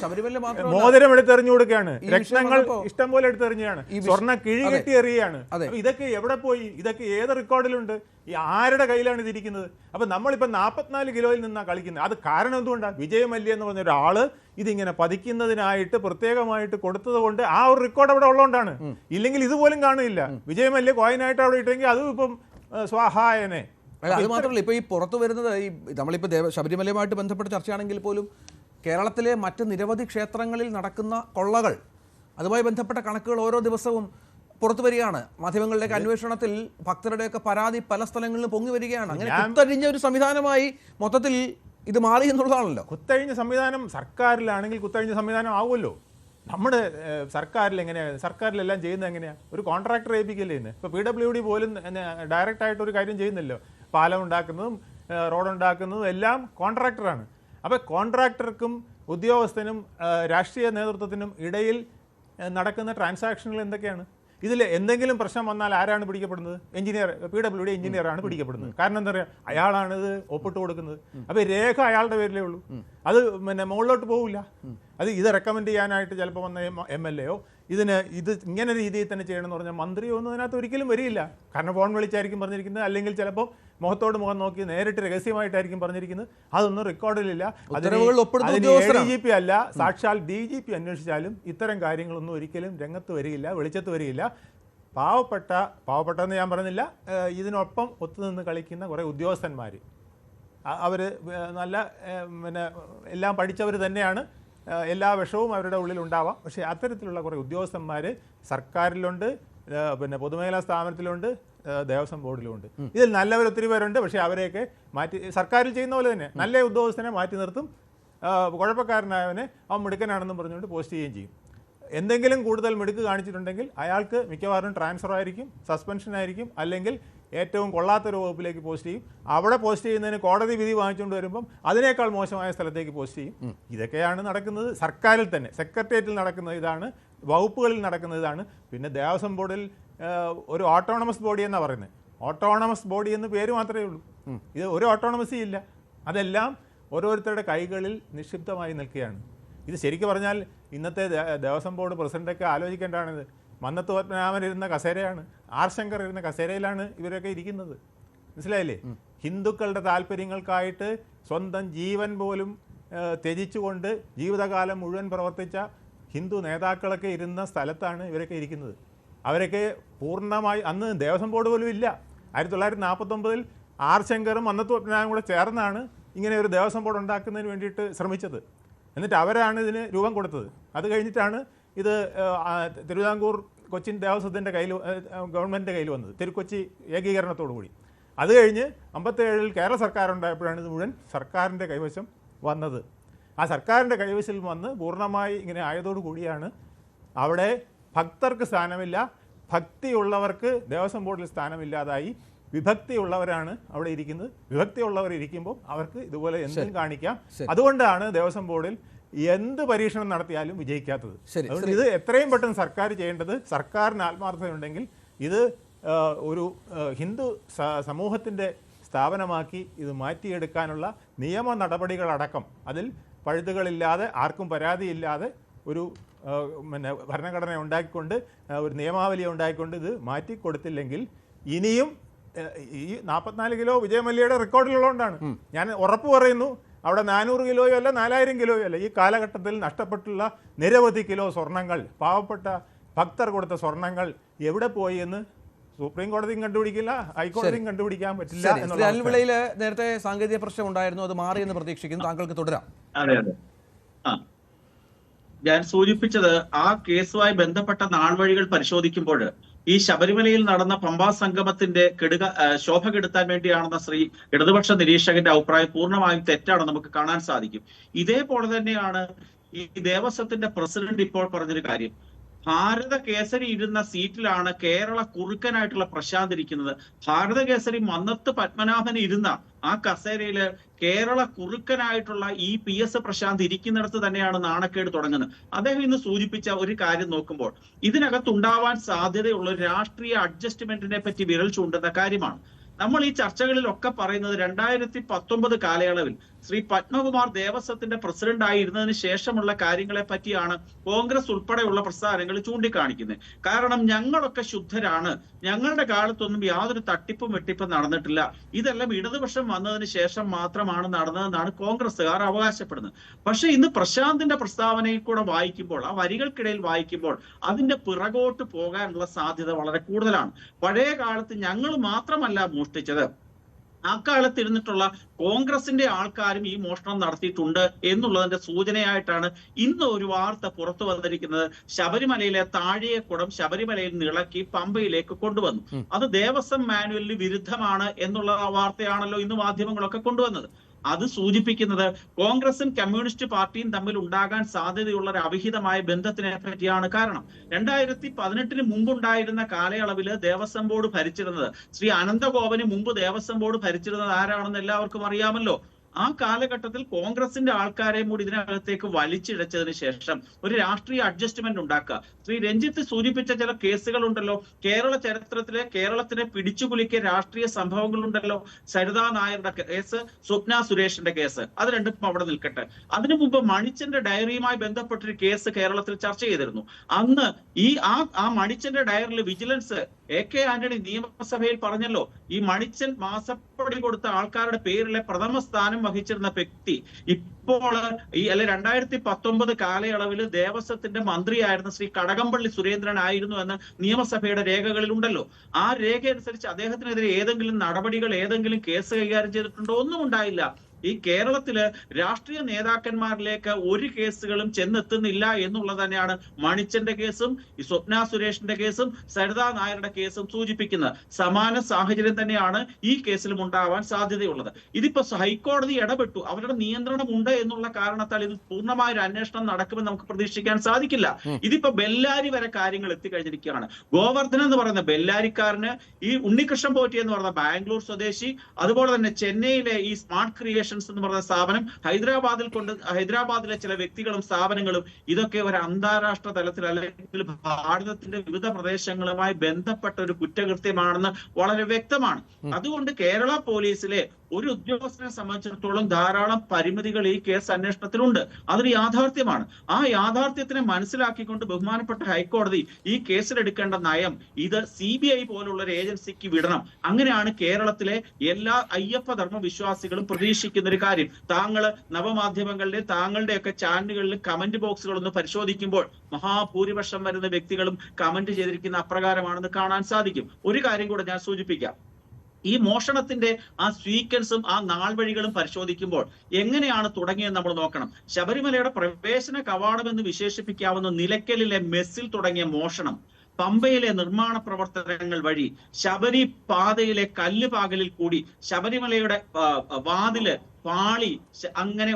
മോതിരം എടുത്ത് എറിഞ്ഞു കൊടുക്കുകയാണ്, രത്നങ്ങൾ ഇഷ്ടം പോലെ എടുത്ത് എറിഞ്ഞാണ്, സ്വർണ്ണ കിഴി കെട്ടി എറിയുകയാണ്. ഇതൊക്കെ എവിടെ പോയി? ഇതൊക്കെ ഏത് റെക്കോർഡിലുണ്ട്? ഈ ആരുടെ കയ്യിലാണ് ഇതിരിക്കുന്നത്? അപ്പൊ നമ്മളിപ്പോ 44 കിലോയിൽ നിന്നാണ് കളിക്കുന്നത്. അത് കാരണം എന്തുകൊണ്ടാണ്? വിജയ് മല്യ എന്ന് പറഞ്ഞ ഒരാള് ഇതിങ്ങനെ പതിക്കുന്നതിനായിട്ട് പ്രത്യേകമായിട്ട് കൊടുത്തത് കൊണ്ട് ആ ഒരു റെക്കോർഡ് അവിടെ ഉള്ളതുകൊണ്ടാണ്. ഇല്ലെങ്കിൽ ഇതുപോലും കാണില്ല. വിജയ് മല്യ കോയിനായിട്ട് അവിടെ ഇട്ടെങ്കിൽ അതും ഇപ്പം സ്വാഹായനെ. അത് മാത്രമല്ല, ഇപ്പോൾ ഈ പുറത്തു വരുന്നത് ഈ നമ്മളിപ്പോൾ ശബരിമലയുമായിട്ട് ബന്ധപ്പെട്ട ചർച്ചയാണെങ്കിൽ പോലും കേരളത്തിലെ മറ്റ് നിരവധി ക്ഷേത്രങ്ങളിൽ നടക്കുന്ന കൊള്ളകൾ, അതുമായി ബന്ധപ്പെട്ട കണക്കുകൾ ഓരോ ദിവസവും പുറത്തു വരികയാണ്. മാധ്യമങ്ങളിലേക്ക് അന്വേഷണത്തിൽ ഭക്തരുടെയൊക്കെ പരാതി പല സ്ഥലങ്ങളിലും പൊങ്ങി വരികയാണ്. അങ്ങനെ കുത്തഴിഞ്ഞ ഒരു സംവിധാനമായി മൊത്തത്തിൽ ഇത് മാറി എന്നുള്ളതാണല്ലോ. കുത്തഴിഞ്ഞ സംവിധാനം സർക്കാരിലാണെങ്കിൽ കുത്തഴിഞ്ഞ സംവിധാനം ആവുമല്ലോ. നമ്മുടെ സർക്കാരിൽ എങ്ങനെയാണ്? സർക്കാരിലെല്ലാം ചെയ്യുന്നത് എങ്ങനെയാണ്? ഒരു കോൺട്രാക്ടർ ഏൽപ്പിക്കല്ലേ ഇന്ന്. ഇപ്പോൾ PWD പോലും ഡയറക്റ്റ് ആയിട്ട് ഒരു കാര്യം ചെയ്യുന്നില്ലോ. പാലം ഉണ്ടാക്കുന്നതും റോഡ് ഉണ്ടാക്കുന്നതും എല്ലാം കോൺട്രാക്ടറാണ്. അപ്പോൾ കോൺട്രാക്ടർക്കും ഉദ്യോഗസ്ഥനും രാഷ്ട്രീയ നേതൃത്വത്തിനും ഇടയിൽ നടക്കുന്ന ട്രാൻസാക്ഷനുകൾ എന്തൊക്കെയാണ്? ഇതിൽ എന്തെങ്കിലും പ്രശ്നം വന്നാൽ ആരാണ് പിടിക്കപ്പെടുന്നത്? എഞ്ചിനീയർ, PWD എഞ്ചിനീയറാണ് പിടിക്കപ്പെടുന്നത്. കാരണം എന്താ പറയുക, അയാളാണിത് ഒപ്പിട്ട് കൊടുക്കുന്നത്. അപ്പോൾ രേഖ അയാളുടെ പേരിലേ ഉള്ളൂ. അത് പിന്നെ മുകളിലോട്ട് പോവില്ല. അത് ഇത് റെക്കമെൻഡ് ചെയ്യാനായിട്ട് ചിലപ്പോൾ വന്ന MLA ഇത് ഇങ്ങനെ രീതിയിൽ തന്നെ ചെയ്യണമെന്ന് പറഞ്ഞാൽ മന്ത്രിയോ ഒന്നും അതിനകത്ത് ഒരിക്കലും വരികയില്ല. കാരണം ഫോൺ വിളിച്ചായിരിക്കും പറഞ്ഞിരിക്കുന്നത്, അല്ലെങ്കിൽ ചിലപ്പോൾ മുഖത്തോട് മുഖം നോക്കി നേരിട്ട് രഹസ്യമായിട്ടായിരിക്കും പറഞ്ഞിരിക്കുന്നത്. അതൊന്നും റെക്കോർഡിലില്ല. ADGP അല്ല, സാക്ഷാൽ DGP അന്വേഷിച്ചാലും ഇത്തരം കാര്യങ്ങളൊന്നും ഒരിക്കലും രംഗത്ത് വരികയില്ല, വെളിച്ചത്ത് വരികയില്ല. പാവപ്പെട്ടെന്ന് ഞാൻ പറഞ്ഞില്ല, ഇതിനൊപ്പം ഒത്തുനിന്ന് കളിക്കുന്ന കുറേ ഉദ്യോഗസ്ഥന്മാർ, അവർ നല്ല പിന്നെ എല്ലാം പഠിച്ചവർ തന്നെയാണ്. എല്ലാ വിഷവും അവരുടെ ഉള്ളിൽ ഉണ്ടാവാം. പക്ഷേ അത്തരത്തിലുള്ള കുറേ ഉദ്യോഗസ്ഥന്മാർ സർക്കാരിലുണ്ട്, പിന്നെ പൊതുമേഖലാ സ്ഥാപനത്തിലുണ്ട്, ദേവസ്വം ബോർഡിലുമുണ്ട്. ഇതിൽ നല്ലവർ ഒത്തിരി പേരുണ്ട്. പക്ഷേ അവരെയൊക്കെ മാറ്റി, സർക്കാരിൽ ചെയ്യുന്ന പോലെ തന്നെ നല്ല ഉദ്യോഗസ്ഥനെ മാറ്റി നിർത്തും. കുഴപ്പക്കാരനായവനെ അവൻ മിടുക്കനാണെന്നും പറഞ്ഞുകൊണ്ട് പോസ്റ്റ് ചെയ്യുകയും ചെയ്യും. എന്തെങ്കിലും കൂടുതൽ മിടുക്ക് കാണിച്ചിട്ടുണ്ടെങ്കിൽ അയാൾക്ക് മിക്കവാറും ട്രാൻസ്ഫർ ആയിരിക്കും, സസ്പെൻഷൻ ആയിരിക്കും, അല്ലെങ്കിൽ ഏറ്റവും കൊള്ളാത്തൊരു വകുപ്പിലേക്ക് പോസ്റ്റ് ചെയ്യും. അവിടെ പോസ്റ്റ് ചെയ്യുന്നതിന് കോടതി വിധി വാങ്ങിച്ചുകൊണ്ട് വരുമ്പം അതിനേക്കാൾ മോശമായ സ്ഥലത്തേക്ക് പോസ്റ്റ് ചെയ്യും. ഇതൊക്കെയാണ് നടക്കുന്നത്. സർക്കാരിൽ തന്നെ സെക്രട്ടേറിയറ്റിൽ നടക്കുന്ന ഇതാണ്, വകുപ്പുകളിൽ നടക്കുന്ന ഇതാണ്. പിന്നെ ദേവസ്വം ബോർഡിൽ ഒരു ഓട്ടോണമസ് ബോഡി എന്നാണ് പറയുന്നത്. ഓട്ടോണമസ് ബോഡി എന്ന് പേര് മാത്രമേ ഉള്ളൂ. ഇത് ഒരു ഓട്ടോണമസി ഇല്ല. അതെല്ലാം ഓരോരുത്തരുടെ കൈകളിൽ നിക്ഷിപ്തമായി നിൽക്കുകയാണ്. ഇത് ശരിക്കും പറഞ്ഞാൽ ഇന്നത്തെ ദേവസ്വം ബോർഡ് പ്രസിഡന്റൊക്കെ ആലോചിക്കേണ്ടതാണിത്. മന്നത്ത് പത്മനാഭൻ ഇരുന്ന കസേരയാണ്, ആർ ശങ്കർ ഇരുന്ന കസേരയിലാണ് ഇവരൊക്കെ ഇരിക്കുന്നത്. മനസ്സിലായില്ലേ? ഹിന്ദുക്കളുടെ താല്പര്യങ്ങൾക്കായിട്ട് സ്വന്തം ജീവൻ പോലും ത്യജിച്ചുകൊണ്ട് ജീവിതകാലം മുഴുവൻ പ്രവർത്തിച്ച ഹിന്ദു നേതാക്കളൊക്കെ ഇരുന്ന സ്ഥലത്താണ് ഇവരൊക്കെ ഇരിക്കുന്നത്. അവരൊക്കെ പൂർണ്ണമായി അന്ന് ദേവസ്വം ബോർഡ് പോലും ഇല്ല. 1949 ആർ ശങ്കറും മന്നത്ത് പത്മനാഭനും കൂടെ ചേർന്നാണ് ഇങ്ങനെ ഒരു ദേവസ്വം ബോർഡ് ഉണ്ടാക്കുന്നതിന് വേണ്ടിയിട്ട് ശ്രമിച്ചത്. എന്നിട്ട് അവരാണ് ഇതിന് രൂപം കൊടുത്തത്. അത് കഴിഞ്ഞിട്ടാണ് ഇത് തിരുവിതാംകൂർ കൊച്ചിൻ ദേവസ്വത്തിൻ്റെ കയ്യിൽ, ഗവൺമെൻറ്റിൻ്റെ കയ്യിൽ വന്നത്, തിരുക്കൊച്ചി ഏകീകരണത്തോടു കൂടി. അത് കഴിഞ്ഞ് 57 കേരള സർക്കാർ ഉണ്ടായപ്പോഴാണ് ഇത് മുഴുവൻ സർക്കാരിൻ്റെ കൈവശം വന്നത്. ആ സർക്കാരിൻ്റെ കൈവശം വന്ന് പൂർണ്ണമായി ഇങ്ങനെ ആയതോടു കൂടിയാണ് അവിടെ ഭക്തർക്ക് സ്ഥാനമില്ല, ഭക്തിയുള്ളവർക്ക് ദേവസ്വം ബോർഡിൽ സ്ഥാനമില്ലാതായി. വിഭക്തിയുള്ളവരാണ് അവിടെ ഇരിക്കുന്നത്. വിഭക്തിയുള്ളവർ ഇരിക്കുമ്പോൾ അവർക്ക് ഇതുപോലെ എന്തും കാണിക്കാം. അതുകൊണ്ടാണ് ദേവസ്വം ബോർഡിൽ എന്ത് പരീക്ഷണം നടത്തിയാലും വിജയിക്കാത്തത്. അതുകൊണ്ട് ഇത് എത്രയും പെട്ടെന്ന് സർക്കാർ ചെയ്യേണ്ടത്, സർക്കാരിന് ആത്മാർത്ഥതയുണ്ടെങ്കിൽ ഇത് ഒരു ഹിന്ദു സമൂഹത്തിൻ്റെ സ്ഥാപനമാക്കി ഇത് മാറ്റിയെടുക്കാനുള്ള നിയമ നടപടികളടക്കം അതിൽ പഴുതുകളില്ലാതെ ആർക്കും പരാതിയില്ലാതെ ഒരു പിന്നെ ഭരണഘടന ഉണ്ടാക്കിക്കൊണ്ട് ഒരു നിയമാവലി ഉണ്ടാക്കിക്കൊണ്ട് ഇത് മാറ്റി കൊടുത്തില്ലെങ്കിൽ ഇനിയും ഈ 44 കിലോ വിജയമല്യയുടെ റെക്കോർഡിലുള്ളതുകൊണ്ടാണ് ഞാൻ ഉറപ്പ് പറയുന്നു, അവിടെ 400 കിലോയോ അല്ല 4000 കിലോയോ അല്ല, ഈ കാലഘട്ടത്തിൽ നഷ്ടപ്പെട്ടുള്ള നിരവധി കിലോ സ്വർണ്ണങ്ങൾ, പാവപ്പെട്ട ഭക്തർ കൊടുത്ത സ്വർണ്ണങ്ങൾ എവിടെ പോയി എന്ന് സുപ്രീം കോടതിയും കണ്ടുപിടിക്കില്ല, ഹൈക്കോടതിയും കണ്ടുപിടിക്കാൻ പറ്റില്ല എന്നുള്ള. അനിൽവിളയിൽ നേരത്തെ സാങ്കേതിക പ്രശ്നം ഉണ്ടായിരുന്നു, അത് മാറിയെന്ന് പ്രതീക്ഷിക്കുന്നു. താങ്കൾക്ക് തുടരാം. അതെ അതെ ഞാൻ സൂചിപ്പിച്ചത് ആ കേസുമായി ബന്ധപ്പെട്ട നാൾവഴികൾ പരിശോധിക്കുമ്പോൾ ഈ ശബരിമലയിൽ നടന്ന പമ്പാ സംഗമത്തിന്റെ ശോഭ കെടുത്താൻ വേണ്ടിയാണെന്ന ഇടതുപക്ഷ നിരീക്ഷകന്റെ അഭിപ്രായം പൂർണ്ണമായും തെറ്റാണെന്ന് നമുക്ക് കാണാൻ സാധിക്കും. ഇതേപോലെ തന്നെയാണ് ഈ ദേവസ്വത്തിന്റെ പ്രസിഡന്റ് ഇപ്പോൾ പറഞ്ഞൊരു കാര്യം. ഭാരത കേസരി ഇരുന്ന സീറ്റിലാണ് കേരള കുറുക്കനായിട്ടുള്ള പ്രശാന്ത് ഇരിക്കുന്നത്. ഭാരത കേസരി മന്നത്ത് പത്മനാഭൻ ഇരുന്ന ആ കസേരയില് കേരള കുറുക്കനായിട്ടുള്ള ഈ PS പ്രശാന്ത് ഇരിക്കുന്നിടത്ത് തന്നെയാണ് നാണക്കേട് തുടങ്ങുന്നത്. അദ്ദേഹം ഇന്ന് സൂചിപ്പിച്ച ഒരു കാര്യം നോക്കുമ്പോൾ ഇതിനകത്തുണ്ടാവാൻ സാധ്യതയുള്ള രാഷ്ട്രീയ അഡ്ജസ്റ്റ്മെന്റിനെ പറ്റി വിരൽ ചൂണ്ടുന്ന കാര്യമാണ്. നമ്മൾ ഈ ചർച്ചകളിലൊക്കെ പറയുന്നത് 2019 കാലയളവിൽ ശ്രീ പത്മകുമാർ ദേവസ്വത്തിന്റെ പ്രസിഡന്റ് ആയിരുന്നതിന് ശേഷമുള്ള കാര്യങ്ങളെ പറ്റിയാണ് കോൺഗ്രസ് ഉൾപ്പെടെയുള്ള പ്രസ്ഥാനങ്ങൾ ചൂണ്ടിക്കാണിക്കുന്നത്. കാരണം ഞങ്ങളൊക്കെ ശുദ്ധരാണ്, ഞങ്ങളുടെ കാലത്തൊന്നും യാതൊരു തട്ടിപ്പും വെട്ടിപ്പും നടന്നിട്ടില്ല, ഇതെല്ലാം ഇടതുപക്ഷം വന്നതിന് ശേഷം മാത്രമാണ് നടന്നതെന്നാണ് കോൺഗ്രസ്സുകാർ അവകാശപ്പെടുന്നത്. പക്ഷെ ഇന്ന് പ്രശാന്തിന്റെ പ്രസ്താവനയിൽ കൂടെ വായിക്കുമ്പോൾ, ആ വരികൾക്കിടയിൽ വായിക്കുമ്പോൾ അതിന്റെ പിറകോട്ട് പോകാനുള്ള സാധ്യത വളരെ കൂടുതലാണ്. പഴയ കാലത്ത് ഞങ്ങൾ മാത്രമല്ല മോഷ്ടിച്ചത്, ആ കാലത്തിരുന്നിട്ടുള്ള കോൺഗ്രസിന്റെ ആൾക്കാരും ഈ മോഷണം നടത്തിയിട്ടുണ്ട് എന്നുള്ളതിന്റെ സൂചനയായിട്ടാണ് ഇന്ന് ഒരു വാർത്ത പുറത്തു വന്നിരിക്കുന്നത്. ശബരിമലയിലെ താഴെക്കുടം ശബരിമലയിൽ നിളക്കി പമ്പയിലേക്ക് കൊണ്ടുവന്നു. അത് ദേവസ്വം മാനുവലിന് വിരുദ്ധമാണ് എന്നുള്ള വാർത്തയാണല്ലോ ഇന്ന് മാധ്യമങ്ങളൊക്കെ കൊണ്ടുവന്നത്. അത് സൂചിപ്പിക്കുന്നത് കോൺഗ്രസും കമ്മ്യൂണിസ്റ്റ് പാർട്ടിയും തമ്മിൽ ഉണ്ടാകാൻ സാധ്യതയുള്ള ഒരു അവിഹിതമായ ബന്ധത്തിനെ പറ്റിയാണ്. കാരണം 2018 മുമ്പുണ്ടായിരുന്ന കാലയളവിൽ ദേവസ്വം ബോർഡ് ഭരിച്ചിരുന്നത് ശ്രീ അനന്തഗോപന് മുമ്പ് ദേവസ്വം ബോർഡ് ഭരിച്ചിരുന്നത് ആരാണെന്ന് എല്ലാവർക്കും അറിയാമല്ലോ. ആ കാലഘട്ടത്തിൽ കോൺഗ്രസിന്റെ ആൾക്കാരെ കൂടി ഇതിനകത്തേക്ക് വലിച്ചിഴച്ചതിന് ശേഷം ഒരു രാഷ്ട്രീയ അഡ്ജസ്റ്റ്മെന്റ് ഉണ്ടാക്കുക. ശ്രീ രഞ്ജിത്ത് സൂചിപ്പിച്ച ചില കേസുകൾ ഉണ്ടല്ലോ, കേരള ചരിത്രത്തിലെ കേരളത്തിനെ പിടിച്ചുകുലുക്കിയ രാഷ്ട്രീയ സംഭവങ്ങളുണ്ടല്ലോ. സരിതാ നായരുടെ കേസ്, സ്വപ്ന സുരേഷിന്റെ കേസ്, അത് രണ്ടും അവിടെ നിൽക്കട്ടെ. അതിനു മുമ്പ് മണിച്ചന്റെ ഡയറിയുമായി ബന്ധപ്പെട്ടൊരു കേസ് കേരളത്തിൽ ചർച്ച ചെയ്തിരുന്നു. അന്ന് ആ മണിച്ചന്റെ ഡയറിയിൽ വിജിലൻസ് AK ആന്റണി നിയമസഭയിൽ പറഞ്ഞല്ലോ, ഈ മണിച്ചൻ മാസപ്പടി കൊടുത്ത ആൾക്കാരുടെ പേരിലെ പ്രഥമ സ്ഥാനം വഹിച്ചിരുന്ന വ്യക്തി ഇപ്പോൾ 2019 കാലയളവിൽ ദേവസ്വത്തിന്റെ മന്ത്രിയായിരുന്ന ശ്രീ കടകംപള്ളി സുരേന്ദ്രൻ ആയിരുന്നു എന്ന് നിയമസഭയുടെ രേഖകളിൽ ഉണ്ടല്ലോ. ആ രേഖ അനുസരിച്ച് അദ്ദേഹത്തിനെതിരെ ഏതെങ്കിലും നടപടികൾ, ഏതെങ്കിലും കേസ് കൈകാര്യം ചെയ്തിട്ടുണ്ടോ? ഒന്നും ഉണ്ടായില്ല. ഈ കേരളത്തില് രാഷ്ട്രീയ നേതാക്കന്മാരിലേക്ക് ഒരു കേസുകളും ചെന്നെത്തുന്നില്ല എന്നുള്ളത് തന്നെയാണ് മണിച്ചന്റെ കേസും ഈ സ്വപ്ന സുരേഷിന്റെ കേസും സരിതാ നായരുടെ കേസും സൂചിപ്പിക്കുന്നത്. സമാന സാഹചര്യം തന്നെയാണ് ഈ കേസിലും ഉണ്ടാവാൻ സാധ്യതയുള്ളത്. ഇതിപ്പോ ഹൈക്കോടതി ഇടപെട്ടു, അവരുടെ നിയന്ത്രണം ഉണ്ട് എന്നുള്ള കാരണത്താൽ ഇത് പൂർണ്ണമായ ഒരു അന്വേഷണം നടക്കുമെന്ന് നമുക്ക് പ്രതീക്ഷിക്കാൻ സാധിക്കില്ല. ഇതിപ്പോ ബെല്ലാരി വരെ കാര്യങ്ങൾ എത്തിക്കഴിഞ്ഞിരിക്കുകയാണ്. ഗോവർദ്ധൻ എന്ന് പറയുന്ന ബെല്ലാരിക്കാരന്, ഈ ഉണ്ണികൃഷ്ണൻ പോറ്റി എന്ന് പറയുന്ന ബാംഗ്ലൂർ സ്വദേശി, അതുപോലെ തന്നെ ചെന്നൈയിലെ ഈ സ്മാർട്ട് ക്രിയേഷൻസ് എന്ന് പറയുന്ന സ്ഥാപനം, ഹൈദരാബാദിലെ ചില വ്യക്തികളും സ്ഥാപനങ്ങളും, ഇതൊക്കെ ഒരു അന്താരാഷ്ട്ര തലത്തിൽ അല്ലെങ്കിൽ ഭാരതത്തിന്റെ വിവിധ പ്രദേശങ്ങളുമായി ബന്ധപ്പെട്ട ഒരു കുറ്റകൃത്യമാണെന്ന് വളരെ വ്യക്തമാണ്. അതുകൊണ്ട് കേരള പോലീസിലെ ഒരു ഉദ്യോഗസ്ഥനെ സംബന്ധിച്ചിടത്തോളം ധാരാളം പരിമിതികൾ ഈ കേസ് അന്വേഷണത്തിലുണ്ട്. അതൊരു യാഥാർത്ഥ്യമാണ്. ആ യാഥാർത്ഥ്യത്തിനെ മനസ്സിലാക്കിക്കൊണ്ട് ബഹുമാനപ്പെട്ട ഹൈക്കോടതി ഈ കേസിലെടുക്കേണ്ട നയം ഇത് CBI പോലുള്ള ഒരു ഏജൻസിക്ക് വിടണം. അങ്ങനെയാണ് കേരളത്തിലെ എല്ലാ അയ്യപ്പ ധർമ്മ വിശ്വാസികളും പ്രതീക്ഷിക്കുന്ന ഒരു കാര്യം. താങ്കൾ നവമാധ്യമങ്ങളിലെ താങ്കളുടെയൊക്കെ ചാനലുകളിൽ കമന്റ് ബോക്സുകളൊന്ന് പരിശോധിക്കുമ്പോൾ മഹാഭൂരിപക്ഷം വരുന്ന വ്യക്തികളും കമന്റ് ചെയ്തിരിക്കുന്ന അപ്രകാരമാണെന്ന് കാണാൻ സാധിക്കും. ഒരു കാര്യം കൂടെ ഞാൻ സൂചിപ്പിക്കാം. ഈ മോഷണത്തിന്റെ ആ സ്വീക്വൻസും ആ നാൾവഴികളും പരിശോധിക്കുമ്പോൾ എങ്ങനെയാണ് തുടങ്ങിയെന്ന് നമ്മൾ നോക്കണം. ശബരിമലയുടെ പ്രവേശന കവാടം എന്ന് വിശേഷിപ്പിക്കാവുന്ന നിലയ്ക്കലിലെ മെസ്സിൽ തുടങ്ങിയ മോഷണം പമ്പയിലെ നിർമ്മാണ പ്രവർത്തനങ്ങൾ വഴി ശബരി പാതയിലെ കല്ലുപാകലിൽ കൂടി ശബരിമലയുടെ വാതില് പാളി അങ്ങനെ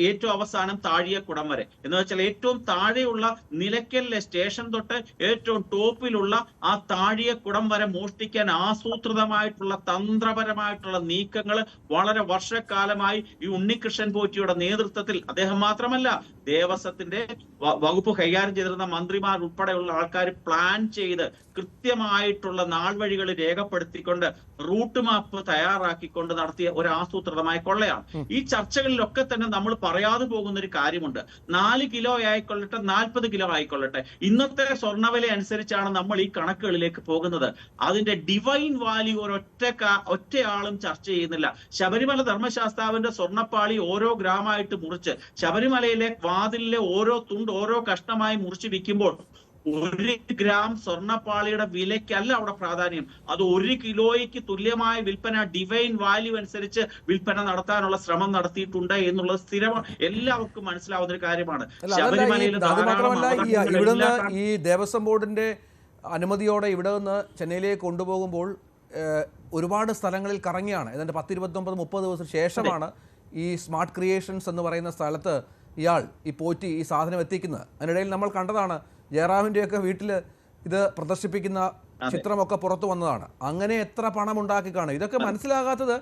ഏറ്റവും അവസാനം താഴിയക്കുടം വരെ, എന്ന് വെച്ചാൽ ഏറ്റവും താഴെയുള്ള നിലയ്ക്കലിലെ സ്റ്റേഷൻ തൊട്ട് ഏറ്റവും ടോപ്പിലുള്ള ആ താഴിയക്കുടം വരെ മോഷ്ടിക്കാൻ ആസൂത്രിതമായിട്ടുള്ള തന്ത്രപരമായിട്ടുള്ള നീക്കങ്ങൾ വളരെ വർഷക്കാലമായി ഈ ഉണ്ണികൃഷ്ണൻ പോറ്റിയുടെ നേതൃത്വത്തിൽ, അദ്ദേഹം മാത്രമല്ല ദേവസ്വത്തിന്റെ വകുപ്പ് കൈകാര്യം ചെയ്തിരുന്ന മന്ത്രിമാർ ഉൾപ്പെടെയുള്ള ആൾക്കാർ പ്ലാൻ ചെയ്ത് കൃത്യമായിട്ടുള്ള നാൾവഴികൾ രേഖപ്പെടുത്തിക്കൊണ്ട് റൂട്ട് മാപ്പ് തയ്യാറാക്കിക്കൊണ്ട് നടത്തിയ ഒരു ആസൂത്രിതമായ കൊള്ളയാണ്. ഈ ചർച്ചകളിലൊക്കെ തന്നെ നമ്മൾ പറയാതെ പോകുന്ന ഒരു കാര്യമുണ്ട്. 4 കിലോ ആയിക്കൊള്ളട്ടെ, 40 കിലോ ആയിക്കൊള്ളട്ടെ, ഇന്നത്തെ സ്വർണ്ണവില അനുസരിച്ചാണ് നമ്മൾ ഈ കണക്കുകളിലേക്ക് പോകുന്നത്. അതിന്റെ ഡിവൈൻ വാല്യൂ ഒറ്റയാളും ചർച്ച ചെയ്യുന്നില്ല. ശബരിമല ധർമ്മശാസ്താവിന്റെ സ്വർണ്ണപ്പാളി ഓരോ ഗ്രാമായിട്ട് മുറിച്ച് ശബരിമലയിലെ വാതിലിലെ ഓരോ തുണ്ട് ഓരോ കഷ്ണമായി മുറിച്ച് വിൽക്കുമ്പോൾ 1 ഗ്രാം സ്വർണ്ണപ്പാളിയുടെ വിലയ്ക്കല്ല അവിടെ പ്രാധാന്യം. അത് 1 കിലോയ്ക്ക് തുല്യമായ വിൽപ്പന ഡിവൈൻ വാല്യൂ അനുസരിച്ച് വിൽപ്പന നടത്താനുള്ള ശ്രമം നടത്തിയിട്ടുണ്ട് എന്നുള്ളത് സ്ഥിരമാണ്, എല്ലാവർക്കും മനസ്സിലാവുന്ന ഒരു കാര്യമാണ്. ഇവിടുന്ന് ഈ ദേവസ്വം ബോർഡിന്റെ അനുമതിയോടെ ഇവിടെ നിന്ന് ചെന്നൈയിലേക്ക് കൊണ്ടുപോകുമ്പോൾ ഒരുപാട് സ്ഥലങ്ങളിൽ കറങ്ങിയാണ്. ഏതാണ്ട് 10-29-30 ദിവസത്തിന് ശേഷമാണ് ഈ സ്മാർട്ട് ക്രിയേഷൻസ് എന്ന് പറയുന്ന സ്ഥലത്ത് ഇയാൾ ഈ പോറ്റി ഈ സാധനം എത്തിക്കുന്നത്. അതിനിടയിൽ നമ്മൾ കണ്ടതാണ് ജയറാമിൻ്റെയൊക്കെ വീട്ടിൽ ഇത് പ്രദർശിപ്പിക്കുന്ന ചിത്രമൊക്കെ പുറത്തു വന്നതാണ്. അങ്ങനെ എത്ര പണം ഉണ്ടാക്കി കാണും. ഇതൊക്കെ മനസ്സിലാകാത്തത്,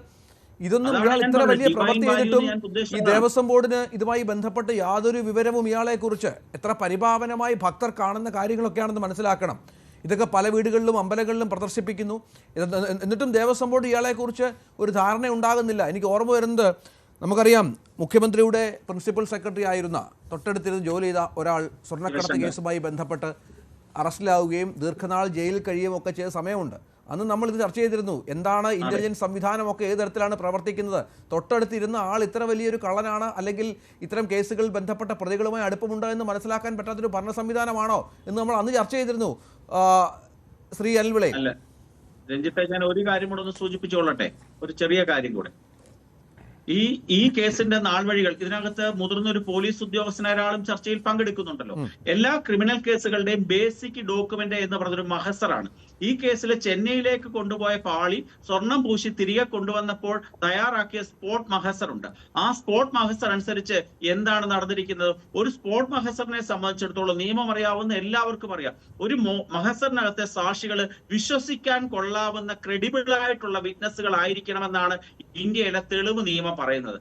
ഇതൊന്നും ഇയാൾ ഇത്ര വലിയ പ്രവൃത്തി ചെയ്തിട്ടും ഈ ദേവസ്വം ബോർഡിന് ഇതുമായി ബന്ധപ്പെട്ട് യാതൊരു വിവരവും ഇയാളെ കുറിച്ച് എത്ര പരിപാവനമായി ഭക്തർ കാണുന്ന കാര്യങ്ങളൊക്കെയാണെന്ന് മനസ്സിലാക്കണം. ഇതൊക്കെ പല വീടുകളിലും അമ്പലങ്ങളിലും പ്രദർശിപ്പിക്കുന്നു. എന്നിട്ടും ദേവസ്വം ബോർഡ് ഇയാളെക്കുറിച്ച് ഒരു ധാരണ ഉണ്ടാകുന്നില്ല. എനിക്ക് ഓർമ്മ വരുന്നത്, നമുക്കറിയാം മുഖ്യമന്ത്രിയുടെ പ്രിൻസിപ്പൽ സെക്രട്ടറി ആയിരുന്ന, തൊട്ടടുത്തിരുന്ന് ജോലി ചെയ്ത ഒരാൾ സ്വർണ്ണക്കടത്ത് കേസുമായി ബന്ധപ്പെട്ട് അറസ്റ്റിലാവുകയും ദീർഘനാൾ ജയിലിൽ കഴിയുകയും ഒക്കെ ചെയ്ത സമയമുണ്ട്. അന്ന് നമ്മളിത് ചർച്ച ചെയ്തിരുന്നു. എന്താണ് ഇന്റലിജൻസ് സംവിധാനമൊക്കെ ഏത് തരത്തിലാണ് പ്രവർത്തിക്കുന്നത്? തൊട്ടടുത്തിരുന്ന ആൾ ഇത്ര വലിയൊരു കള്ളനാണ്, അല്ലെങ്കിൽ ഇത്തരം കേസുകളിൽ ബന്ധപ്പെട്ട പ്രതികളുമായി അടുപ്പമുണ്ടോ എന്ന് മനസ്സിലാക്കാൻ പറ്റാത്തൊരു ഭരണ സംവിധാനമാണോ എന്ന് നമ്മൾ അന്ന് ചർച്ച ചെയ്തിരുന്നു. ശ്രീ അനിൽവിളെ, രഞ്ജിത്തെ, ഞാൻ ഒരു കാര്യം കൂടെ ഒന്ന് സൂചിപ്പിച്ചോളട്ടെ, ഒരു ചെറിയ കാര്യം കൂടെ. ഈ കേസിന്റെ നാൾവഴികൾ, ഇതിനകത്ത് മുതിർന്ന ഒരു പോലീസ് ഉദ്യോഗസ്ഥനായ ഒരാളും ചർച്ചയിൽ പങ്കെടുക്കുന്നുണ്ടല്ലോ. എല്ലാ ക്രിമിനൽ കേസുകളുടെയും ബേസിക് ഡോക്യുമെന്റ് എന്ന് പറഞ്ഞൊരു മഹസറാണ്. ഈ കേസിൽ ചെന്നൈയിലേക്ക് കൊണ്ടുപോയ പാളി സ്വർണം പൂശി തിരികെ കൊണ്ടുവന്നപ്പോൾ തയ്യാറാക്കിയ സ്പോട്ട് മഹസർ ഉണ്ട്. ആ സ്പോട്ട് മഹസർ അനുസരിച്ച് എന്താണ് നടന്നിരിക്കുന്നത്? ഒരു സ്പോട്ട് മഹസറിനെ സംബന്ധിച്ചിടത്തോളം നിയമം അറിയാവുന്ന എല്ലാവർക്കും അറിയാം, ഒരു മഹസറിനകത്തെ സാക്ഷികൾ വിശ്വസിക്കാൻ കൊള്ളാവുന്ന ക്രെഡിബിൾ ആയിട്ടുള്ള വിറ്റ്നസ്സുകൾ ആയിരിക്കണമെന്നാണ് ഇന്ത്യയിലെ തെളിവ് നിയമം പറയുന്നത്.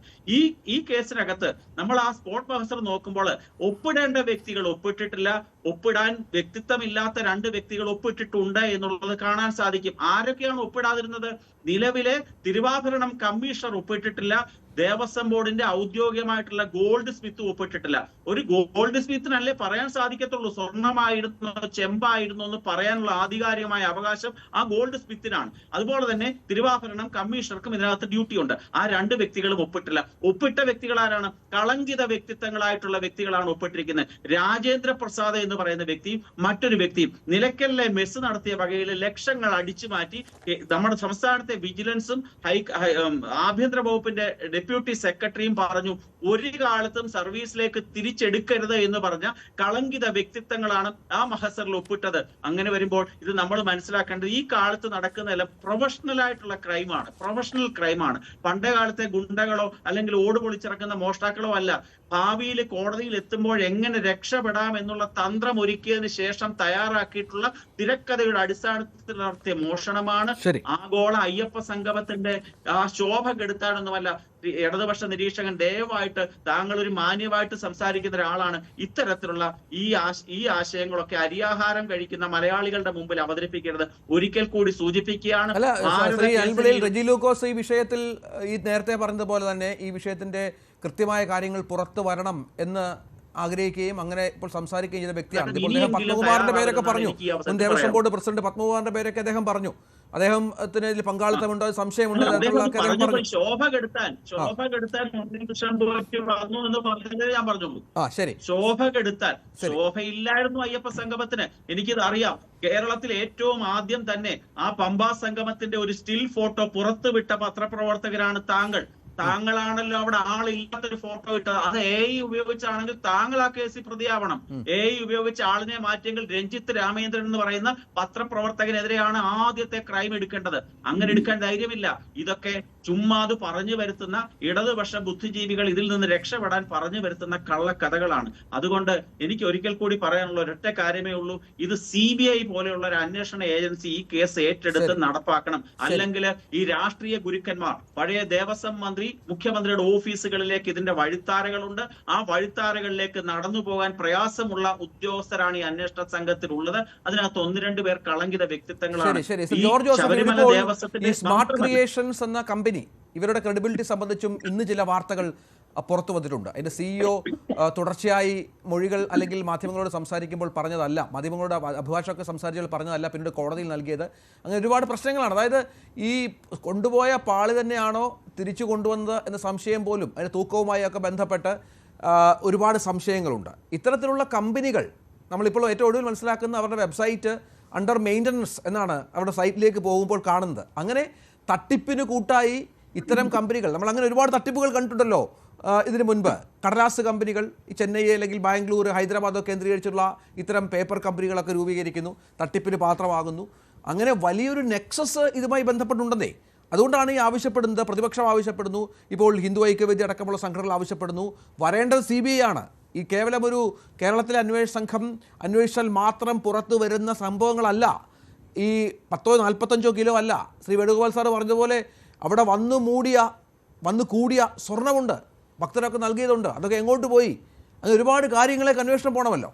ഈ കേസിനകത്ത് നമ്മൾ ആ സ്പോട്ട് മഹസർ നോക്കുമ്പോൾ ഒപ്പിടേണ്ട വ്യക്തികൾ ഒപ്പിട്ടിട്ടില്ല, ഒപ്പിടാൻ വ്യക്തിത്വമില്ലാത്ത 2 വ്യക്തികൾ ഒപ്പിട്ടിട്ടുണ്ട് എന്നുള്ളത് കാണാൻ സാധിക്കും. ആരൊക്കെയാണ് ഒപ്പിടാതിരുന്നത്? നിലവിലെ തിരുവാഭരണം കമ്മീഷണർ ഒപ്പിട്ടിട്ടില്ല, ദേവസ്വം ബോർഡിന്റെ ഔദ്യോഗികമായിട്ടുള്ള ഗോൾഡ് സ്മിത്ത് ഒപ്പിട്ടിട്ടില്ല. ഒരു ഗോൾഡ് സ്മിത്തിനല്ലേ പറയാൻ സാധിക്കത്തുള്ളൂ സ്വർണമായിരുന്നോ ചെമ്പായിരുന്നോ എന്ന് പറയാനുള്ള ആധികാരികമായ അവകാശം ആ ഗോൾഡ് സ്മിത്തിനാണ്. അതുപോലെ തന്നെ തിരുവാഭരണം കമ്മീഷണർക്കും ഇതിനകത്ത് ഡ്യൂട്ടി ഉണ്ട്. ആ 2 വ്യക്തികളും ഒപ്പിട്ടില്ല. ഒപ്പിട്ട വ്യക്തികൾ ആരാണ്? കളങ്കിത വ്യക്തിത്വങ്ങളായിട്ടുള്ള വ്യക്തികളാണ് ഒപ്പിട്ടിരിക്കുന്നത്. രാജേന്ദ്ര പ്രസാദ് എന്ന് പറയുന്ന വ്യക്തിയും മറ്റൊരു വ്യക്തിയും നിലയ്ക്കലിലെ മെസ്സ് നടത്തിയ വകയിൽ ലക്ഷങ്ങൾ അടിച്ചു മാറ്റി നമ്മുടെ സംസ്ഥാനത്തെ വിജിലൻസും ആഭ്യന്തര വകുപ്പിന്റെ ഡെപ്യൂട്ടി സെക്രട്ടറിയും പറഞ്ഞു ഒരു കാലത്തും സർവീസിലേക്ക് തിരിച്ചെടുക്കരുത് എന്ന് പറഞ്ഞ കളങ്കിത വ്യക്തിത്വങ്ങളാണ് ആ മഹസറിൽ ഒപ്പിട്ടത്. അങ്ങനെ വരുമ്പോൾ ഇത് നമ്മൾ മനസ്സിലാക്കേണ്ടത് ഈ കാലത്ത് നടക്കുന്നതല്ല, പ്രൊഫഷണൽ ആയിട്ടുള്ള ക്രൈമാണ്, പ്രൊഫഷണൽ ക്രൈമാണ്. പണ്ടേ കാലത്തെ ഗുണ്ടകളോ അല്ലെങ്കിൽ ഓട് പൊളിച്ചിറക്കുന്ന മോഷ്ടാക്കളോ അല്ല. ഭാവിയിൽ കോടതിയിൽ എത്തുമ്പോൾ എങ്ങനെ രക്ഷപ്പെടാം എന്നുള്ള തന്ത്രം ഒരുക്കിയതിന് ശേഷം തയ്യാറാക്കിയിട്ടുള്ള തിരക്കഥയുടെ അടിസ്ഥാനത്തിൽ നടത്തിയ മോഷണമാണ്. ആഗോള അയ്യപ്പ സംഗമത്തിന്റെ ആ ശോഭ കെടുത്താനൊന്നുമല്ല. ഇടതുപക്ഷ നിരീക്ഷകൻ ദയവായിട്ട് താങ്കൾ ഒരു മാന്യമായിട്ട് സംസാരിക്കുന്ന ഒരാളാണ്, ഇത്തരത്തിലുള്ള ഈ ആശയങ്ങളൊക്കെ അരിയാഹാരം കഴിക്കുന്ന മലയാളികളുടെ മുമ്പിൽ അവതരിപ്പിക്കരുത്. ഒരിക്കൽ കൂടി സൂചിപ്പിക്കുകയാണ്. റെജി ലൂക്കോസ് ഈ വിഷയത്തിൽ ഈ നേരത്തെ പറഞ്ഞതുപോലെ തന്നെ ഈ വിഷയത്തിന്റെ കൃത്യമായ കാര്യങ്ങൾ പുറത്തു വരണം എന്ന് ആഗ്രഹിക്കുകയും അങ്ങനെ ഇപ്പോൾ സംസാരിക്കുകയും ചെയ്ത വ്യക്തിയാണ്. ഇപ്പോൾ അദ്ദേഹം പത്മകുമാറിന്റെ പേരൊക്കെ പറഞ്ഞു, മുൻ ദേവസ്വം ബോർഡ് പ്രസിഡന്റ് പത്മകുമാറിന്റെ പേരൊക്കെ അദ്ദേഹം പറഞ്ഞു. അദ്ദേഹത്തിന് ഇതിൽ പങ്കാളിത്തമുണ്ടോ, സംശയമുണ്ടോ? ശോഭ കെടുത്താൻ ശോഭയില്ലായിരുന്നു അയ്യപ്പ സംഗമത്തിന്. എനിക്കിത് അറിയാം. കേരളത്തിൽ ഏറ്റവും ആദ്യം തന്നെ ആ പമ്പാ സംഗമത്തിന്റെ ഒരു സ്റ്റിൽ ഫോട്ടോ പുറത്തുവിട്ട പത്രപ്രവർത്തകരാണ് താങ്കൾ. താങ്കളാണല്ലോ അവിടെ ആളില്ലാത്തൊരു ഫോട്ടോ ഇട്ടത്. അത് AI ഉപയോഗിച്ചാണെങ്കിൽ താങ്കൾ ആ കേസിൽ പ്രതിയാവണം. AI ഉപയോഗിച്ച് ആളിനെ മാറ്റിയെങ്കിൽ രഞ്ജിത്ത് രാമേന്ദ്രൻ എന്ന് പറയുന്ന പത്രപ്രവർത്തകനെതിരെയാണ് ആദ്യത്തെ ക്രൈം എടുക്കേണ്ടത്. അങ്ങനെ എടുക്കാൻ ധൈര്യമില്ല. ഇതൊക്കെ ചുമ്മാ അത് പറഞ്ഞു വരുത്തുന്ന ഇടതുപക്ഷ ബുദ്ധിജീവികൾ ഇതിൽ നിന്ന് രക്ഷപ്പെടാൻ പറഞ്ഞു വരുത്തുന്ന കള്ളക്കഥകളാണ്. അതുകൊണ്ട് എനിക്ക് ഒരിക്കൽ കൂടി പറയാനുള്ള ഒരൊറ്റ കാര്യമേ ഉള്ളൂ, ഇത് CBI പോലെയുള്ള ഒരു അന്വേഷണ ഏജൻസി ഈ കേസ് ഏറ്റെടുത്ത് നടപ്പാക്കണം. അല്ലെങ്കിൽ ഈ രാഷ്ട്രീയ ഗുരുക്കന്മാർ, പഴയ ദേവസ്വം മന്ത്രി, മുഖ്യമന്ത്രിയുടെ ഓഫീസുകളിലേക്ക് ഇതിന്റെ വഴിത്താരകളുണ്ട്. ആ വഴിത്താരകളിലേക്ക് നടന്നു പോകാൻ പ്രയാസമുള്ള ഉദ്യോഗസ്ഥരാണ് ഈ അന്വേഷണ സംഘത്തിലുള്ളത്. അതിനകത്ത് 1-2 പേർ കളങ്കിത വ്യക്തിത്വങ്ങളാണ്. ശബരിമല ദേവസ്വത്തിന്റെ സ്മാർട്ട് ക്രിയേഷൻസ് എന്ന കമ്പനി, ഇവരുടെ ക്രെഡിബിലിറ്റി സംബന്ധിച്ചും ഇന്ന് ചില വാർത്തകൾ പുറത്തു വന്നിട്ടുണ്ട്. അതിന്റെ CEO തുടർച്ചയായി മൊഴികൾ അല്ലെങ്കിൽ മാധ്യമങ്ങളോട് സംസാരിക്കുമ്പോൾ പറഞ്ഞതല്ല, മാധ്യമങ്ങളോട് അഭിഭാഷകർക്ക് സംസാരിച്ചപ്പോൾ പറഞ്ഞതല്ല, പിന്നീട് കോടതിയിൽ നൽകിയത്. അങ്ങനെ ഒരുപാട് പ്രശ്നങ്ങളാണ്. അതായത് ഈ കൊണ്ടുപോയ പാളി തന്നെയാണോ തിരിച്ചു കൊണ്ടുവന്നത് എന്ന സംശയം പോലും, അതിന്റെ തൂക്കവുമായി ഒക്കെ ബന്ധപ്പെട്ട് ഒരുപാട് സംശയങ്ങളുണ്ട്. ഇത്തരത്തിലുള്ള കമ്പനികൾ നമ്മളിപ്പോൾ ഏറ്റവും ഒടുവിൽ മനസ്സിലാക്കുന്ന അവരുടെ വെബ്സൈറ്റ് അണ്ടർ മെയിൻ്റനൻസ് എന്നാണ് അവരുടെ സൈറ്റിലേക്ക് പോകുമ്പോൾ കാണുന്നത്. അങ്ങനെ തട്ടിപ്പിന് കൂട്ടായി ഇത്തരം കമ്പനികൾ, നമ്മൾ അങ്ങനെ ഒരുപാട് തട്ടിപ്പുകൾ കണ്ടിട്ടുണ്ടല്ലോ ഇതിനു മുൻപ്. കടലാസ് കമ്പനികൾ ഈ ചെന്നൈ അല്ലെങ്കിൽ ബാംഗ്ലൂർ, ഹൈദരാബാദോ കേന്ദ്രീകരിച്ചുള്ള ഇത്തരം പേപ്പർ കമ്പനികളൊക്കെ രൂപീകരിക്കുന്നു, തട്ടിപ്പിന് പാത്രമാകുന്നു. അങ്ങനെ വലിയൊരു നെക്സസ് ഇതുമായി ബന്ധപ്പെട്ടുണ്ടെന്നേ. അതുകൊണ്ടാണ് ഈ ആവശ്യപ്പെടുന്നത്, പ്രതിപക്ഷം ആവശ്യപ്പെടുന്നു, ഇപ്പോൾ ഹിന്ദു ഐക്യവേദി അടക്കമുള്ള സംഘടനകൾ ആവശ്യപ്പെടുന്നു. വരേണ്ടത് CBI ആണ്. ഈ കേവലം ഒരു കേരളത്തിലെ അന്വേഷണ സംഘം അന്വേഷിച്ചാൽ മാത്രം പുറത്തു വരുന്ന സംഭവങ്ങളല്ല. ഈ 10-45 കിലോ അല്ല. ശ്രീ വേണുഗോപാൽ സാറ് പറഞ്ഞതുപോലെ അവിടെ വന്നു കൂടിയ സ്വർണ്ണമുണ്ട്, ഭക്തരൊക്കെ നൽകിയതുണ്ട്. അതൊക്കെ എങ്ങോട്ട് പോയി? അത് ഒരുപാട് കാര്യങ്ങളേക്ക് അന്വേഷണം പോകണമല്ലോ.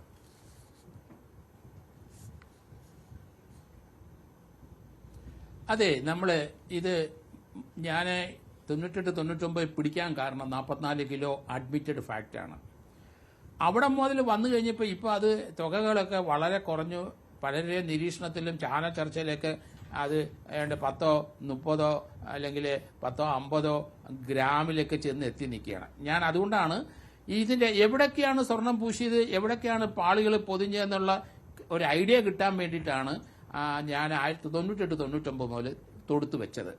അതെ, നമ്മൾ ഇത് ഞാൻ 98-99 പിടിക്കാൻ കാരണം 44 കിലോ അഡ്മിറ്റഡ് ഫാക്റ്റാണ്. അവിടെ മുതൽ വന്നു കഴിഞ്ഞപ്പോൾ ഇപ്പോൾ അത് തുകകളൊക്കെ വളരെ കുറഞ്ഞു. പലരുടെ നിരീക്ഷണത്തിലും ചാനൽ ചർച്ചയിലൊക്കെ അത് 10-30 അല്ലെങ്കിൽ 10-50 ഗ്രാമിലൊക്കെ ചെന്ന് എത്തി നിൽക്കുകയാണ്. ഞാൻ അതുകൊണ്ടാണ് ഇതിൻ്റെ എവിടൊക്കെയാണ് സ്വർണം പൂശിയത്, എവിടൊക്കെയാണ് പാളികൾ പൊതിഞ്ഞതെന്നുള്ള ഒരു ഐഡിയ കിട്ടാൻ വേണ്ടിയിട്ടാണ് ഞാൻ 1998-99 മുതൽ തൊടുത്തു വെച്ചത്.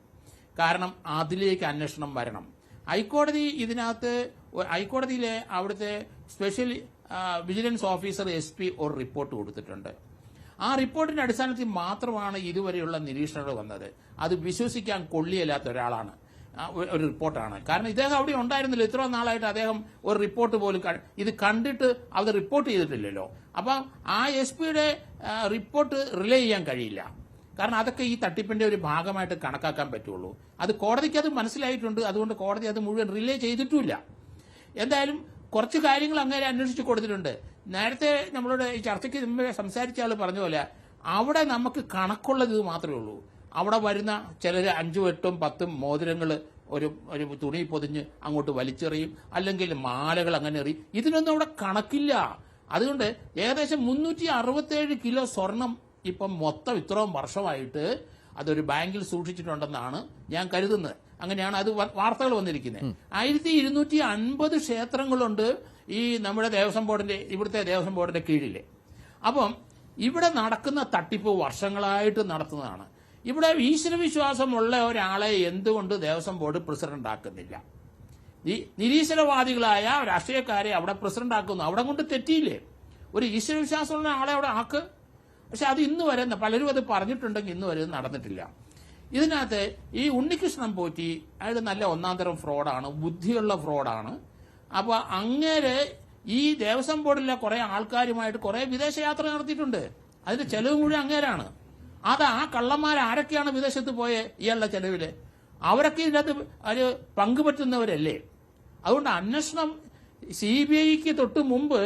കാരണം അതിലേക്ക് അന്വേഷണം വരണം. ഹൈക്കോടതി ഹൈക്കോടതിയിലെ അവിടുത്തെ സ്പെഷ്യൽ വിജിലൻസ് ഓഫീസർ SP ഒരു റിപ്പോർട്ട് കൊടുത്തിട്ടുണ്ട്. ആ റിപ്പോർട്ടിന്റെ അടിസ്ഥാനത്തിൽ മാത്രമാണ് ഇതുവരെയുള്ള നിരീക്ഷണങ്ങൾ വന്നത്. അത് വിശ്വസിക്കാൻ കൊള്ളിയല്ലാത്ത ഒരാളാണ്, ഒരു റിപ്പോർട്ടാണ്. കാരണം ഇദ്ദേഹം അവിടെ ഉണ്ടായിരുന്നില്ല, ഇത്ര നാളായിട്ട് അദ്ദേഹം ഒരു റിപ്പോർട്ട് പോലും ഇത് കണ്ടിട്ട് അത് റിപ്പോർട്ട് ചെയ്തിട്ടില്ലല്ലോ. അപ്പം ആ SP-യുടെ റിപ്പോർട്ട് റിലേ ചെയ്യാൻ കഴിയില്ല. കാരണം അതൊക്കെ ഈ തട്ടിപ്പിന്റെ ഒരു ഭാഗമായിട്ട് കണക്കാക്കാൻ പറ്റുള്ളൂ. അത് കോടതിക്ക് അത് മനസ്സിലായിട്ടുണ്ട്. അതുകൊണ്ട് കോടതി അത് മുഴുവൻ റിലേ ചെയ്തിട്ടുമില്ല. എന്തായാലും കുറച്ച് കാര്യങ്ങൾ അങ്ങനെ അന്വേഷിച്ച് കൊടുത്തിട്ടുണ്ട്. നേരത്തെ നമ്മളോട് ഈ ചർച്ചയ്ക്ക് മുമ്പേ സംസാരിച്ച ആൾ പറഞ്ഞ പോലെ അവിടെ നമുക്ക് കണക്കുള്ളത് ഇത് മാത്രമേ ഉള്ളൂ. അവിടെ വരുന്ന ചിലർ 5, 8, 10 മോതിരങ്ങൾ ഒരു തുണി പൊതിഞ്ഞ് അങ്ങോട്ട് വലിച്ചെറിയും, അല്ലെങ്കിൽ മാലകൾ അങ്ങനെ എറിയും. ഇതിനൊന്നും അവിടെ കണക്കില്ല. അതുകൊണ്ട് ഏകദേശം 367 കിലോ സ്വർണം ഇപ്പം മൊത്തം ഇത്രയും വർഷമായിട്ട് അതൊരു ബാങ്കിൽ സൂക്ഷിച്ചിട്ടുണ്ടെന്നാണ് ഞാൻ കരുതുന്നത്. അങ്ങനെയാണ് അത് വാർത്തകൾ വന്നിരിക്കുന്നത്. 1250 ക്ഷേത്രങ്ങളുണ്ട് ഈ നമ്മുടെ ദേവസ്വം ബോർഡിന്റെ, ഇവിടുത്തെ ദേവസ്വം ബോർഡിന്റെ കീഴിൽ. അപ്പം ഇവിടെ നടക്കുന്ന തട്ടിപ്പ് വർഷങ്ങളായിട്ട് നടത്തുന്നതാണ്. ഇവിടെ ഈശ്വരവിശ്വാസമുള്ള ഒരാളെ എന്തുകൊണ്ട് ദേവസ്വം ബോർഡ് പ്രസിഡന്റ് ആക്കുന്നില്ല? നിരീശ്വരവാദികളായ രാഷ്ട്രീയക്കാരെ അവിടെ പ്രസിഡന്റ് ആക്കുന്നു. അവിടെ കൊണ്ട് തെറ്റിയില്ലേ? ഒരു ഈശ്വരവിശ്വാസമുള്ള ആളെ അവിടെ ആക്ക്. പക്ഷെ അത് ഇന്ന് വരെ പലരും അത് പറഞ്ഞിട്ടുണ്ടെങ്കിൽ ഇന്ന് വരെ നടന്നിട്ടില്ല. ഇതിനകത്ത് ഈ ഉണ്ണികൃഷ്ണൻ പോറ്റി അയാൾ നല്ല ഒന്നാം തരം ഫ്രോഡാണ്, ബുദ്ധിയുള്ള ഫ്രോഡാണ്. അപ്പോൾ അങ്ങേര് ഈ ദേവസ്വം ബോർഡിലെ കുറെ ആൾക്കാരുമായിട്ട് കുറെ വിദേശയാത്ര നടത്തിയിട്ടുണ്ട്. അതിന്റെ ചെലവ് മുഴുവൻ അങ്ങേരാണ്. അത് ആ കള്ളന്മാർ ആരൊക്കെയാണ് വിദേശത്ത് പോയ ഇയാളുടെ ചെലവില്? അവരൊക്കെ ഇതിനകത്ത് ഒരു പങ്കുപറ്റുന്നവരല്ലേ? അതുകൊണ്ട് അന്വേഷണം CBIക്ക് തൊട്ട് മുമ്പ്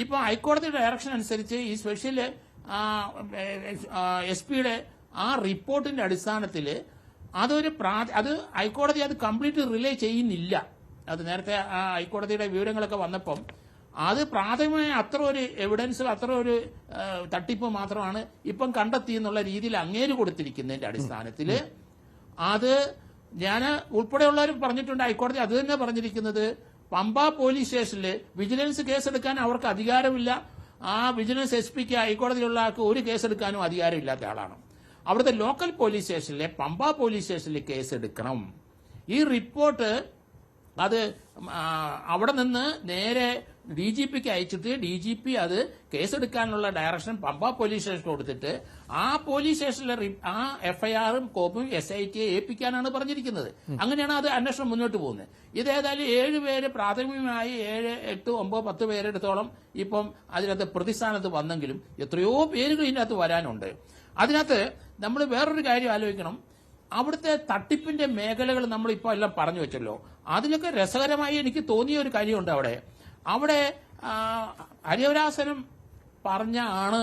ഇപ്പൊ ഹൈക്കോടതി ഡയറക്ഷൻ അനുസരിച്ച് ഈ സ്പെഷ്യൽ SP-യുടെ ആ റിപ്പോർട്ടിന്റെ അടിസ്ഥാനത്തിൽ അത് ഹൈക്കോടതി അത് കംപ്ലീറ്റ് റിലേ ചെയ്യുന്നില്ല. അത് നേരത്തെ ആ ഹൈക്കോടതിയുടെ വിവരങ്ങളൊക്കെ വന്നപ്പം അത് പ്രാഥമികമായ അത്ര ഒരു എവിഡൻസ്, അത്ര ഒരു തട്ടിപ്പ് മാത്രമാണ് ഇപ്പം കണ്ടെത്തി എന്നുള്ള രീതിയിൽ അങ്ങേര് കൊടുത്തിരിക്കുന്നതിന്റെ അടിസ്ഥാനത്തിൽ അത് ഞാൻ ഉൾപ്പെടെയുള്ളവർ പറഞ്ഞിട്ടുണ്ട്. ഹൈക്കോടതി അത് തന്നെ പറഞ്ഞിരിക്കുന്നത് പമ്പ പോലീസ് സ്റ്റേഷനിൽ വിജിലൻസ് കേസെടുക്കാൻ അവർക്ക് അധികാരമില്ല. ആ വിജിലൻസ് SP-ക്ക് ഹൈക്കോടതിയിലുള്ള ആൾക്ക് ഒരു കേസെടുക്കാനും അധികാരമില്ലാത്ത ആളാണ്. അവിടുത്തെ ലോക്കൽ പോലീസ് സ്റ്റേഷനിലെ പമ്പ പോലീസ് സ്റ്റേഷനിൽ കേസെടുക്കണം. ഈ റിപ്പോർട്ട് അത് അവിടെ നിന്ന് നേരെ DGPക്ക് അയച്ചിട്ട് DGP അത് കേസെടുക്കാനുള്ള ഡയറക്ഷൻ പമ്പ പോലീസ് സ്റ്റേഷൻ കൊടുത്തിട്ട് ആ പോലീസ് സ്റ്റേഷനിലെ ആ FIR-ഉം കോപ്പും SIT-യെ ഏൽപ്പിക്കാനാണ് പറഞ്ഞിരിക്കുന്നത്. അങ്ങനെയാണ് അത് അന്വേഷണം മുന്നോട്ട് പോകുന്നത്. ഇതേതായാലും 7 പേര് പ്രാഥമികമായി 7, 8, 9, 10 പേരെടുത്തോളം ഇപ്പം അതിനകത്ത് പ്രതിസ്ഥാനത്ത് വന്നെങ്കിലും എത്രയോ പേരുകൾ ഇതിനകത്ത് വരാനുണ്ട്. അതിനകത്ത് നമ്മൾ വേറൊരു കാര്യം ആലോചിക്കണം. അവിടുത്തെ തട്ടിപ്പിന്റെ മേഖലകൾ നമ്മളിപ്പോൾ എല്ലാം പറഞ്ഞു വെച്ചല്ലോ. അതിലൊക്കെ രസകരമായി എനിക്ക് തോന്നിയ ഒരു കാര്യമുണ്ട്. അവിടെ ഹരിവരാസനം പറഞ്ഞാണ്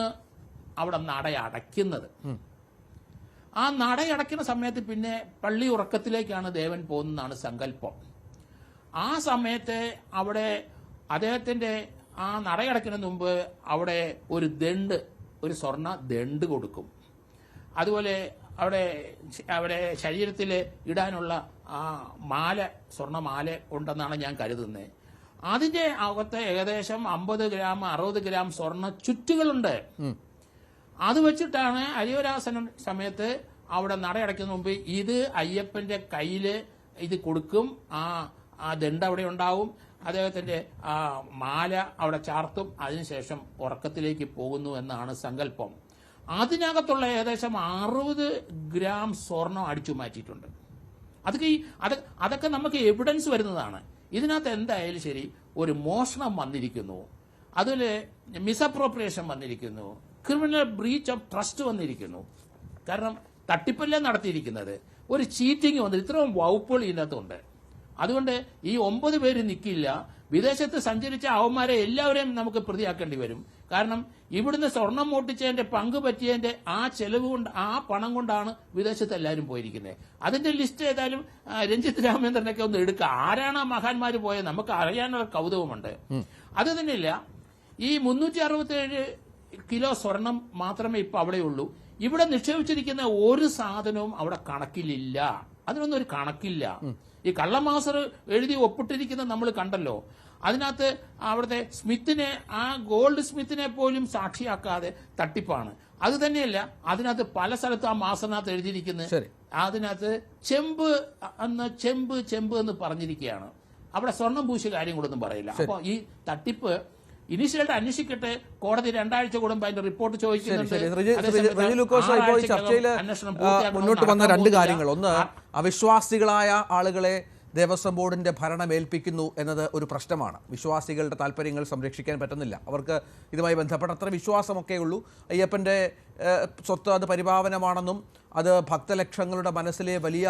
അവിടെ നടയടയ്ക്കുന്നത്. ആ നടയടയ്ക്കുന്ന സമയത്ത് പിന്നെ പള്ളി ഉറക്കത്തിലേക്കാണ് ദേവൻ പോകുന്നതാണ് സങ്കല്പം. ആ സമയത്ത് അവിടെ അദ്ദേഹത്തിന്റെ ആ നടയടയ്ക്കുന്നതിന് മുമ്പ് അവിടെ ഒരു സ്വർണ്ണ ദണ്ട് കൊടുക്കും. അതുപോലെ അവിടെ ശരീരത്തിൽ ഇടാനുള്ള ആ സ്വർണ്ണമാല ഉണ്ടെന്നാണ് ഞാൻ കരുതുന്നത്. അതിന്റെ അകത്ത് ഏകദേശം 50 ഗ്രാം 60 ഗ്രാം സ്വർണ്ണ ചുറ്റുകളുണ്ട്. അത് വെച്ചിട്ടാണ് ഹരിവരാസനം സമയത്ത് അവിടെ നടയടയ്ക്കുന്ന മുമ്പ് ഇത് അയ്യപ്പന്റെ കയ്യില് ഇത് കൊടുക്കും. ആ ദണ്ട് അവിടെ ഉണ്ടാവും. അദ്ദേഹത്തിന്റെ ആ മാല അവിടെ ചാർത്തും. അതിനുശേഷം ഉറക്കത്തിലേക്ക് പോകുന്നു എന്നാണ് സങ്കല്പം. അതിനകത്തുള്ള ഏകദേശം 60 ഗ്രാം സ്വർണം അടിച്ചു മാറ്റിയിട്ടുണ്ട്. അതൊക്കെ നമുക്ക് എവിഡൻസ് വരുന്നതാണ്. ഇതിനകത്ത് എന്തായാലും ശരി ഒരു മോഷണം വന്നിരിക്കുന്നു, അതുപോലെ മിസ്അപ്രോപ്രിയേഷൻ വന്നിരിക്കുന്നു, ക്രിമിനൽ ബ്രീച്ച് ഓഫ് ട്രസ്റ്റ് വന്നിരിക്കുന്നു. കാരണം തട്ടിപ്പല്ലേ നടത്തിയിരിക്കുന്നത്, ഒരു ചീറ്റിംഗ് വന്നിട്ട് ഇത്രയും വകുപ്പുകൾ ഇതിനകത്തുണ്ട്. അതുകൊണ്ട് ഈ 9 പേര് നിൽക്കില്ല. വിദേശത്ത് സഞ്ചരിച്ച അവന്മാരെ എല്ലാവരെയും നമുക്ക് പ്രതിയാക്കേണ്ടി വരും. കാരണം ഇവിടുന്ന് സ്വർണം മോട്ടിച്ചതിന്റെ പങ്ക് പറ്റിയതിന്റെ ആ ചെലവ് കൊണ്ട് ആ പണം കൊണ്ടാണ് വിദേശത്ത് എല്ലാവരും പോയിരിക്കുന്നത്. അതിന്റെ ലിസ്റ്റ് ഏതായാലും രഞ്ജിത്ത് രാമേന്ദ്രനൊക്കെ ഒന്ന് എടുക്കുക. ആരാണ് ആ മഹാന്മാര് പോയത് നമുക്ക് അറിയാനുള്ള കൗതുകമുണ്ട്. അത് തന്നെയില്ല, ഈ 367 കിലോ സ്വർണം മാത്രമേ ഇപ്പൊ അവിടെയുള്ളൂ. ഇവിടെ നിക്ഷേപിച്ചിരിക്കുന്ന ഒരു സാധനവും അവിടെ കണക്കിലില്ല. അതിനൊന്നും ഒരു കണക്കില്ല. ഈ കള്ളമാസർ എഴുതി ഒപ്പിട്ടിരിക്കുന്ന നമ്മൾ കണ്ടല്ലോ. അതിനകത്ത് അവിടുത്തെ സ്മിത്തിനെ, ആ ഗോൾഡ് സ്മിത്തിനെ പോലും സാക്ഷിയാക്കാതെ തട്ടിപ്പാണ്. അത് തന്നെയല്ല, അതിനകത്ത് പല സ്ഥലത്തും ആ മാസത്തിനകത്ത് എഴുതിയിരിക്കുന്നത് അതിനകത്ത് ചെമ്പ് എന്ന് പറഞ്ഞിരിക്കുകയാണ്. അവിടെ സ്വർണം പൂശിയ കാര്യം കൂടൊന്നും പറയില്ല. അപ്പൊ ഈ തട്ടിപ്പ് ഇനീഷ്യലായിട്ട് അന്വേഷിക്കട്ടെ. കോടതി 2 ആഴ്ച കൂടുമ്പോൾ അതിന്റെ റിപ്പോർട്ട് ചോദിക്കുന്നുണ്ട്. ചർച്ചയിൽ മുന്നോട്ട് വന്ന 2 കാര്യങ്ങൾ, ഒന്ന് അവിശ്വാസികളായ ആളുകളെ ദേവസ്വം ബോർഡിന്റെ ഭരണം ഏൽപ്പിക്കുന്നു എന്നത് ഒരു പ്രശ്നമാണ്. വിശ്വാസികളുടെ താല്പര്യങ്ങൾ സംരക്ഷിക്കാൻ പറ്റുന്നില്ല. അവർക്ക് ഇതുമായി ബന്ധപ്പെട്ട അത്ര വിശ്വാസമൊക്കെ ഉള്ളൂ. അയ്യപ്പന്റെ സ്വത്ത് അത് പരിപാവനമാണെന്നും അത് ഭക്തലക്ഷങ്ങളുടെ മനസ്സിലെ വലിയ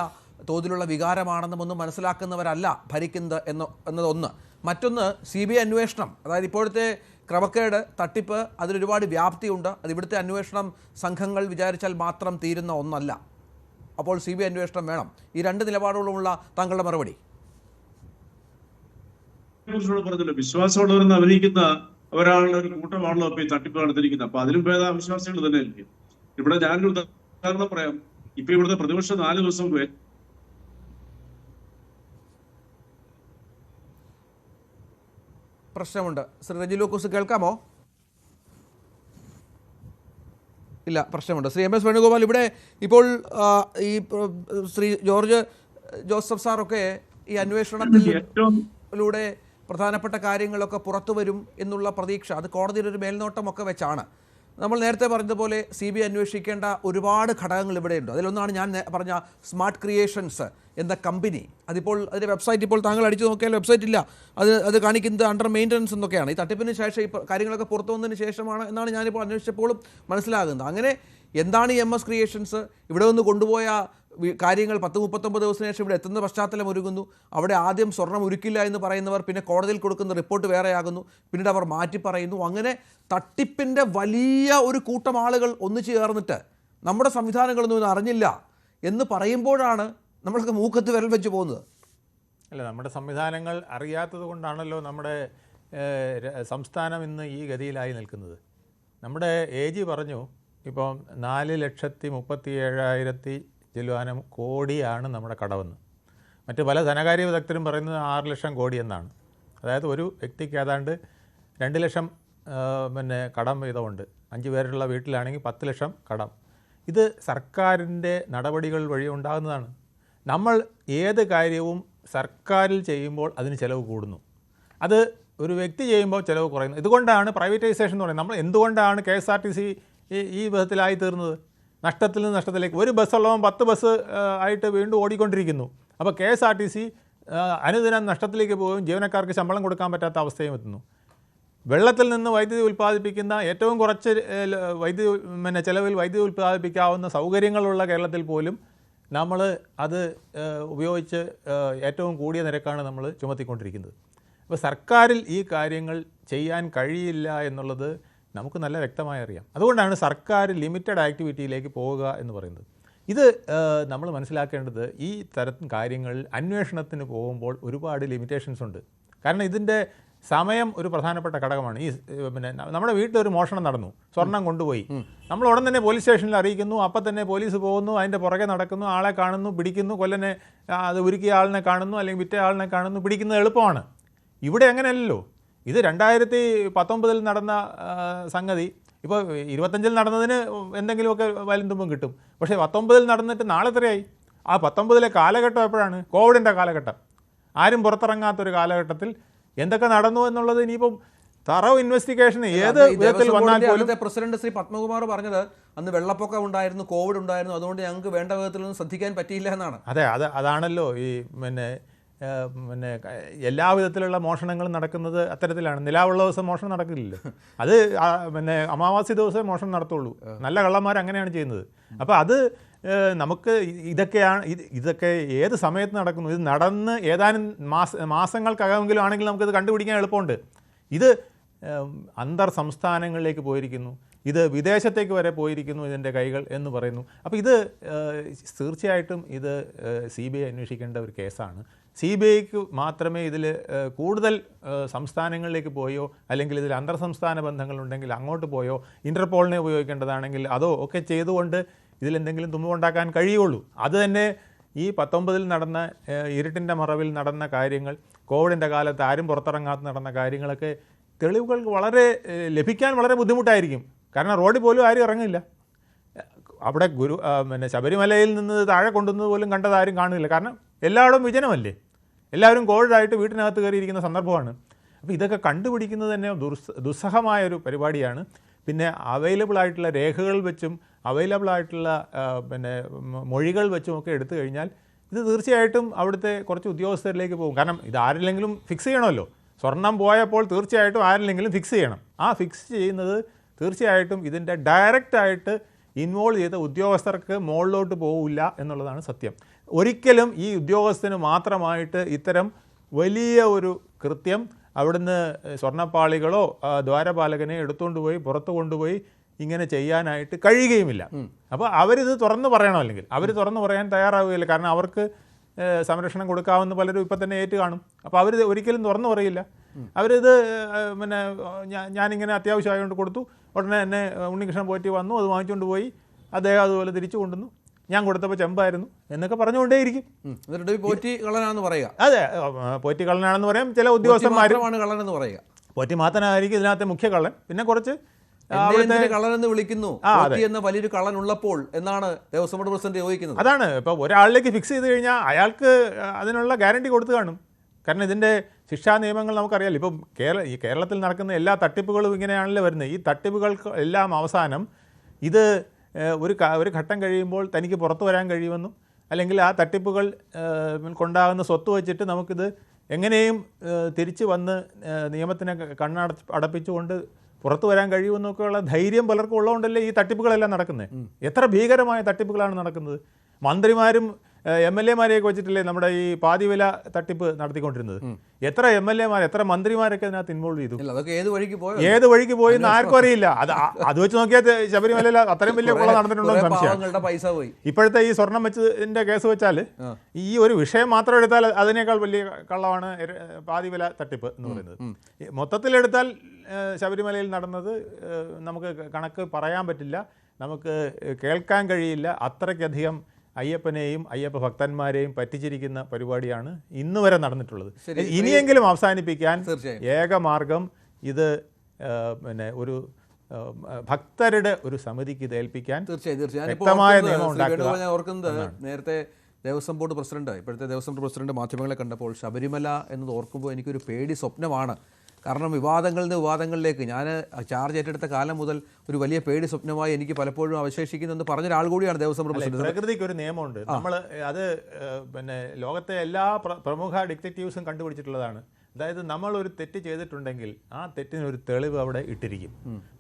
തോതിലുള്ള വികാരമാണെന്നും ഒന്നും മനസ്സിലാക്കുന്നവരല്ല ഭരിക്കുന്നത് എന്നതൊന്ന്. മറ്റൊന്ന് CBI അന്വേഷണം, അതായത് ഇപ്പോഴത്തെ ക്രമക്കേട്, തട്ടിപ്പ്, അതിലൊരുപാട് വ്യാപ്തിയുണ്ട്. അത് ഇവിടുത്തെ അന്വേഷണം സംഘങ്ങൾ വിചാരിച്ചാൽ മാത്രം തീരുന്ന ഒന്നല്ല. അപ്പോൾ CBI അന്വേഷണം വേണം. ഈ 2 നിലപാടുകളുമുള്ള താങ്കളുടെ മറുപടി? പറഞ്ഞല്ലോ, വിശ്വാസമുള്ളവരെന്ന് അഭിനയിക്കുന്ന ഒരാളുടെ ഒരു കൂട്ടമാണല്ലോ ഇപ്പൊ ഈ തട്ടിപ്പ് നടത്തിയിരിക്കുന്നത്. അപ്പൊ അതിലും ഭേദ അവിശ്വാസികൾ തന്നെ ആയിരിക്കും. ഇവിടെ ഞാനൊരു ഉദാഹരണം പറയാം. ഇപ്പൊ ഇവിടുത്തെ പ്രതിപക്ഷം 4 ദിവസം പ്രശ്നമുണ്ട്. ശ്രീ റെജി ലൂക്കോസ് കേൾക്കാമോ? ഇല്ല, പ്രശ്നമുണ്ട്. ശ്രീ MS വേണുഗോപാൽ, ഇവിടെ ഇപ്പോൾ ഈ ശ്രീ ജോർജ് ജോസഫ് സാറൊക്കെ ഈ അന്വേഷണത്തിൽ ഏറ്റവും ലൂടെ പ്രധാനപ്പെട്ട കാര്യങ്ങളൊക്കെ പുറത്തു വരും എന്നുള്ള പ്രതീക്ഷ അത് കോടതിയുടെ ഒരു മേൽനോട്ടമൊക്കെ വെച്ചാണ്. നമ്മൾ നേരത്തെ പറഞ്ഞതുപോലെ CBI അന്വേഷിക്കേണ്ട ഒരുപാട് ഘടകങ്ങൾ ഇവിടെയുണ്ട്. അതിലൊന്നാണ് ഞാൻ പറഞ്ഞ സ്മാർട്ട് ക്രിയേഷൻസ് എന്ന കമ്പനി. അതിപ്പോൾ അതിൻ്റെ വെബ്സൈറ്റ് ഇപ്പോൾ താങ്കൾ അടിച്ചു നോക്കിയാൽ വെബ്സൈറ്റ് ഇല്ല, അത് കാണിക്കുന്നത് അണ്ടർ മെയിൻ്റനൻസ് എന്നൊക്കെയാണ്. ഈ തട്ടിപ്പിന് ശേഷം ഈ കാര്യങ്ങളൊക്കെ പുറത്തു വന്നതിന് ശേഷമാണ് എന്നാണ് ഞാനിപ്പോൾ അന്വേഷിച്ചപ്പോഴും മനസ്സിലാകുന്നത്. അങ്ങനെ എന്താണ് ഈ MS ക്രിയേഷൻസ്? ഇവിടെ നിന്ന് കൊണ്ടുപോയ കാര്യങ്ങൾ 10-39 ദിവസത്തിന് ശേഷം ഇവിടെ എത്തുന്ന പശ്ചാത്തലം ഒരുങ്ങുന്നു. അവിടെ ആദ്യം സ്വർണം ഉരുക്കില്ല എന്ന് പറയുന്നവർ പിന്നെ കോടതിയിൽ കൊടുക്കുന്ന റിപ്പോർട്ട് വേറെയാകുന്നു, പിന്നീട് അവർ മാറ്റി പറയുന്നു. അങ്ങനെ തട്ടിപ്പിൻ്റെ വലിയ ഒരു കൂട്ടം ആളുകൾ ഒന്നിച്ചു ചേർന്നിട്ട് നമ്മുടെ സംവിധാനങ്ങളൊന്നും ഇത് അറിഞ്ഞില്ല എന്ന് പറയുമ്പോഴാണ് നമ്മളൊക്കെ മൂക്കത്ത് വിരൽ വെച്ച് പോകുന്നത്. അല്ല, നമ്മുടെ സംവിധാനങ്ങൾ അറിയാത്തത് കൊണ്ടാണല്ലോ നമ്മുടെ സംസ്ഥാനം ഇന്ന് ഈ ഗതിയിലായി നിൽക്കുന്നത്. നമ്മുടെ AG പറഞ്ഞു, ഇപ്പം 4,37,000 ചില്ലുവാനം കോടിയാണ് നമ്മുടെ കടമെന്ന്. മറ്റ് പല ധനകാര്യ വിദഗ്ധരും പറയുന്നത് 6 ലക്ഷം കോടി എന്നാണ്. അതായത് ഒരു വ്യക്തിക്ക് ഏതാണ്ട് 2 ലക്ഷം കടം വീതമുണ്ട്. 5 പേരുള്ള വീട്ടിലാണെങ്കിൽ 10 ലക്ഷം കടം. ഇത് സർക്കാരിൻ്റെ നടപടികൾ വഴി ഉണ്ടാകുന്നതാണ്. നമ്മൾ ഏത് കാര്യവും സർക്കാരിൽ ചെയ്യുമ്പോൾ അതിന് ചിലവ് കൂടുന്നു, അത് ഒരു വ്യക്തി ചെയ്യുമ്പോൾ ചിലവ് കുറയുന്നു. ഇതുകൊണ്ടാണ് പ്രൈവറ്റൈസേഷൻ എന്ന് പറയുന്നത്. നമ്മൾ എന്തുകൊണ്ടാണ് KSRTC ഈ വിധത്തിലായി തീർന്നത്? നഷ്ടത്തിൽ നിന്ന് നഷ്ടത്തിലേക്ക്. ഒരു ബസ്സുള്ളവൻ 10 ബസ് ആയിട്ട് വീണ്ടും ഓടിക്കൊണ്ടിരിക്കുന്നു. അപ്പോൾ KSRTC അനുദിനം നഷ്ടത്തിലേക്ക് പോകുകയും ജീവനക്കാർക്ക് ശമ്പളം കൊടുക്കാൻ പറ്റാത്ത അവസ്ഥയും എത്തുന്നു. വെള്ളത്തിൽ നിന്ന് വൈദ്യുതി ഉൽപ്പാദിപ്പിക്കുന്ന ഏറ്റവും കുറച്ച് ചിലവിൽ വൈദ്യുതി ഉൽപ്പാദിപ്പിക്കാവുന്ന സൗകര്യങ്ങളുള്ള കേരളത്തിൽ പോലും നമ്മൾ അത് ഉപയോഗിച്ച് ഏറ്റവും കൂടിയ നിരക്കാണ് നമ്മൾ ചുമത്തിക്കൊണ്ടിരിക്കുന്നത്. അപ്പോൾ സർക്കാരിൽ ഈ കാര്യങ്ങൾ ചെയ്യാൻ കഴിയില്ല എന്നുള്ളത് നമുക്ക് നല്ല വ്യക്തമായി അറിയാം. അതുകൊണ്ടാണ് സർക്കാർ ലിമിറ്റഡ് ആക്ടിവിറ്റിയിലേക്ക് പോവുക എന്ന് പറയുന്നത്. ഇത് നമ്മൾ മനസ്സിലാക്കേണ്ടത്, ഈ തരത്തിൽ കാര്യങ്ങളിൽ അന്വേഷണത്തിന് പോകുമ്പോൾ ഒരുപാട് ലിമിറ്റേഷൻസ് ഉണ്ട്. കാരണം ഇതിൻ്റെ സമയം ഒരു പ്രധാനപ്പെട്ട ഘടകമാണ്. ഈ നമ്മുടെ വീട്ടിലൊരു മോഷണം നടന്നു, സ്വർണം കൊണ്ടുപോയി, നമ്മൾ ഉടൻ തന്നെ പോലീസ് സ്റ്റേഷനിൽ അറിയിക്കുന്നു, അപ്പം തന്നെ പോലീസ് പോകുന്നു, അതിൻ്റെ പുറകെ നടക്കുന്നു, ആളെ കാണുന്നു, പിടിക്കുന്നു, കൊല്ലനെ അത് ഉരുക്കിയ ആളിനെ കാണുന്നു, അല്ലെങ്കിൽ വിറ്റ ആളിനെ കാണുന്നു, പിടിക്കുന്നത് എളുപ്പമാണ്. ഇവിടെ അങ്ങനെയല്ലല്ലോ. ഇത് 2019 നടന്ന സംഗതി ഇപ്പോൾ 25 നടന്നതിന് എന്തെങ്കിലുമൊക്കെ വലും തുമ്പും കിട്ടും. പക്ഷേ 19 നടന്നിട്ട് നാളെ എത്രയായി? ആ 19 കാലഘട്ടം എപ്പോഴാണ്? കോവിഡിൻ്റെ കാലഘട്ടം. ആരും പുറത്തിറങ്ങാത്തൊരു കാലഘട്ടത്തിൽ എന്തൊക്കെ നടന്നു എന്നുള്ളത് ഇനിയിപ്പം തറവ് ഇൻവെസ്റ്റിഗേഷൻ ഏത് വിധത്തിൽ വന്നാൽ പോലും. പ്രസിഡന്റ് ശ്രീ പത്മകുമാർ പറഞ്ഞത് അന്ന് വെള്ളപ്പൊക്കം ഉണ്ടായിരുന്നു, കോവിഡ് ഉണ്ടായിരുന്നു, അതുകൊണ്ട് ഞങ്ങൾക്ക് വേണ്ട വിധത്തിലൊന്നും ശ്രദ്ധിക്കാൻ പറ്റിയില്ല എന്നാണ്. അതെ, അതാണല്ലോ ഈ എല്ലാ വിധത്തിലുള്ള മോഷണങ്ങളും നടക്കുന്നത് അത്തരത്തിലാണ്. നിലാവുള്ള ദിവസം മോഷണം നടക്കില്ലല്ലോ. അത് അമാവാസി ദിവസമേ മോഷണം നടത്തുള്ളൂ. നല്ല കള്ളന്മാർ അങ്ങനെയാണ് ചെയ്യുന്നത്. അപ്പോൾ അത് നമുക്ക് ഇതൊക്കെ ഏത് സമയത്ത് നടക്കുന്നു? ഇത് നടന്ന് ഏതാനും മാസങ്ങൾക്കകമെങ്കിലും ആണെങ്കിൽ നമുക്കിത് കണ്ടുപിടിക്കാൻ എളുപ്പമുണ്ട്. ഇത് അന്തർ സംസ്ഥാനങ്ങളിലേക്ക് പോയിരിക്കുന്നു, ഇത് വിദേശത്തേക്ക് വരെ പോയിരിക്കുന്നു ഇതിൻ്റെ കൈകൾ എന്ന് പറയുന്നു. അപ്പോൾ ഇത് തീർച്ചയായിട്ടും ഇത് CBI അന്വേഷിക്കേണ്ട ഒരു കേസാണ്. CBIക്ക് മാത്രമേ ഇതിൽ കൂടുതൽ സംസ്ഥാനങ്ങളിലേക്ക് പോയോ, അല്ലെങ്കിൽ ഇതിൽ അന്തർ സംസ്ഥാന ബന്ധങ്ങളുണ്ടെങ്കിൽ അങ്ങോട്ട് പോയോ, ഇൻ്റർപോളിനെ ഉപയോഗിക്കേണ്ടതാണെങ്കിൽ അതോ ഒക്കെ ചെയ്തുകൊണ്ട് ഇതിലെന്തെങ്കിലും തുമ്പുണ്ടാക്കാൻ കഴിയുള്ളൂ. അത് തന്നെ ഈ 19 നടന്ന ഇരുട്ടിൻ്റെ മറവിൽ നടന്ന കാര്യങ്ങൾ, കോവിഡിൻ്റെ കാലത്ത് ആരും പുറത്തിറങ്ങാത്ത നടന്ന കാര്യങ്ങളൊക്കെ തെളിവുകൾക്ക് ലഭിക്കാൻ വളരെ ബുദ്ധിമുട്ടായിരിക്കും. കാരണം റോഡിൽ പോലും ആരും ഇറങ്ങില്ല. അവിടെ ശബരിമലയിൽ നിന്ന് താഴെ കൊണ്ടുവന്നത് പോലും കണ്ടതാരും കാണുന്നില്ല. കാരണം എല്ലായിടവും വിജനമല്ലേ, എല്ലാവരും കോവിഡായിട്ട് വീട്ടിനകത്ത് കയറിയിരിക്കുന്ന സന്ദർഭമാണ്. അപ്പോൾ ഇതൊക്കെ കണ്ടുപിടിക്കുന്നത് തന്നെ ദുസ്സഹമായൊരു പരിപാടിയാണ്. പിന്നെ അവൈലബിൾ ആയിട്ടുള്ള രേഖകൾ വെച്ചും അവൈലബിൾ ആയിട്ടുള്ള മൊഴികൾ വെച്ചുമൊക്കെ എടുത്തു കഴിഞ്ഞാൽ ഇത് തീർച്ചയായിട്ടും അവിടുത്തെ കുറച്ച് ഉദ്യോഗസ്ഥരിലേക്ക് പോകും. കാരണം ഇത് ആരെങ്കിലും ഫിക്സ് ചെയ്യണമല്ലോ. സ്വർണം പോയപ്പോൾ തീർച്ചയായിട്ടും ആരെങ്കിലും ഫിക്സ് ചെയ്യണം. ആ ഫിക്സ് ചെയ്യുന്നത് തീർച്ചയായിട്ടും ഇതിൻ്റെ ഡയറക്റ്റായിട്ട് ഇൻവോൾവ് ചെയ്ത ഉദ്യോഗസ്ഥർക്ക് മുകളിലോട്ട് പോവില്ല എന്നുള്ളതാണ് സത്യം. ഒരിക്കലും ഈ ഉദ്യോഗസ്ഥന് മാത്രമായിട്ട് ഇത്തരം വലിയ ഒരു കൃത്യം അവിടുന്ന് സ്വർണ്ണപ്പാളികളോ ദ്വാരപാലകനെ എടുത്തുകൊണ്ട് പോയി പുറത്ത് കൊണ്ടുപോയി ഇങ്ങനെ ചെയ്യാനായിട്ട് കഴിയുകയുമില്ല. അപ്പോൾ അവരിത് തുറന്ന് പറയണം. അല്ലെങ്കിൽ അവർ തുറന്ന് പറയാൻ തയ്യാറാവുകയില്ല. കാരണം അവർക്ക് സംരക്ഷണം കൊടുക്കാവുന്ന പലരും ഇപ്പം തന്നെ ഏറ്റ് കാണും. അപ്പോൾ അവർ ഒരിക്കലും തുറന്നു പറയില്ല. അവരിത് ഞാനിങ്ങനെ അത്യാവശ്യമായതുകൊണ്ട് കൊടുത്തു, ഉടനെ തന്നെ ഉണ്ണികൃഷ്ണൻ പോറ്റി വന്നു, അത് വാങ്ങിച്ചുകൊണ്ട് പോയി, അദ്ദേഹം അതുപോലെ തിരിച്ചു കൊണ്ടുവന്നു, ഞാൻ കൊടുത്തപ്പോൾ ചെമ്പായിരുന്നു എന്നൊക്കെ പറഞ്ഞുകൊണ്ടേയിരിക്കും. പോറ്റി കള്ളനാണെന്ന് പറയുക. അതെ, പോറ്റി കള്ളനാണെന്ന് പറയാം. ചില ഉദ്യോഗസ്ഥന്മാർ കള്ളനെന്ന് പറയുക. പോറ്റി മാത്രമായിരിക്കും ഇതിനകത്തെ മുഖ്യ കള്ളൻ. പിന്നെ കുറച്ച് കള്ളനെന്ന് വിളിക്കുന്നു പോറ്റി എന്ന വലിയൊരു കള്ളൻ ഉള്ളപ്പോൾ എന്നാണ് ദേവസ്വം ബോർഡ് പ്രസിഡന്റ് യോജിക്കുന്നത്. അതാണ് ഇപ്പൊ ഒരാളിലേക്ക് ഫിക്സ് ചെയ്ത് കഴിഞ്ഞാൽ അയാൾക്ക് അതിനുള്ള ഗ്യാരണ്ടി കൊടുത്തു കാണും. കാരണം ഇതിന്റെ ശിക്ഷാ നിയമങ്ങൾ നമുക്കറിയാലോ. ഇപ്പം ഈ കേരളത്തിൽ നടക്കുന്ന എല്ലാ തട്ടിപ്പുകളും ഇങ്ങനെയാണല്ലോ വരുന്നത്. ഈ തട്ടിപ്പുകൾക്ക് എല്ലാം അവസാനം ഇത് ഒരു ഘട്ടം കഴിയുമ്പോൾ തനിക്ക് പുറത്തു വരാൻ കഴിയുമെന്നും അല്ലെങ്കിൽ ആ തട്ടിപ്പുകൾ കൊണ്ടാകുന്ന സ്വത്ത് വെച്ചിട്ട് നമുക്കിത് എങ്ങനെയും തിരിച്ചു വന്ന് നിയമത്തിനെ അടപ്പിച്ചുകൊണ്ട് പുറത്തു വരാൻ കഴിയുമെന്നൊക്കെയുള്ള ധൈര്യം പലർക്കും ഉള്ളതുകൊണ്ടല്ലേ ഈ തട്ടിപ്പുകളെല്ലാം നടക്കുന്നത്. എത്ര ഭീകരമായ തട്ടിപ്പുകളാണ് നടക്കുന്നത്. മന്ത്രിമാരും MLA മാരെയൊക്കെ വെച്ചിട്ടില്ലേ നമ്മുടെ ഈ പാതിവില തട്ടിപ്പ് നടത്തിക്കൊണ്ടിരുന്നത്. എത്ര MLA മാർ എത്ര മന്ത്രിമാരൊക്കെ അതിനകത്ത് ഇൻവോൾവ് ചെയ്തു. ഏത് വഴിക്ക് പോയി എന്ന് ആർക്കും അറിയില്ല. അത് വെച്ച് നോക്കിയാൽ ശബരിമലയിൽ അത്രയും വലിയ കൊള്ള നടന്നിട്ടുണ്ടോ സംശയം. ഇപ്പോഴത്തെ ഈ സ്വർണം വെച്ചതിന്റെ കേസ് വെച്ചാൽ ഈ ഒരു വിഷയം മാത്രം എടുത്താൽ അതിനേക്കാൾ വലിയ കള്ളമാണ് പാതിവില തട്ടിപ്പ് എന്ന് പറയുന്നത്. മൊത്തത്തിലെടുത്താൽ ശബരിമലയിൽ നടന്നത് നമുക്ക് കണക്ക് പറയാൻ പറ്റില്ല, നമുക്ക് കേൾക്കാൻ കഴിയില്ല. അത്രയ്ക്കധികം അയ്യപ്പനെയും അയ്യപ്പ ഭക്തന്മാരെയും പറ്റിച്ചിരിക്കുന്ന പരിപാടിയാണ് ഇന്ന് വരെ നടന്നിട്ടുള്ളത്. ഇനിയെങ്കിലും അവസാനിപ്പിക്കാൻ ഏക മാർഗം ഇത് പിന്നെ ഒരു ഭക്തരുടെ ഒരു സമിതിക്ക് ഇത് ഏൽപ്പിക്കാൻ വ്യക്തമായ നിയമം ഉണ്ടാക്കുക. ഞാൻ ഓർക്കുന്നത് നേരത്തെ ദേവസ്വം ബോർഡ് പ്രസിഡന്റ്, ഇപ്പോഴത്തെ ദേവസ്വം ബോർഡ് പ്രസിഡന്റ് മാധ്യമങ്ങളെ കണ്ടപ്പോൾ ശബരിമല എന്നത് ഓർക്കുമ്പോൾ എനിക്കൊരു പേടി സ്വപ്നമാണ്. കാരണം വിവാദങ്ങളിൽ നിന്ന് വിവാദങ്ങളിലേക്ക് ഞാൻ ചാർജ് ഏറ്റെടുത്ത കാലം മുതൽ ഒരു വലിയ പേടി സ്വപ്നമായി എനിക്ക് പലപ്പോഴും അവശേഷിക്കുന്നെന്ന് പറഞ്ഞൊരാൾ കൂടിയാണ് ദേവസ്വം ബോർഡ് പ്രസിഡന്റ്. പ്രകൃതിക്ക് ഒരു നിയമമുണ്ട്. നമ്മൾ അത് പിന്നെ ലോകത്തെ എല്ലാ പ്രമുഖ ഡിറ്റക്റ്റീവ്സും കണ്ടുപിടിച്ചിട്ടുള്ളതാണ്. അതായത് നമ്മൾ ഒരു തെറ്റ് ചെയ്തിട്ടുണ്ടെങ്കിൽ ആ തെറ്റിനൊരു തെളിവ് അവിടെ ഇട്ടിരിക്കും.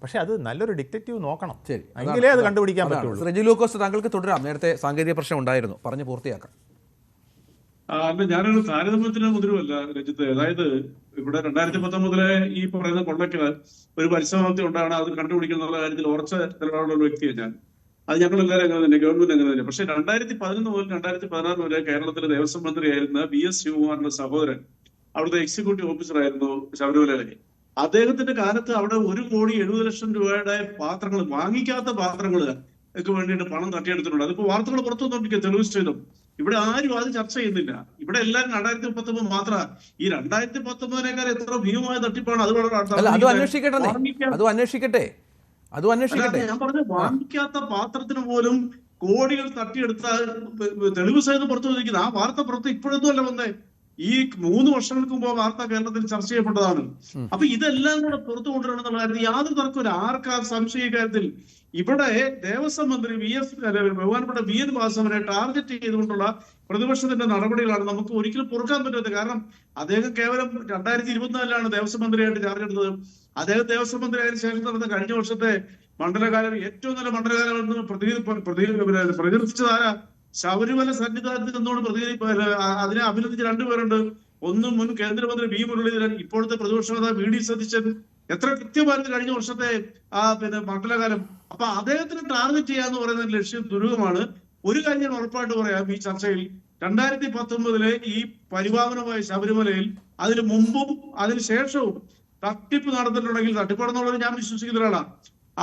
പക്ഷെ അത് നല്ലൊരു ഡിറ്റക്റ്റീവ് നോക്കണം, എങ്കിലേ അത് കണ്ടുപിടിക്കാൻ പറ്റുള്ളൂ. റെജി ലൂക്കോസ്, താങ്കൾക്ക് തുടരാം. നേരത്തെ സാങ്കേതിക പ്രശ്നം ഉണ്ടായിരുന്നു, പറഞ്ഞ് പൂർത്തിയാക്കാം. അല്ല, ഞാനൊരു താരതമ്യത്തിന് മുതിരുമല്ല രഞ്ജിത്ത്. അതായത് ഇവിടെ 2019 ഈ പറയുന്ന കൊള്ളയ്ക്ക് ഒരു പരിസമാപ്തി ഉണ്ടാകണം, അത് കണ്ടുപിടിക്കുന്ന കാര്യത്തിൽ ഉറച്ച നിലപാടുള്ള ഒരു വ്യക്തിയാണ് ഞാൻ. അത് ഞങ്ങളെല്ലാവരും അങ്ങനെ തന്നെ, ഗവൺമെന്റ് അങ്ങനെ തന്നെ. പക്ഷെ 2011 മുതൽ 2016 വരെ കേരളത്തിലെ ദേവസ്വം മന്ത്രിയായിരുന്ന VS ശിവകുമാറിന്റെ സഹോദരൻ അവിടുത്തെ എക്സിക്യൂട്ടീവ് ഓഫീസർ ആയിരുന്നു ശബരിമലയിലെ. അദ്ദേഹത്തിന്റെ കാലത്ത് അവിടെ 1,70,00,000 രൂപയുടെ പാത്രങ്ങൾ, വാങ്ങിക്കാത്ത പാത്രങ്ങൾ ഒക്കെ വേണ്ടിയിട്ട് പണം തട്ടിയെടുത്തിട്ടുണ്ട്. അതിപ്പോ വാർത്തകൾ പുറത്തു വന്നോണ്ടിരിക്കുക തെളിവ് ചെയ്തും. ഇവിടെ ആരും അത് ചർച്ച ചെയ്യുന്നില്ല. ഇവിടെ എല്ലാവരും 2019 മാത്രമാണ്. ഈ 2019 എത്ര ഭീമമായ തട്ടിപ്പാണ്. അത് അന്വേഷിക്കട്ടെ. ഞാൻ പറഞ്ഞ വാങ്ങിക്കാത്ത പാത്രത്തിന് പോലും കോടികൾ തട്ടിയെടുത്ത തെളിവ് സഹിതം പുറത്തു വന്നിരിക്കുന്നത്. ആ വാർത്ത പുറത്ത് ഇപ്പോഴൊന്നും അല്ല വന്നേ. ഈ 3 വർഷങ്ങൾക്ക് മുമ്പ് വാർത്ത കേരളത്തിൽ ചർച്ച ചെയ്യപ്പെട്ടതാണ്. അപ്പൊ ഇതെല്ലാം കൂടെ പുറത്തു കൊണ്ടുവരണം എന്നുള്ള കാര്യത്തിൽ യാതൊരു തർക്കമില്ല. ആർക്കാ സംശയ കാര്യത്തിൽ? ഇവിടെ ദേവസ്വം മന്ത്രി ബഹുമാനപ്പെട്ട VN വാസവനെ ടാർഗറ്റ് ചെയ്തുകൊണ്ടുള്ള പ്രതിപക്ഷത്തിന്റെ നടപടികളാണ് നമുക്ക് ഒരിക്കലും പൊറുക്കാൻ പറ്റാത്തത്. കാരണം അദ്ദേഹം കേവലം 2024 ദേവസ്വം മന്ത്രിയായിട്ട് ചാർജ് എടുത്തത്. അദ്ദേഹം ദേവസ്വം മന്ത്രി ആയതിനു ശേഷം നടന്ന കഴിഞ്ഞ വർഷത്തെ മണ്ഡലകാലം ഏറ്റവും നല്ല മണ്ഡലകാലം എന്ന് പ്രകീർത്തിച്ചതാരാ? ശബരിമല സന്നിധാനത്തിൽ നിന്നോട് അതിനെ അഭിനന്ദിച്ച 2 പേരുണ്ട്. ഒന്ന് മുൻ കേന്ദ്രമന്ത്രി V മുരളീധരൻ, ഇപ്പോഴത്തെ പ്രതിപക്ഷ നേതാവ് VD സതീശൻ. എത്ര കൃത്യമായിരുന്നു കഴിഞ്ഞ വർഷത്തെ മണ്ഡലകാലം. അപ്പൊ അദ്ദേഹത്തിന് ടാർഗറ്റ് ചെയ്യാന്ന് പറയുന്ന ലക്ഷ്യം ദുരൂഹമാണ്. ഒരു കാര്യം ഞാൻ ഉറപ്പായിട്ട് പറയാം, ഈ ചർച്ചയിൽ 2019 ഈ പരിപാവനമായ ശബരിമലയിൽ അതിന് മുമ്പും അതിന് ശേഷവും തട്ടിപ്പ് നടന്നിട്ടുണ്ടെങ്കിൽ, തട്ടിപ്പാടെന്നുള്ളത് ഞാൻ വിശ്വസിക്കുന്ന ഒരാളാണ്.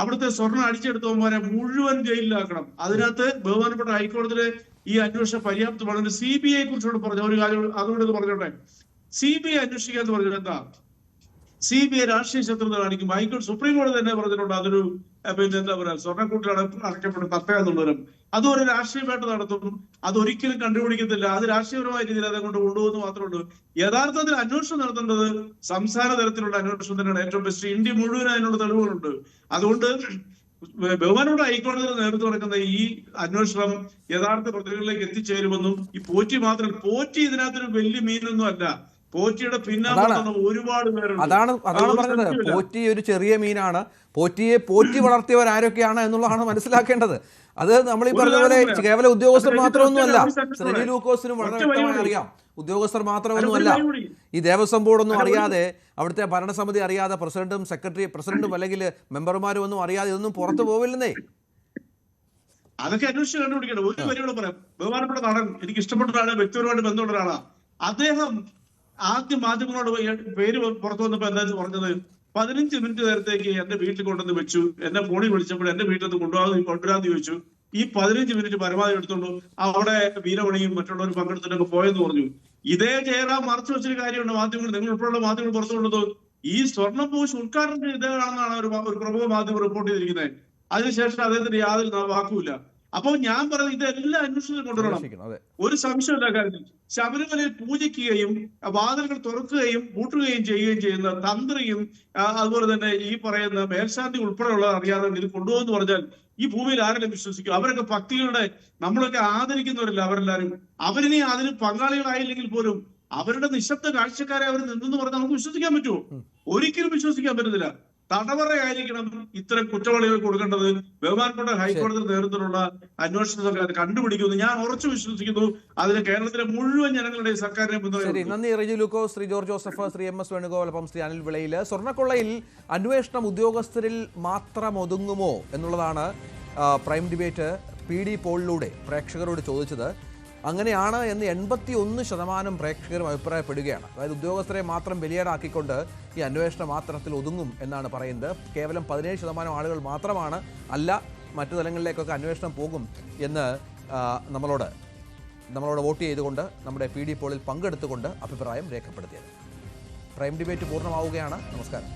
അവിടുത്തെ സ്വർണ്ണം അടിച്ചെടുത്തവന്മാരെ മുഴുവൻ ജയിലിലാക്കണം. അതിനകത്ത് ബഹുമാനപ്പെട്ട ഹൈക്കോടതിയിലെ ഈ അന്വേഷണം പര്യാപ്തമാണ്. CBI കുറിച്ചോട് പറഞ്ഞ ഒരു കാര്യം അതുകൊണ്ട് പറഞ്ഞോട്ടെ. CBI അന്വേഷിക്കുക എന്ന് പറഞ്ഞത് എന്താ? CBI രാഷ്ട്രീയ ശത്രുത കാണിക്കും. ഹൈക്കോടതി സുപ്രീം കോടതി തന്നെ പറഞ്ഞിട്ടുണ്ട് അതൊരു എന്താ പറയാ സ്വർണ്ണക്കൂട്ടിലാണ് അടയ്ക്കപ്പെടും തട്ട എന്നുള്ളവരും. അതും ഒരു രാഷ്ട്രീയ വേട്ട നടത്തും. അതൊരിക്കലും കണ്ടുപിടിക്കത്തില്ല. അത് രാഷ്ട്രീയപരമായ രീതിയിൽ അതേ കൊണ്ട് കൊണ്ടുപോകുന്നു മാത്രമുള്ളൂ. യഥാർത്ഥത്തിൽ അന്വേഷണം നടത്തേണ്ടത് സംസ്ഥാന തലത്തിലുള്ള അന്വേഷണം തന്നെയാണ് ഏറ്റവും ബെസ്റ്റ്. ഇന്ത്യ മുഴുവൻ അതിനുള്ള തെളിവുകളുണ്ട്. അതുകൊണ്ട് ബഹുമാനപ്പെട്ട ഹൈക്കോടതിയുടെ നേതൃത്വം നടക്കുന്ന ഈ അന്വേഷണം യഥാർത്ഥ പ്രതികളിലേക്ക് എത്തിച്ചേരുമെന്നും, ഈ പോറ്റി മാത്രം, പോറ്റി ഇതിനകത്തൊരു വലിയ മീനൊന്നും അല്ല. പോറ്റിയുടെ പിന്നാലെ ഒരുപാട് പേരുണ്ട്. അതാണ് പറഞ്ഞത്. പോറ്റി ഒരു ചെറിയ മീനാണ്. പോറ്റിയെ പോറ്റി വളർത്തിയവർ ആരൊക്കെയാണ് എന്നുള്ളതാണ് മനസ്സിലാക്കേണ്ടത്. അത് നമ്മൾ ഈ പറഞ്ഞ പോലെ കേവല ഉദ്യോഗസ്ഥർ മാത്രമൊന്നുമല്ല. റെജി ലൂക്കോസിനും വളരെ വ്യക്തമായി അറിയാം. ഉദ്യോഗസ്ഥർ മാത്രമൊന്നുമല്ല. ഈ ദേവസ്വം ബോർഡൊന്നും അറിയാതെ, അവിടുത്തെ ഭരണസമിതി അറിയാതെ, പ്രസിഡന്റും അല്ലെങ്കിൽ മെമ്പർമാരും ഒന്നും അറിയാതെ ഇതൊന്നും പുറത്തു പോവില്ലെന്നേ. അതൊക്കെ അന്വേഷിച്ച് കണ്ടുപിടിക്കണം. ഒരു കാര്യങ്ങൾ പറയാം. ബഹുമാനപ്പെട്ട നടൻ, എനിക്ക് ഇഷ്ടപ്പെട്ട ഒരാളെ, വ്യക്തിപരമായിട്ട് ബന്ധമുള്ള ഒരാളാണ് അദ്ദേഹം. ആദ്യം മാധ്യമങ്ങളോട് പേര് പുറത്തു വന്നപ്പോ എന്താ പറഞ്ഞത്? 15 മിനിറ്റ് നേരത്തേക്ക് എന്റെ വീട്ടിൽ കൊണ്ടുവന്ന് വെച്ചു. എന്നെ ഫോണിൽ വിളിച്ചപ്പോൾ എന്റെ വീട്ടിൽ നിന്ന് കൊണ്ടുവരാന്ന് ചോദിച്ചു. ഈ 15 മിനിറ്റ് പരമാവധി എടുത്തോളൂ. അവിടെ വീരമണിയും മറ്റുള്ളവരും പങ്കെടുത്തിട്ടൊക്കെ പോയെന്ന് പറഞ്ഞു. ഇതേ ജയറാം മറച്ചു വെച്ചൊരു കാര്യമുണ്ട്. മാധ്യമങ്ങൾ, നിങ്ങൾ ഉൾപ്പെടെയുള്ള മാധ്യമങ്ങൾ പുറത്തു കൊണ്ടത് ഈ സ്വർണ്ണപ്പൂശ് ഉദ്ഘാടനം ചെയ്തതാണെന്നാണ് ഒരു പ്രമുഖ മാധ്യമം റിപ്പോർട്ട് ചെയ്തിരിക്കുന്നത്. അതിനുശേഷം അദ്ദേഹത്തിന് യാതൊരു വാക്കുമില്ല. അപ്പോൾ ഞാൻ പറയുന്നത് ഇതെല്ലാം അന്വേഷണത്തിൽ കൊണ്ടുവരണം. ഒരു സംശയമില്ല കാര്യത്തിൽ. ശബരിമലയിൽ പൂജിക്കുകയും വാതിലുകൾ തുറക്കുകയും പൂട്ടുകയും ചെയ്യുകയും ചെയ്യുന്ന തന്ത്രിയും അതുപോലെ തന്നെ ഈ പറയുന്ന മേൽശാന്തി ഉൾപ്പെടെയുള്ള അറിയാതെ ഇത് കൊണ്ടുപോകുന്നു പറഞ്ഞാൽ ഈ ഭൂമിയിൽ ആരെങ്കിലും വിശ്വസിക്കും? അവരൊക്കെ ഭക്തികളുടെ നമ്മളൊക്കെ ആദരിക്കുന്നവരല്ല അവരെല്ലാരും. അവരിനി അതിന് പങ്കാളികളായില്ലെങ്കിൽ പോലും അവരുടെ നിശബ്ദ കാഴ്ചക്കാരെ അവർ നിന്നെന്ന് പറഞ്ഞാൽ നമുക്ക് വിശ്വസിക്കാൻ പറ്റുമോ? ഒരിക്കലും വിശ്വസിക്കാൻ പറ്റുന്നില്ല. തടവറയായിരിക്കണം ഇത്തരം കുറ്റവാളികൾ കൊടുക്കേണ്ടത്. ബഹുമാനപ്പെട്ട ഹൈക്കോടതി നേതൃത്വത്തിലുള്ള അന്വേഷണ സംഘം കണ്ടുപിടിക്കുമെന്ന് ഞാൻ ഉറച്ചു വിശ്വസിക്കുന്നു. അതിന് കേരളത്തിലെ മുഴുവൻ ജനങ്ങളുടെ സർക്കാരിനെ ശരി, നന്ദി റെജി ലൂക്കോസ്, ശ്രീ ജോർജ് ജോസഫ്, ശ്രീ എം എസ് വേണുഗോപാൽ, ഒപ്പം ശ്രീ അനിൽ വിളയിൽ. സ്വർണ്ണക്കൊള്ളയിൽ അന്വേഷണം ഉദ്യോഗസ്ഥരിൽ മാത്രം ഒതുങ്ങുമോ എന്നുള്ളതാണ് പ്രൈം ഡിബേറ്റ് PD പോളിലൂടെ പ്രേക്ഷകരോട് ചോദിച്ചത്. അങ്ങനെയാണ് എന്ന് 81% പ്രേക്ഷകരും അഭിപ്രായപ്പെടുകയാണ്. അതായത് ഉദ്യോഗസ്ഥരെ മാത്രം ബലിയാടാക്കിക്കൊണ്ട് ഈ അന്വേഷണം മാത്രത്തിൽ ഒതുങ്ങും എന്നാണ് പറയുന്നത്. കേവലം 17% ആളുകൾ മാത്രമാണ് അല്ല മറ്റു തലങ്ങളിലേക്കൊക്കെ അന്വേഷണം പോകും എന്ന് നമ്മളോട് വോട്ട് ചെയ്തുകൊണ്ട് നമ്മുടെ PD പോളിൽ പങ്കെടുത്തുകൊണ്ട് അഭിപ്രായം രേഖപ്പെടുത്തിയത്. പ്രൈം ഡിബേറ്റ് പൂർണ്ണമാവുകയാണ്. നമസ്കാരം.